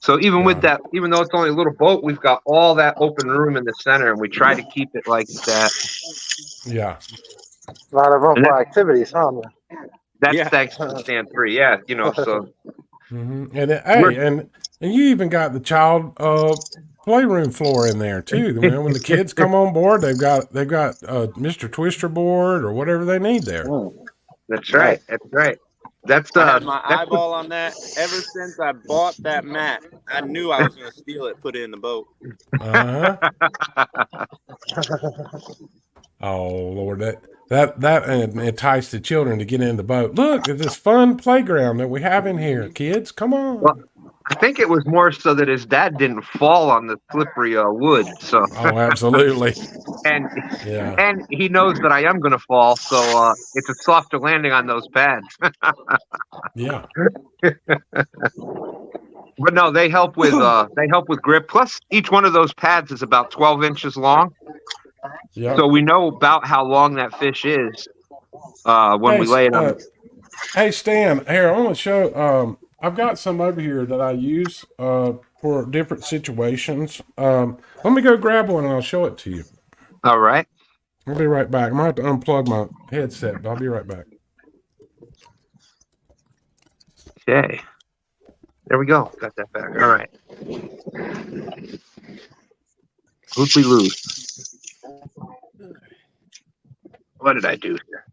So even with that, even though it's only a little boat, we've got all that open room in the center, and we try to keep it like that. Yeah. A lot of room for activities, huh? That's thanks to the Stand 3. Yeah, you know, so. Mm-hmm. And you even got the child playroom floor in there too. You know, when the kids come on board, they've got Mr. Twister board or whatever they need there. That's right. That's right. I had my eyeball on that ever since I bought that mat. I knew I was going to steal it, put it in the boat. Oh Lord, that enticed the children to get in the boat. Look at this fun playground that we have in here, kids. Come on. Well, I think it was more so that his dad didn't fall on the slippery wood. So. Oh, absolutely. And he knows that I am going to fall, so it's a softer landing on those pads. Yeah. But no, they help with grip. Plus, each one of those pads is about 12 inches long. Yep. So we know about how long that fish is when we lay it on. Hey, Stan, here, I want to show. I've got some over here that I use for different situations. Let me go grab one and I'll show it to you. All right. I'll be right back. I might have to unplug my headset, but I'll be right back. Okay. There we go. Got that back. All right. Loosely loose. What did I do here?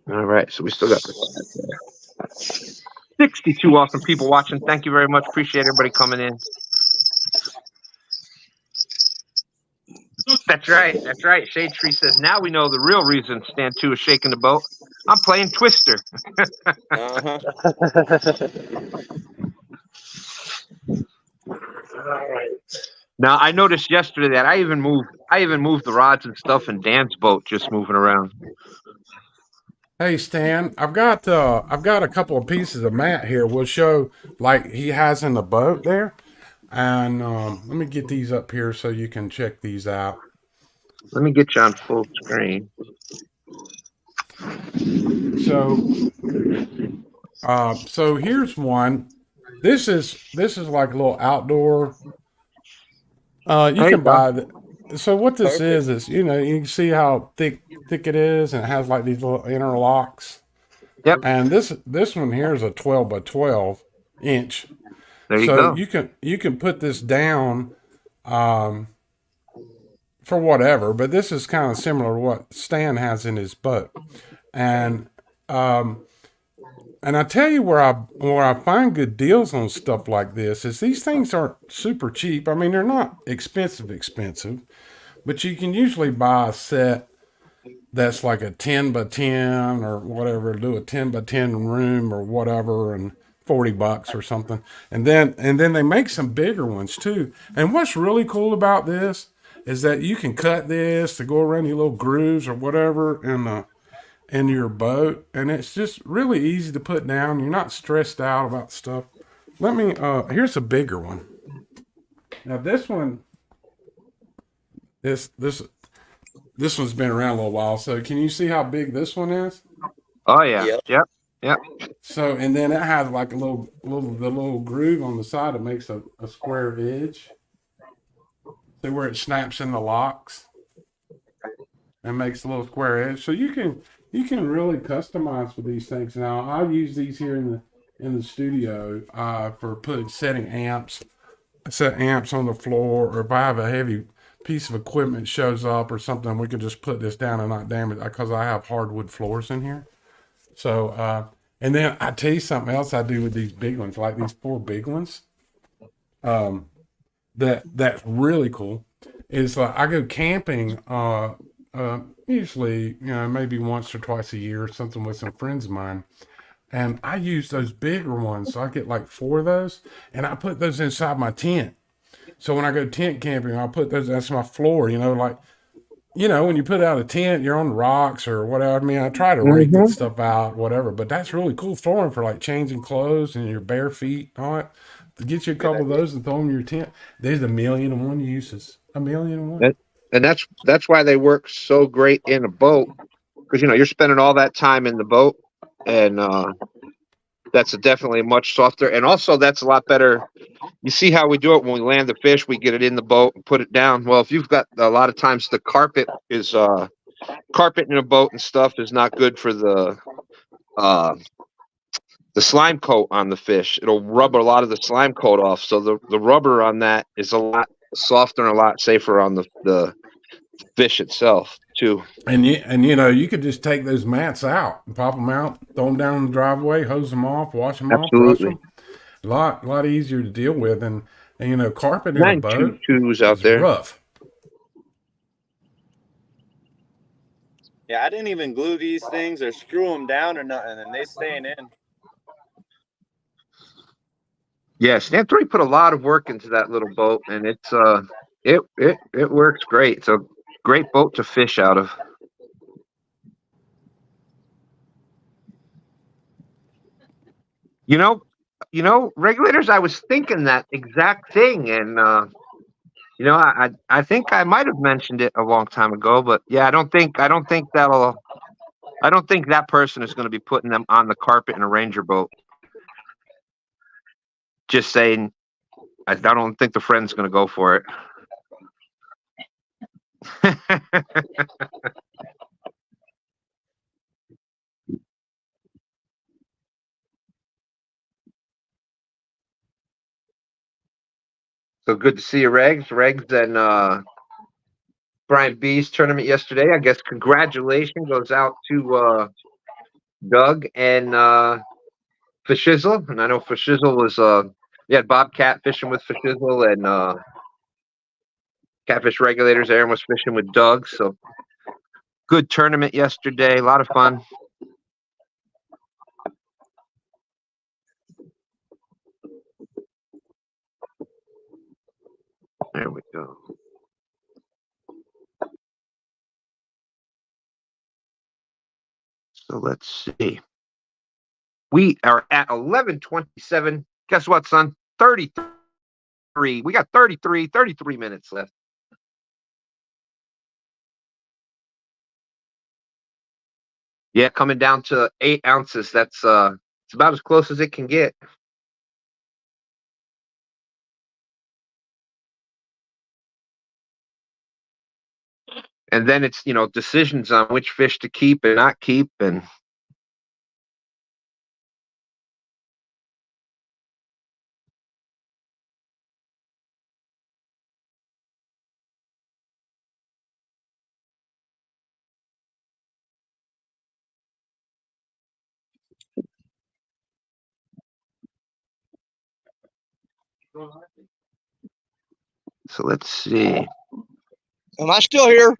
All right, so we still got 62 awesome people watching. Thank you very much. Appreciate everybody coming in. That's right. That's right. Shade Tree says, now we know the real reason Stand 2 is shaking the boat. I'm playing Twister. Uh-huh. All right. Now I noticed yesterday that I even moved the rods and stuff in Dan's boat, just moving around. Hey Stan, I've got a couple of pieces of mat here. We'll show like he has in the boat there, and let me get these up here so you can check these out. Let me get you on full screen. So here's one. This is like a little outdoor. You can buy the. So what this is you know, you can see how thick it is, and it has like these little interlocks. Yep. And this one here is a 12 by 12 inch. There you go. You can put this down for whatever, but this is kind of similar to what Stan has in his boat. And I tell you where I find good deals on stuff like this is these things aren't super cheap. I mean, they're not expensive, but you can usually buy a set that's like a 10 by 10 or whatever, do a 10 by 10 room or whatever, and $40 or something. And then they make some bigger ones too. And what's really cool about this is that you can cut this to go around your little grooves or whatever in your boat, and it's just really easy to put down. You're not stressed out about stuff. Let me here's a bigger one. Now this one, this one's been around a little while, so can you see how big this one is? Oh yeah. Yep. Yep. So, and then it has like a little groove on the side that makes a square edge. See where it snaps in the locks and makes a little square edge. So you can really customize with these things. Now I use these here in the studio for setting amps. I set amps on the floor, or if I have a heavy piece of equipment shows up or something, we can just put this down and not damage it because I have hardwood floors in here. So, and then I tell you something else I do with these big ones, like these 4 big ones. That's really cool. Is I go camping. Usually, maybe once or twice a year or something with some friends of mine. And I use those bigger ones. So I get like 4 of those and I put those inside my tent. So when I go tent camping, I'll put those, that's my floor, like, when you put out a tent, you're on rocks or whatever. I mean, I try to rake that stuff out, whatever, but that's really cool flooring for like changing clothes and your bare feet and all that. To get you a couple of those and throw them in your tent. There's 1,000,001 uses. 1,000,001. And that's why they work so great in a boat, because you're spending all that time in the boat, and that's definitely much softer, and also that's a lot better. You see how we do it when we land the fish? We get it in the boat and put it down. Well, if you've got a lot of times the carpet in a boat and stuff is not good for the slime coat on the fish. It'll rub a lot of the slime coat off. So the rubber on that is a lot softer and a lot safer on the fish itself too. And you could just take those mats out and pop them out, throw them down in the driveway, hose them off, wash them off, brush them. A lot easier to deal with, and carpet in a boat is out there. Rough. Yeah, I didn't even glue these things or screw them down or nothing, and they staying in. Yeah, STANday put a lot of work into that little boat, and it's it works great. It's a great boat to fish out of. Regulators, I was thinking that exact thing, and I think I might have mentioned it a long time ago, but yeah, I don't think that person is going to be putting them on the carpet in a Ranger boat. Just saying, I don't think the friend's going to go for it. So good to see you, Regs. Regs and Brian B's tournament yesterday. I guess congratulations goes out to Doug and Fishizzle. And I know Fishizzle was you had Bobcat fishing with Fishizzle, and Catfish Regulators. Aaron was fishing with Doug. So good tournament yesterday. A lot of fun. There we go. So let's see. We are at 11:27. Guess what, son? 33. We got 33 minutes left. Yeah, coming down to 8 ounces. That's it's about as close as it can get. And then it's, decisions on which fish to keep and not keep. And so let's see. Am I still here?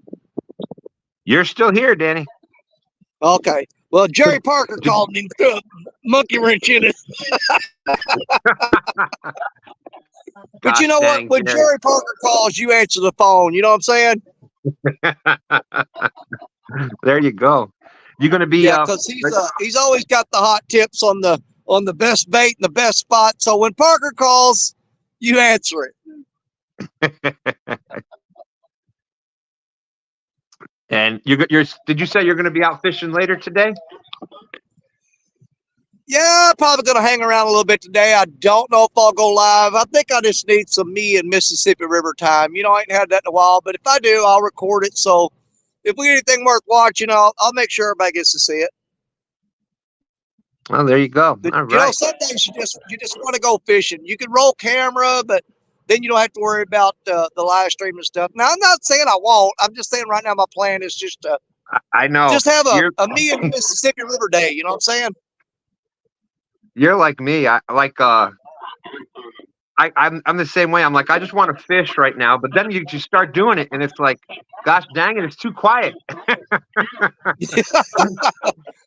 You're still here, Danny. Okay. Well, Jerry Parker called and he threw a monkey wrench in it. But you know what? When Jerry Parker calls, you answer the phone. You know what I'm saying? There you go. You're going to be because he's always got the hot tips on the best bait and the best spot. So when Parker calls, you answer it. And did you say you're going to be out fishing later today? Yeah, probably going to hang around a little bit today. I don't know if I'll go live. I think I just need some me and Mississippi River time. I ain't had that in a while, but if I do, I'll record it. So if we get anything worth watching, I'll make sure everybody gets to see it. Well, there you go. But, All right. some days you just want to go fishing. You can roll camera, but then you don't have to worry about the live stream and stuff. Now, I'm not saying I won't. I'm just saying right now my plan is just to I know. just have a me and Mississippi River day. You know what I'm saying? You're like me. I'm the same way. I'm like, I just want to fish right now, but then you start doing it, and it's like, gosh dang it, it's too quiet.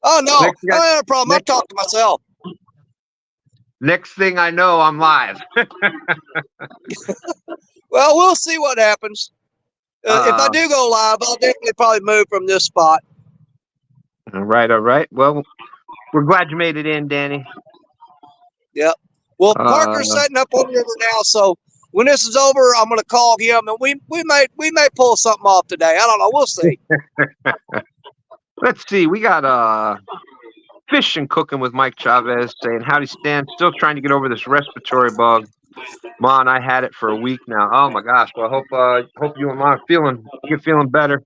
Oh no, I don't have a problem. I talk to myself. Next thing I know, I'm live. Well, we'll see what happens. If I do go live, I'll definitely probably move from this spot. All right. Well, we're glad you made it in, Danny. Yep. Well, Parker's setting up on the river now, so when this is over, I'm going to call him, and we may pull something off today. I don't know. We'll see. Let's see. We got fishing cooking with Mike Chavez saying, howdy, Stan. Still trying to get over this respiratory bug. Ma and I had it for a week now. Oh my gosh. Well, I hope you and Ma you're feeling better.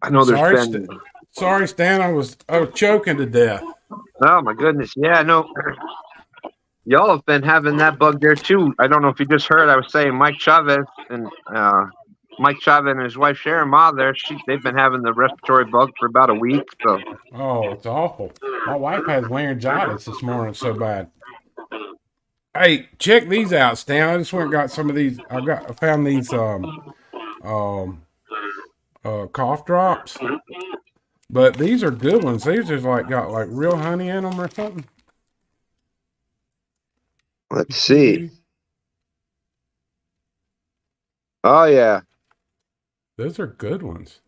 I know there's been. Sorry, Stan. I was choking to death. Oh my goodness. Yeah, no. Y'all have been having that bug there too. I don't know if you just heard. I was saying Mike Chavez and his wife Sharon Ma there. They've been having the respiratory bug for about a week. So. Oh, it's awful. My wife has laryngitis this morning so bad. Hey, check these out, Stan. I just went and got some of these. I found these cough drops. But these are good ones. These are got real honey in them or something. Let's see. Oh yeah. Those are good ones.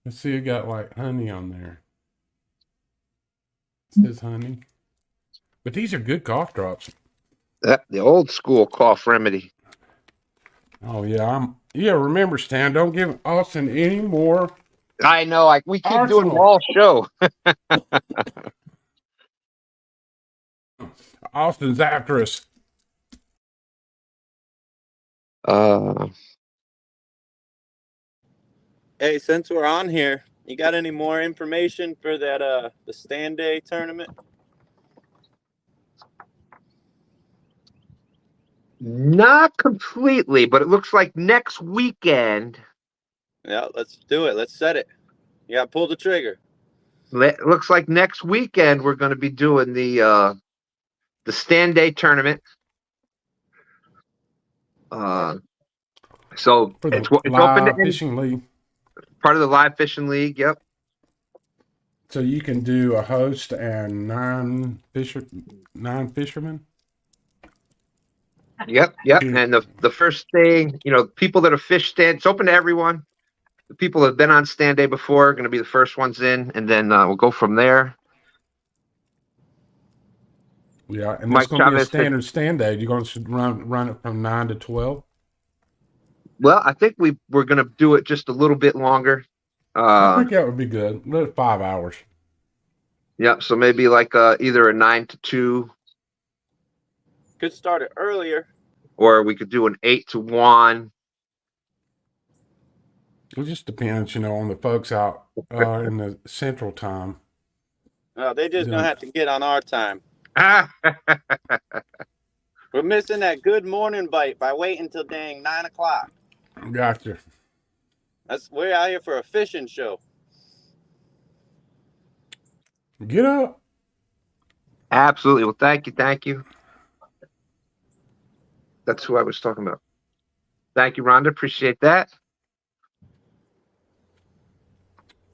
Let's see, it got honey on there. It says honey. But these are good cough drops. The old school cough remedy. Oh yeah, remember, Stan, don't give Austin any more. I know, we keep doing them all show. Austin's after us. Hey, since we're on here, you got any more information for that the STANday tournament? Not completely, but it looks like next weekend. Yeah, let's do it. Let's set it. Yeah, pull the trigger. It looks like next weekend we're going to be doing the STANday tournament. So it's open to fishing league. Part of the live fishing league. Yep. So you can do a host and nine fishermen. Yep. And the first thing, people that have fished stand, it's open to everyone. The people that have been on STANday before are going to be the first ones in, and then we'll go from there. Yeah, and it's going to be a standard STANday. You're going to run it from 9 to 12? Well, I think we're going to do it just a little bit longer. I think that would be good. 5 hours. Yep, so maybe either a 9 to 2. Could start it earlier. Or we could do an 8 to 1. It just depends, on the folks out in the central time. They just gonna have to get on our time. We're missing that good morning bite by waiting till dang 9 o'clock. Gotcha. We're out here for a fishing show. Get up. Absolutely. Well, thank you. That's who I was talking about. Thank you, Rhonda. Appreciate that.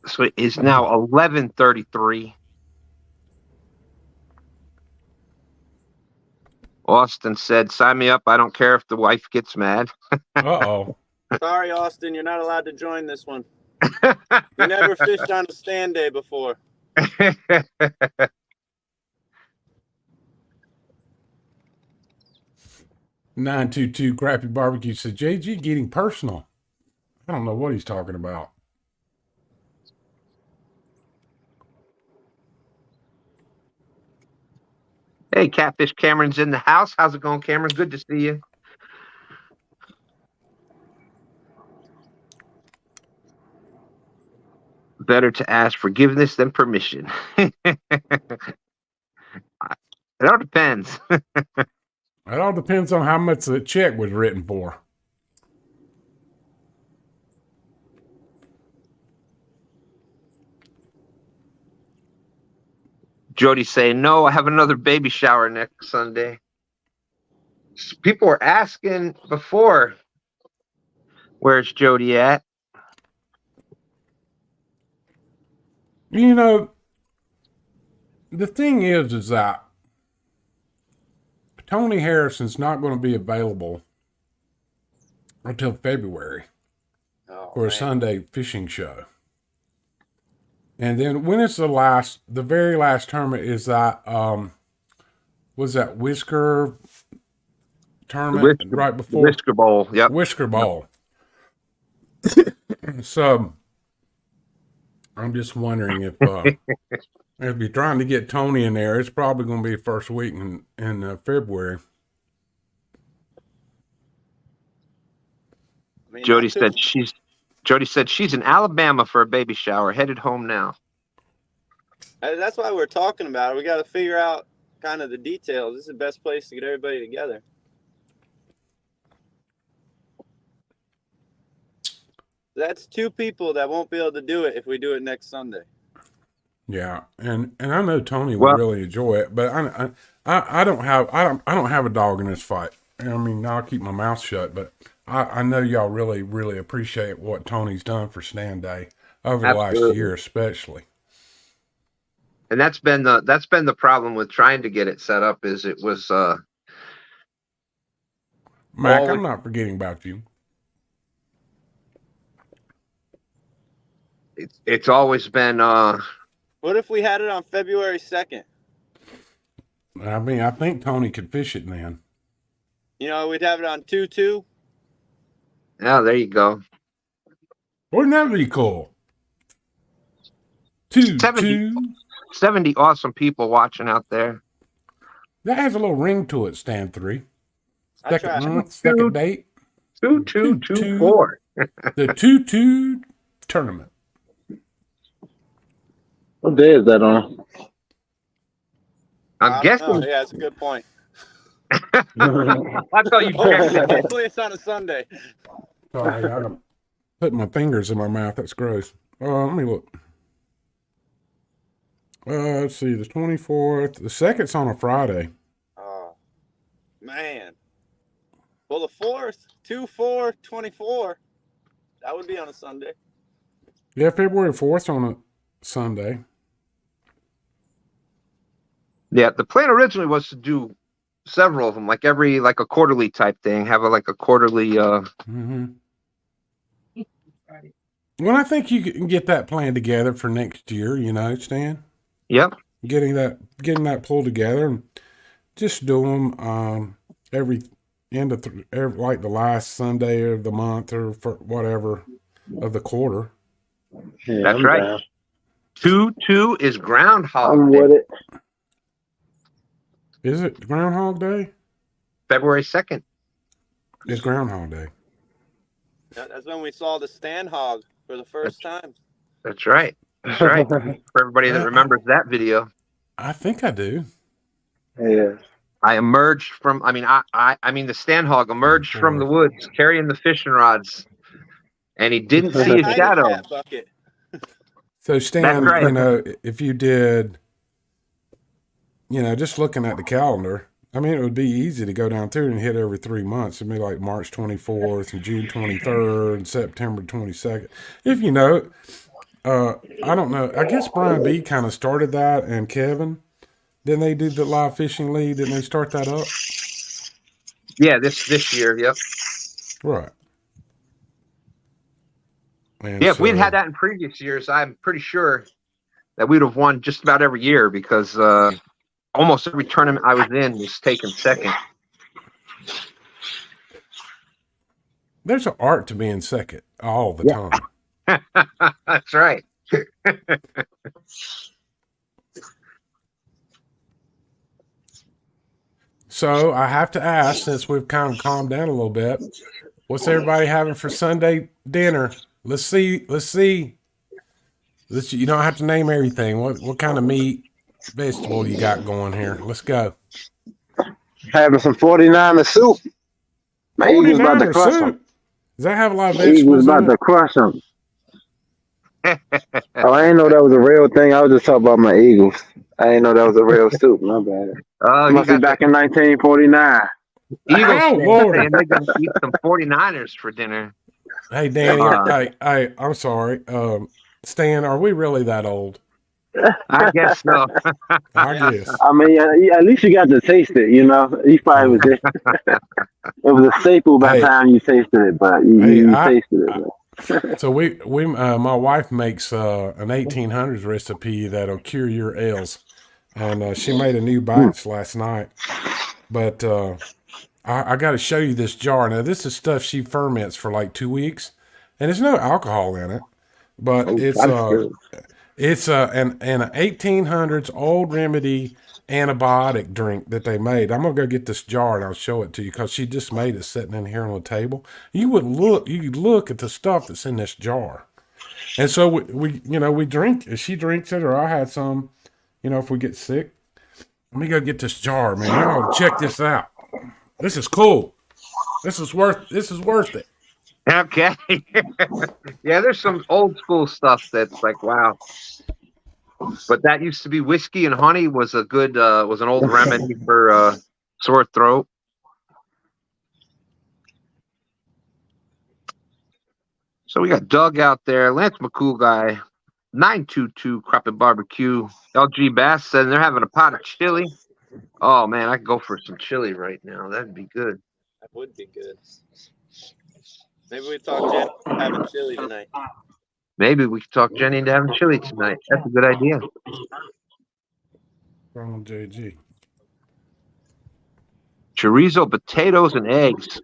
So it is now 11:33. Austin said, sign me up. I don't care if the wife gets mad. Uh-oh. Sorry, Austin. You're not allowed to join this one. You never fished on a STANday before. 922 Crappy Barbecue says, JG getting personal. I don't know what he's talking about. Hey, Catfish Cameron's in the house. How's it going, Cameron? Good to see you. Better to ask forgiveness than permission. It all depends. It all depends on how much the check was written for. Jody's saying, no, I have another baby shower next Sunday. People were asking before, where's Jody at? You know, the thing is that Tony Harrison's not going to be available until February for a Sunday fishing show. And then when is the very last tournament is that, was that Whisker tournament right before? Whisker Bowl, yep. Whisker Bowl. So I'm just wondering if you're trying to get Tony in there, it's probably going to be first week in February. I mean, Jody said she's in Alabama for a baby shower, headed home now. That's why we're talking about it. We got to figure out kind of the details. This is the best place to get everybody together. That's 2 people that won't be able to do it if we do it next Sunday. Yeah, and I know Tony will really enjoy it, but I don't have a dog in this fight. I mean, I'll keep my mouth shut, but I know y'all really, really appreciate what Tony's done for STANday over the last year, especially. And that's been the problem with trying to get it set up. Is it was Mac, I'm not forgetting about you. It's always been What if we had it on February 2nd? I mean, I think Tony could fish it then. You know, we'd have it on 2/2. Yeah, there you go. Wouldn't that be cool? 70 awesome people watching out there. That has a little ring to it, Stan 3. I tried. Second date. 2224. The 2-2 tournament. What day is that on? I'm guessing. Yeah, it's a good point. I thought you checked that. Hopefully it's on a Sunday. Sorry, I put my fingers in my mouth. That's gross. Let me look. Let's see, the 24th. The 2nd's on a Friday. Oh, man. Well, the 4th, 2/4/24, that would be on a Sunday. Yeah, February 4th on a Sunday. Yeah, the plan originally was to do several of them, like a quarterly type thing. Have a quarterly. Mm-hmm. Well, I think you can get that plan together for next year. You know, Stan. Yep. Getting that pulled together and just do them every end of like the last Sunday of the month or for whatever of the quarter. Yeah, that's right. Down. 2/2 is Groundhog I'm Day. with it. Is it Groundhog Day? February 2nd. It's Groundhog Day. That's when we saw the stand hog for the first time. That's right. That's right. For everybody that remembers that video. I think I do. Yeah. I emerged from. I mean, the stand hog emerged from the woods carrying the fishing rods, and he didn't see a shadow. So Stan, That's right. you know, if you did, you know, just looking at the calendar, I mean, it would be easy to go down through and hit every 3 months. It'd be like March 24th and June 23rd and September 22nd. If you know, I don't know. I guess Brian B kind of started that, and Kevin. Didn't they do the live fishing league? Didn't they start that up? Yeah, this year. Yep. Right. And yeah, if we'd had that in previous years, I'm pretty sure that we'd have won just about every year because almost every tournament I was in was taken second. There's an art to being second all the time. That's right. So I have to ask, since we've kind of calmed down a little bit, what's everybody having for Sunday dinner? Let's see. You don't have to name everything. What kind of meat, vegetable you got going here? Let's go. Having some 49er soup. My Eagles about to 49er crush them. soup. Does that have a lot of My Eagles vegetables in about to it? crush them. Oh, I didn't know that was a real thing. I was just talking about my Eagles. I didn't know that was a real soup. My bad. Oh, he Must be got back the in 1949. Eagles Oh, fans Lord. saying they're going to eat some 49ers for dinner. Hey, Danny. Uh, I'm sorry. Stan, are we really that old? I guess so. I guess. I mean, at least you got to taste it, you know. You probably was it was a staple by the Hey. time you tasted it, but you tasted it. So my wife makes an 1800s recipe that'll cure your ails, and she made a new batch last night. But I got to show you this jar. Now this is stuff she ferments for like 2 weeks, and there's no alcohol in it, but it's an 1800s old remedy antibiotic drink that they made. I'm gonna go get this jar and I'll show it to you because she just made it sitting in here on the table. You look at the stuff that's in this jar, and so we drink. She drinks it, or I had some. If we get sick, let me go get this jar, man. Y'all check this out. This is cool. This is worth it. Okay. Yeah, there's some old school stuff that's like, wow. But that used to be whiskey and honey was a good was an old remedy for sore throat. So we got Doug out there, Lance McCool guy, 922 Crappin' Barbecue, LG Bass said they're having a pot of chili. Oh man, I could go for some chili right now. That'd be good. That would be good. Maybe we talk Jen having chili tonight. Maybe we could talk Jenny into having chili tonight. That's a good idea. From JG. Chorizo, potatoes, and eggs.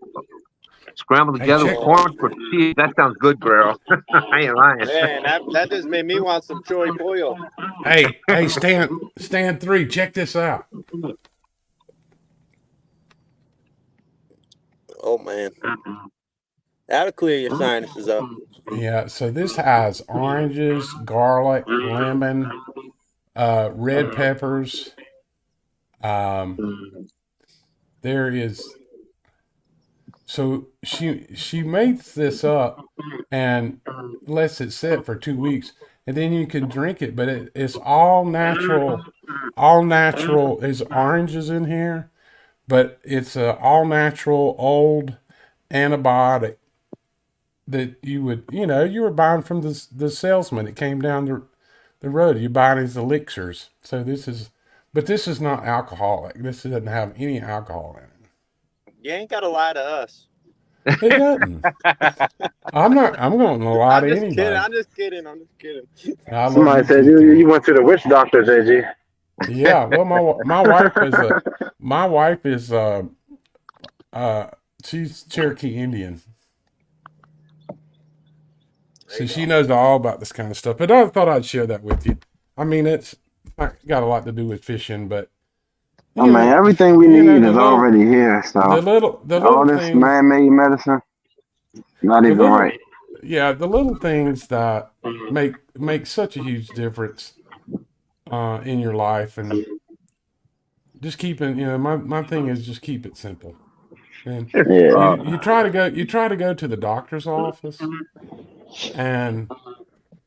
Scrambled together with corn for cheese. That sounds good, girl. I ain't lying. Man, that just made me want some choy pollo. Hey, Stan 3, check this out. Oh man. That'll clear your sinuses up. Yeah, so this has oranges, garlic, lemon, red peppers. There is. So she makes this up and lets it sit for 2 weeks, and then you can drink it. But it's all natural. All natural. There's oranges in here, but it's a all natural old antibiotic that you were buying from the salesman that came down the road. You buy these elixirs. So this is not alcoholic. This doesn't have any alcohol in it. You ain't got to lie to us. It doesn't. I'm going to lie to anybody. I'm just kidding. Somebody said you went to the witch doctor, JG. Yeah, well, my wife is she's Cherokee Indian. So she knows all about this kind of stuff. But I thought I'd share that with you. I mean, it's got a lot to do with fishing, but everything we need is already here. So the little all this things, man-made medicine, not even right. Yeah, the little things that make such a huge difference in your life, and just keeping. My thing is just keep it simple. And you try to go to the doctor's office and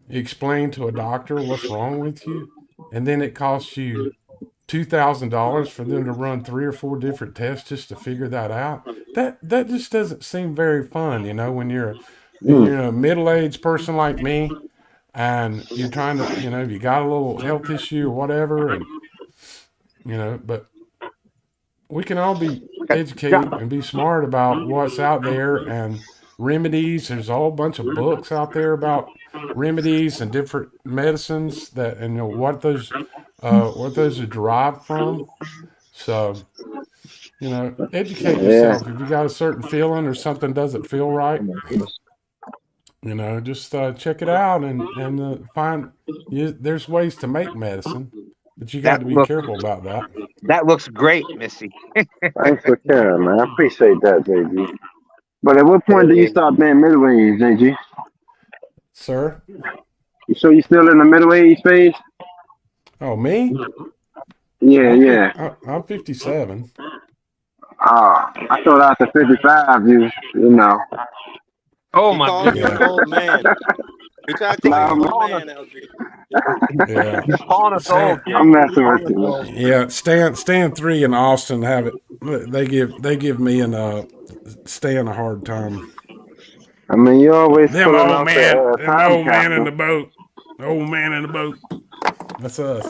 explain to a doctor what's wrong with you, and then it costs you $2,000 for them to run 3 or 4 different tests just to figure that out. That just doesn't seem very fun, when you're a middle-aged person like me, and you're trying to, you got a little health issue or whatever, and but we can all be educated and be smart about what's out there and remedies. There's a whole bunch of books out there about remedies and different medicines and what those are derived from. So, educate yourself. If you got a certain feeling or something doesn't feel right, just check it out and find. There's ways to make medicine, but you got to be careful about that. That looks great, Missy. Thanks for caring, man. I appreciate that, JG. But at what point do you stop being middle-aged, JG? Sir? You sure you still in the middle-aged phase? Oh, me? Yeah. I'm 57. I thought after 55, you know. Oh He my calling you goodness. an old man. He tried to call you an old man, LG. Yeah. He's calling us old. I'm messing with you. Yeah, Stan 3 and Austin have it. They give me and Stan a hard time. I mean, you always Them pulling old out man, the them time old man in capsule. the boat. Old man in the boat. That's us.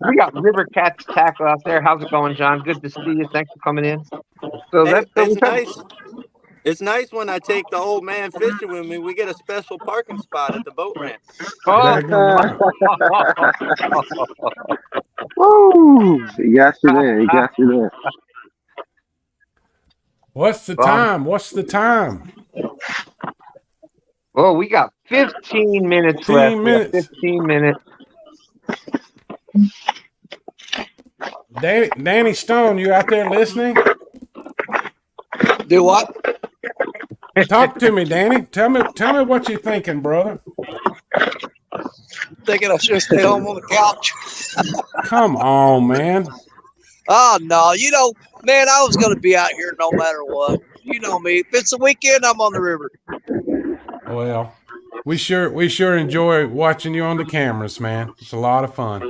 We got River Cats Tackle out there. How's it going, John? Good to see you. Thanks for coming in. So Hey, that's it's nice. It's nice when I take the old man fishing with me. We get a special parking spot at the boat ramp. Oh, Daggone right. Woo! He got you there. He got you there. What's the time? What's the time? oh, we got 15 minutes 15 left. minutes. We got 15 minutes. Danny Stone, you out there listening? Do what? Talk to me, Danny. Tell me what you're thinking, brother. Thinking I should stay home on the couch. Come on, man. Oh no, man, I was gonna be out here no matter what. You know me. If it's a weekend, I'm on the river. Well, we sure enjoy watching you on the cameras, man. It's a lot of fun.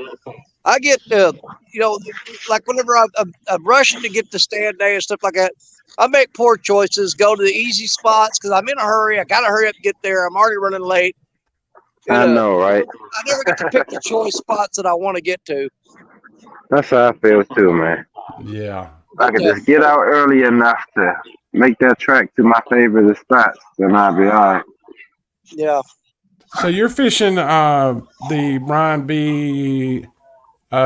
I get, like whenever I'm rushing to get to STANday and stuff like that, I make poor choices, go to the easy spots because I'm in a hurry. I got to hurry up and get there. I'm already running late. And, I know, right? I never get to pick the choice spots that I want to get to. That's how I feel too, man. Yeah. I could just get out early enough to make that trek to my favorite spots, then I'll be all right. Yeah. So you're fishing the Brian B.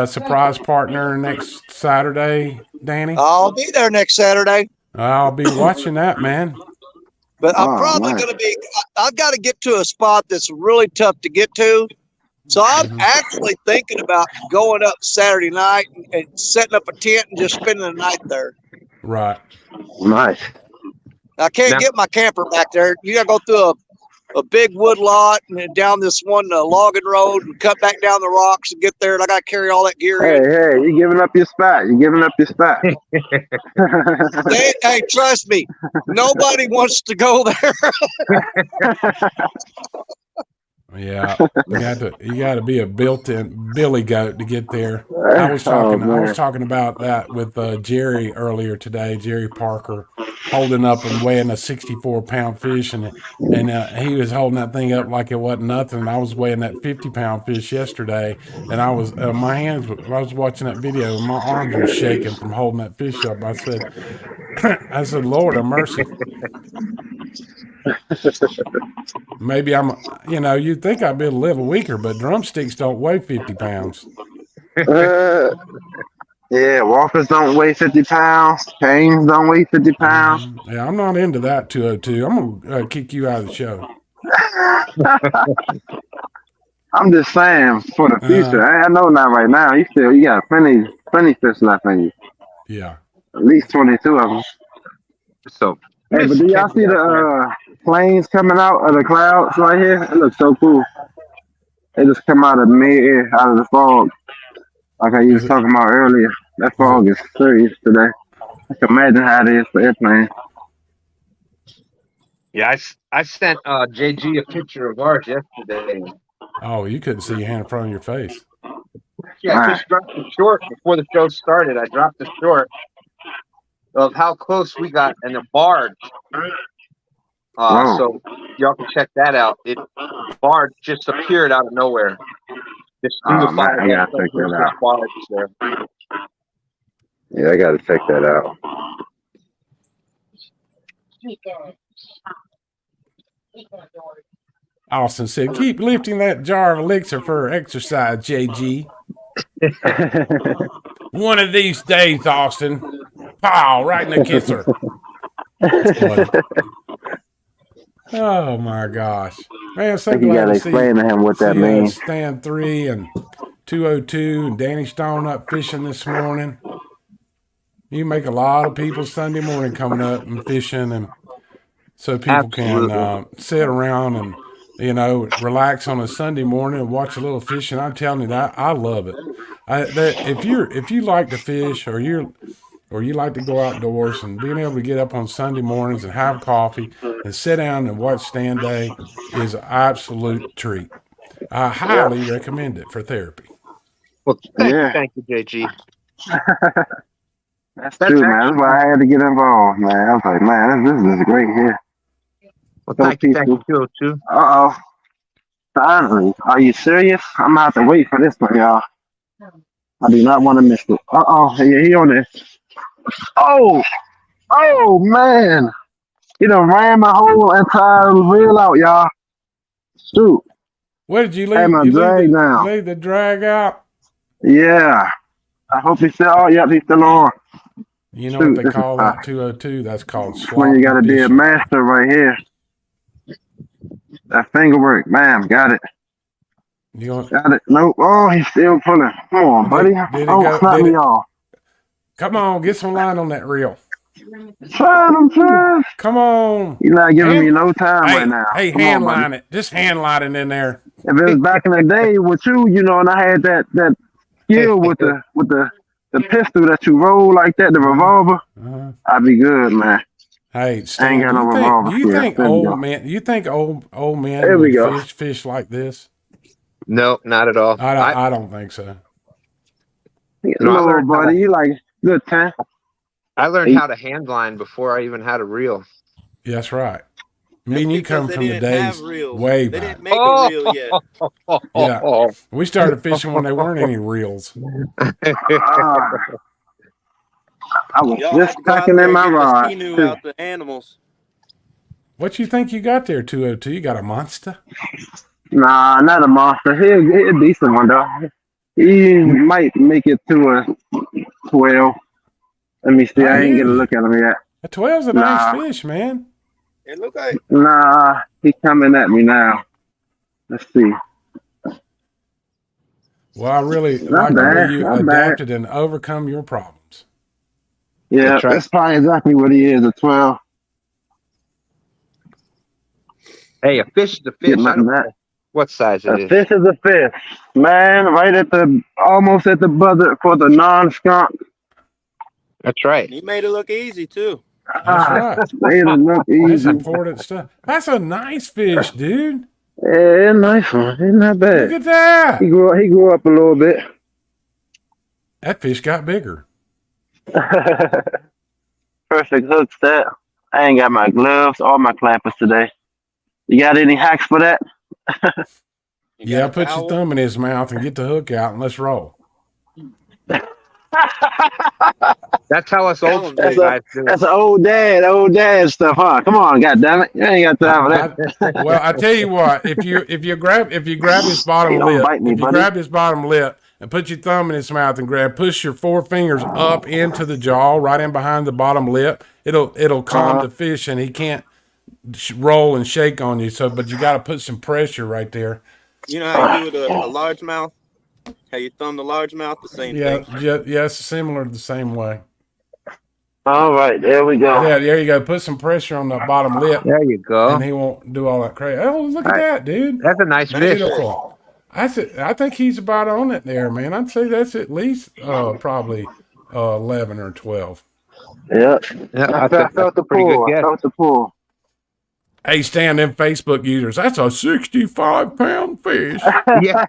Surprise partner next Saturday, Danny? I'll be there next Saturday. I'll be watching that, man. But I'm probably going to be, I've got to get to a spot that's really tough to get to. So I'm actually thinking about going up Saturday night and setting up a tent and just spending the night there. Right. Nice. I can't get my camper back there. You got to go through a big wood lot and then down this one logging road and cut back down the rocks and get there. And I got to carry all that gear in. Hey, you giving up your spot. You giving up your spot. Hey, trust me, nobody wants to go there. Yeah, you got to be a built-in billy goat to get there. I was talking about that with Jerry earlier today. Jerry Parker holding up and weighing a 64-pound fish, and he was holding that thing up like it wasn't nothing. I was weighing that 50-pound fish yesterday, and I was my hands. I was watching that video, and my arms were shaking from holding that fish up. I said, Lord have mercy. Maybe you'd think I'd be a little weaker, but drumsticks don't weigh 50 pounds. Yeah, walkers don't weigh 50 pounds. Canes don't weigh 50 pounds. Yeah, I'm not into that 202. I'm going to kick you out of the show. I'm just saying for the future. I know not right now. You got plenty fish left in you. Yeah. At least 22 of them. So, hey, but do y'all see the planes coming out of the clouds right here? It looks so cool. They just come out of mid-air, out of the fog. Like I was talking about earlier. That fog is serious today. I can imagine how it is for airplanes. yeah, I sent JG a picture of ours yesterday. Oh, you couldn't see your hand in front of your face. Yeah, I just dropped the short before the show started. I dropped the short of how close we got in the barge. So y'all can check that out. Barge just appeared out of nowhere. Just through the fire. I gotta check that out. Barge there. Yeah, I gotta check that out. Austin said, keep lifting that jar of elixir for exercise, JG. One of these days, Austin. Pow, right in the kisser. Oh, my gosh. Man, so you gotta explain to him what that means. Stan 3 and 202 and Danny Stone up fishing this morning. You make a lot of people Sunday morning coming up and fishing, and so people Absolutely. can sit around and relax on a Sunday morning and watch a little fishing. I'm telling you that I love it. If you like to fish or you like to go outdoors, and being able to get up on Sunday mornings and have coffee and sit down and watch STANday is an absolute treat. I highly recommend it for therapy. Well, thank you, JG. That's true, man. That's why I had to get involved, man. I was like, man, this is great here. Well, thank you too. Uh-oh. Finally. Are you serious? I'm going to have to wait for this one, y'all. I do not want to miss it. Uh-oh. He on there. Oh! Oh, man. He done ran my whole entire reel out, y'all. Shoot. What did you leave? Hey, my drag now. Leave the drag out? Yeah. I hope he's still, he's still on. You know what they call that 202? That's called sloppy when you got to be a fishing. master right here. That finger work, man, got it. Got it. Nope. Oh, he's still pulling. Come on, buddy. Snap me off. Come on, get some line on that reel. I'm trying. Come on. You're not giving me no time right now. Hey, hand line it. Just hand line it in there. If it was back in the day with you, and I had that skill with the pistol that you roll like that, the revolver, I'd be good, man. Hey, Stan, I ain't got no revolver. You think old men there we go. fish like this? No, not at all. I don't think so. No, buddy, you like good time. I learned how to hand line before I even had a reel. That's right. I mean, you come from the days way back. They didn't make a reel yet. Yeah, we started fishing when there weren't any reels. I was just packing in my rod. Out the animals. What you think you got there, 202? You got a monster? Nah, not a monster. He's a decent one, though. He might make it to a 12. Let me see. I ain't get a look at him yet. A 12's a nice fish, man. It look like. Nah, he's coming at me now. Let's see. Well, I really like the way you adapted and overcome your problems. Yeah, that's probably exactly what he is, a 12. Hey, a fish is a fish. I don't know what size it is. A fish is a fish. Man, right at almost at the buzzer for the non-skunk. That's right. He made it look easy, too. That's right. Made it look easy. That's important stuff. That's a nice fish, dude. Yeah, nice one. It's not bad. Look at that. He grew up a little bit. That fish got bigger. Perfect hook set. I ain't got my gloves or my clampers today. You got any hacks for that? Yeah, put your thumb in his mouth and get the hook out and let's roll. That's how us old guys do. That's old dad stuff, huh? Come on, goddammit. You ain't got time for that. Well, I tell you what, if you grab his bottom lip, grab his bottom lip and put your thumb in his mouth and push your 4 fingers up into the jaw, right in behind the bottom lip, it'll calm the fish and he can't roll and shake on you. But you got to put some pressure right there. You know how you do with a largemouth? How you thumb the largemouth? The same thing. Yeah, it's similar the same way. All right, there we go. Yeah, there you go. Put some pressure on the bottom lip. There you go. And he won't do all that crazy. Oh, look at that, dude. That's a nice fish. Beautiful. I think he's about on it there, man. I'd say that's at least probably 11 or 12. Yeah. I felt the pull. Hey, Stan, them Facebook users, that's a 65-pound fish. Yeah.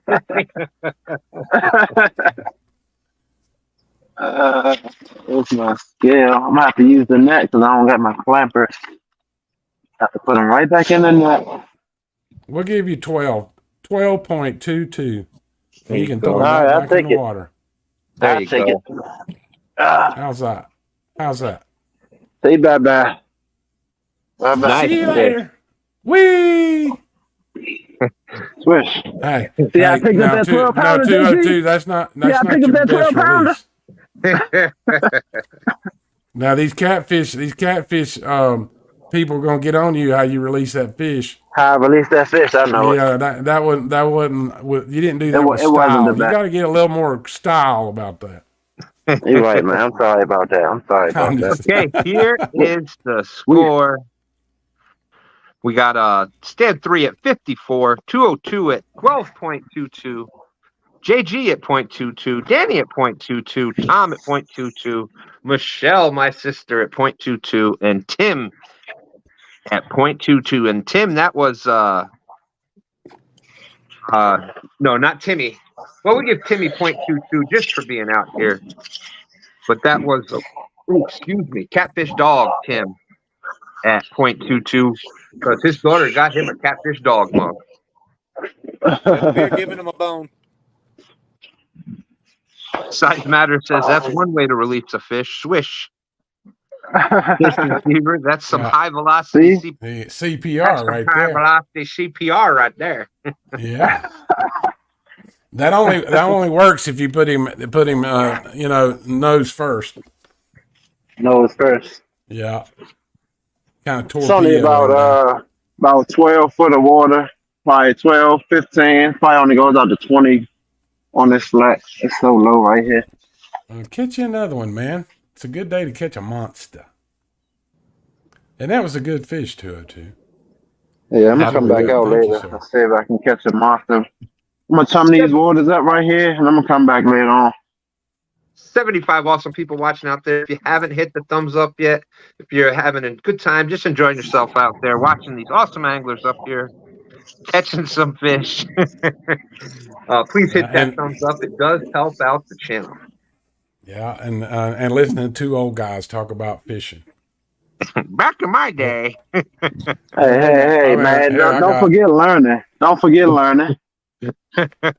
It's my scale. I'm going to have to use the net because I don't got my clampers. I have to put them right back in the net. We'll give you 12.22. And you can throw it back in the water. I'll take it. How's that? Say bye-bye. Bye-bye. Nice. See you later. Whee! Swish. Hey, see, I picked up that 12 pounder. No, 202. That's not your best release. Now these catfish, people are gonna get on you how you release that fish. How I release that fish, I know. Yeah, that wasn't. You didn't do that with style. You got to get a little more style about that. You're right, man. I'm sorry about that. I'm sorry about that. Okay, here is the score. We got Stand 3 at 54, 202 at 12.22, JG at 0.22, Danny at 0.22, Tom at 0.22, Michelle, my sister, at 0.22, and Tim at 0.22. And Tim, that was no, not Timmy. Well, we give Timmy 0.22 just for being out here. But that was excuse me, Catfish Dog Tim at 0.22 because his daughter got him a Catfish Dog mug. We're giving him a bone. Size Matter says that's one way to release a fish. Swish. Receiver, that's some high velocity The CPR right high there. velocity CPR right there. Yeah. That only works if you put him nose first. Nose first. Yeah. Kind of torpedo. It's only about 12 foot of water, probably 12, 15. Probably only goes out to 20 on this flat. It's so low right here. Catch you another one, man. It's a good day to catch a monster. And that was a good fish, 202. Yeah, I'm gonna come back out later. I'll see if I can catch a monster. I'm gonna chum these waters up right here, and I'm gonna come back later on. 75 awesome people watching out there. If you haven't hit the thumbs up yet, if you're having a good time, just enjoying yourself out there, watching these awesome anglers up here, catching some fish. Please hit that thumbs up. It does help out the channel. Yeah, and listening to two old guys talk about fishing. Back in my day. Hey, man! Don't forget learning. Don't forget learning.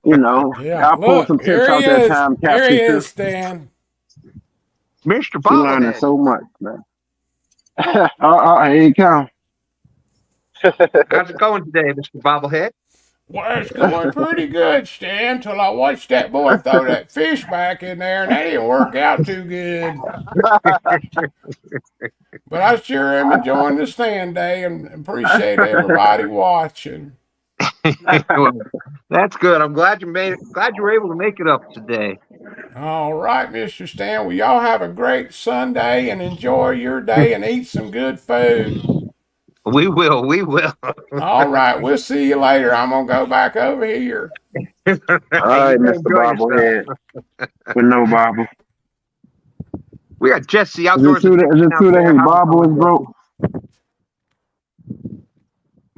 You know, I pulled some tips out that time. Here he is, Stan. Mr. You're Bobblehead. learning so much, man. Here you come. How's it going today, Mr. Bobblehead? Well, it's going pretty good, Stan, till I watched that boy throw that fish back in there, and that didn't work out too good. But I sure am enjoying the STANday and appreciate everybody watching. Well, that's good. I'm glad you made it. Glad you were able to make it up today. All right, Mr. Stan. Well, y'all have a great Sunday and enjoy your day and eat some good food. We will. We will. All right. We'll see you later. I'm going to go back over here. All right, Mr. Bobblehead. With no bobble. We got Jesse outdoors. Is it true that his bobble is broke?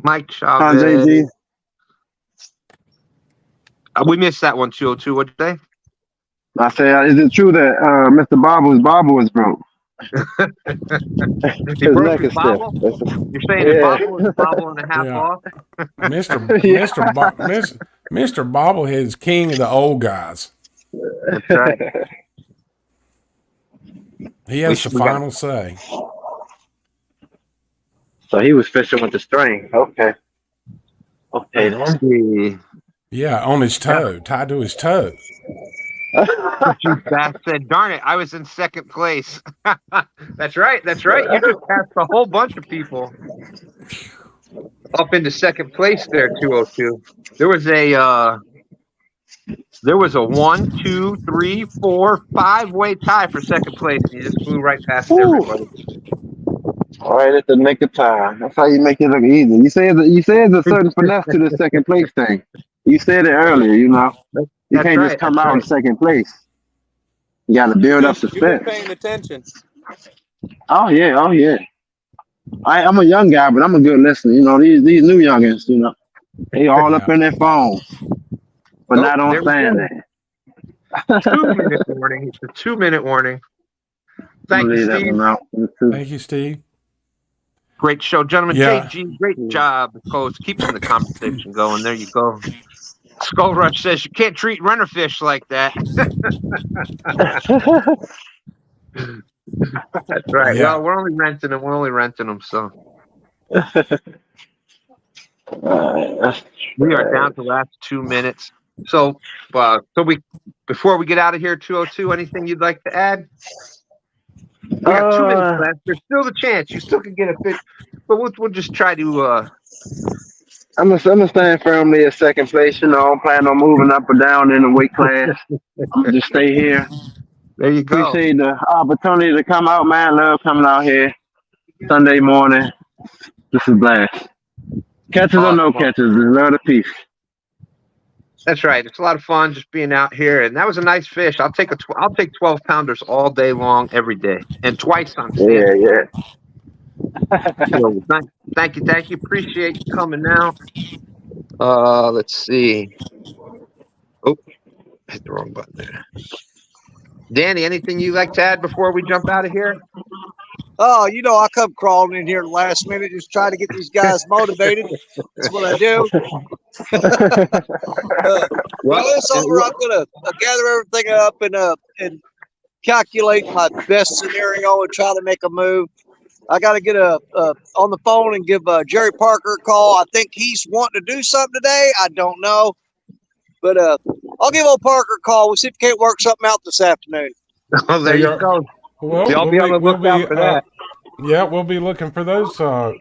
Mike Chavez. JG. We missed that one, 202. What'd you say? I said, is it true that Mr. Bobble's bobble is broke? He broke his bobble? You're saying his bobble is a bobble and a half off? Mr. Bobblehead's king of the old guys. That's right. He has the final say. So he was fishing with the string. Okay. Okay, then. Yeah, on his toe, tied to his toe. You bastard. Darn it, I was in second place. That's right. That's right. You just passed a whole bunch of people up into second place there, 202. There was a 1, 2, 3, 4, 5-way tie for second place. And you just flew right past everybody. All right, at the nick of time. That's how you make it look easy. You say there's a certain finesse to the second place thing. You said it earlier, you know. You can't just come out in second place. You got to build up suspense. You've been paying attention. Oh yeah. I'm a young guy, but I'm a good listener. You know, these new youngins, you know, they all up in their phones, but not on STANday. 2-minute warning. It's a 2-minute warning. Thank you, Steve. Thank you, Steve. Great show, gentlemen. JG, great job, coach. Keeping the conversation going. There you go. Skull Rush says you can't treat runner fish like that. That's right. Yeah. Well, we're only renting them. So we are down to the last 2 minutes. So before we get out of here, 202, anything you'd like to add? We got 2 minutes left. There's still the chance you still can get a fish, but we'll just try to. I'm gonna stand firmly at second place. You know, I'm planning on moving up or down in the weight class. I'm gonna just stay here. There you go. Appreciate the opportunity to come out, man. Love coming out here Sunday morning. This is blast. Catches or no Awesome. catches, just love the peace. That's right. It's a lot of fun just being out here, and that was a nice fish. I'll take 12 pounders all day long, every day, and twice on Stand. Yeah. So thank you. Appreciate you coming out. Let's see. Oh, hit the wrong button there. Danny, anything you like to add before we jump out of here? Oh, I come crawling in here last minute, just trying to get these guys motivated. That's what I do. Well, it's over. I'm gonna gather everything up and calculate my best scenario and try to make a move. I got to get on the phone and give Jerry Parker a call. I think he's wanting to do something today. I don't know, but I'll give old Parker a call. We'll see if we can't work something out this afternoon. Oh, there you go. Well, Y'all be able to look out for that. Yeah, we'll be looking for those to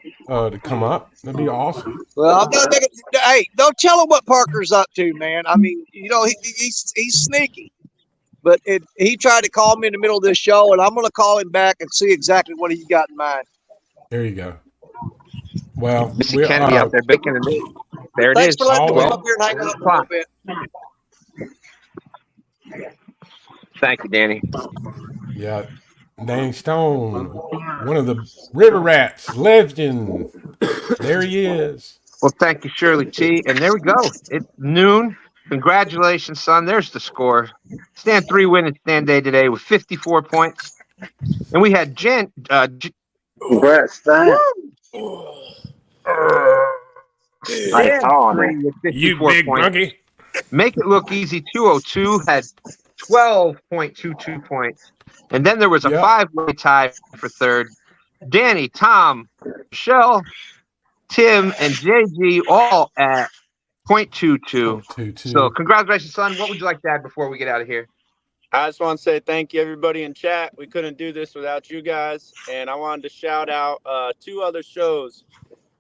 come up. That'd be awesome. Well, I'm not making. Hey, don't tell him what Parker's up to, man. I mean, he's sneaky. But he tried to call me in the middle of this show, and I'm going to call him back and see exactly what he's got in mind. There you go. Well, Mr. Kennedy out there baking it. There it Thanks is. for letting me come up here and hang out a little bit. Thank you, Danny. Yeah, Danny Stone, one of the River Rats, legend. There he is. Well, thank you, Shirley T. And there we go. It's noon. Congratulations, son. There's the score. Stand 3 winning STANday today with 54 points. And we had Jen. Congrats, Stan. Nice on it. You big monkey. Make it look easy. 202 had 12.22 points. And then there was a 5-way tie for third. Danny, Tom, Michelle, Tim, and JG all at 0.22. So congratulations, son. What would you like to add before we get out of here? I just want to say thank you, everybody in chat. We couldn't do this without you guys. And I wanted to shout out 2 other shows.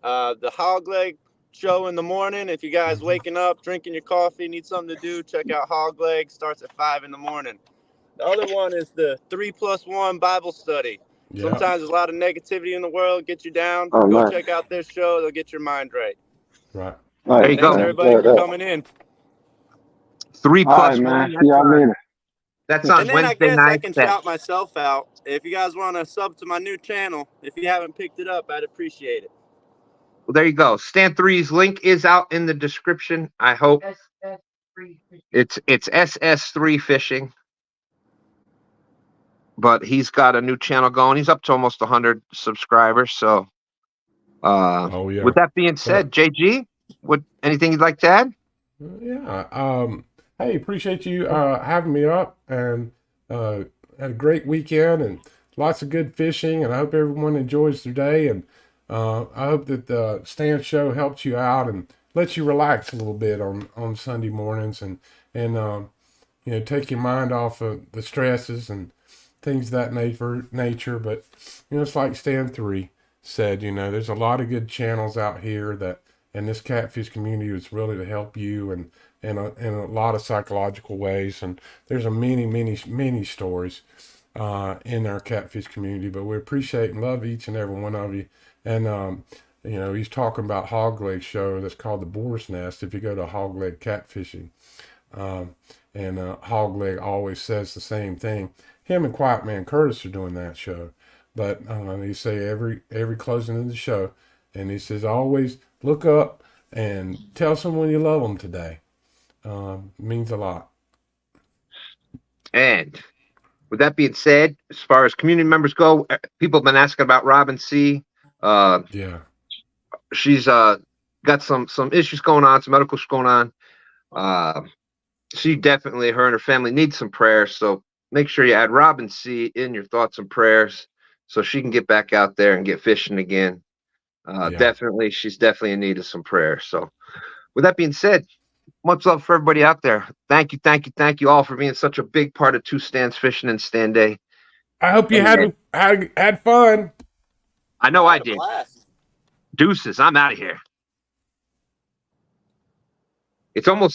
The Hog Leg show in the morning. If you guys waking up, drinking your coffee, need something to do, check out Hog Leg. Starts at 5 in the morning. The other one is the 3+1 Bible study. Yeah. Sometimes there's a lot of negativity in the world. Get you down. Go check out this show. They'll get your mind right. Right. There you go. Everybody for coming in. 3+1. Man. See y'all later. That's on Wednesday night. And then I can shout myself out. If you guys want to sub to my new channel, if you haven't picked it up, I'd appreciate it. Well, there you go. Stand 3's link is out in the description. I hope it's SS3 Fishing. But he's got a new channel going. He's up to almost 100 subscribers. So, with that being said, JG, anything you'd like to add? Yeah. Hey, appreciate you having me up, and had a great weekend and lots of good fishing. And I hope everyone enjoys their day. And I hope that the Stan Show helps you out and lets you relax a little bit on Sunday mornings and take your mind off of the stresses and things of that nature. But it's like Stan 3 said, there's a lot of good channels out here that in this catfish community is really to help you and in a lot of psychological ways. And there's many stories in our catfish community, but we appreciate and love each and every one of you. And he's talking about Hog Leg show that's called the Boar's Nest. If you go to Hog Leg Catfishing, and Hog Leg always says the same thing. Him and Quiet Man Curtis are doing that show, but he say every closing of the show, and he says always look up and tell someone you love them today. Means a lot. And with that being said, as far as community members go, people have been asking about Robin C. She's got some issues going on, some medical issues going on. She definitely, her and her family need some prayers. So make sure you add Robin C. in your thoughts and prayers so she can get back out there and get fishing again. Definitely, she's definitely in need of some prayers. So with that being said, much love for everybody out there. Thank you all for being such a big part of 2 Stands Fishing and STANday. I hope you had fun. I know I did. Deuces, I'm out of here. It's almost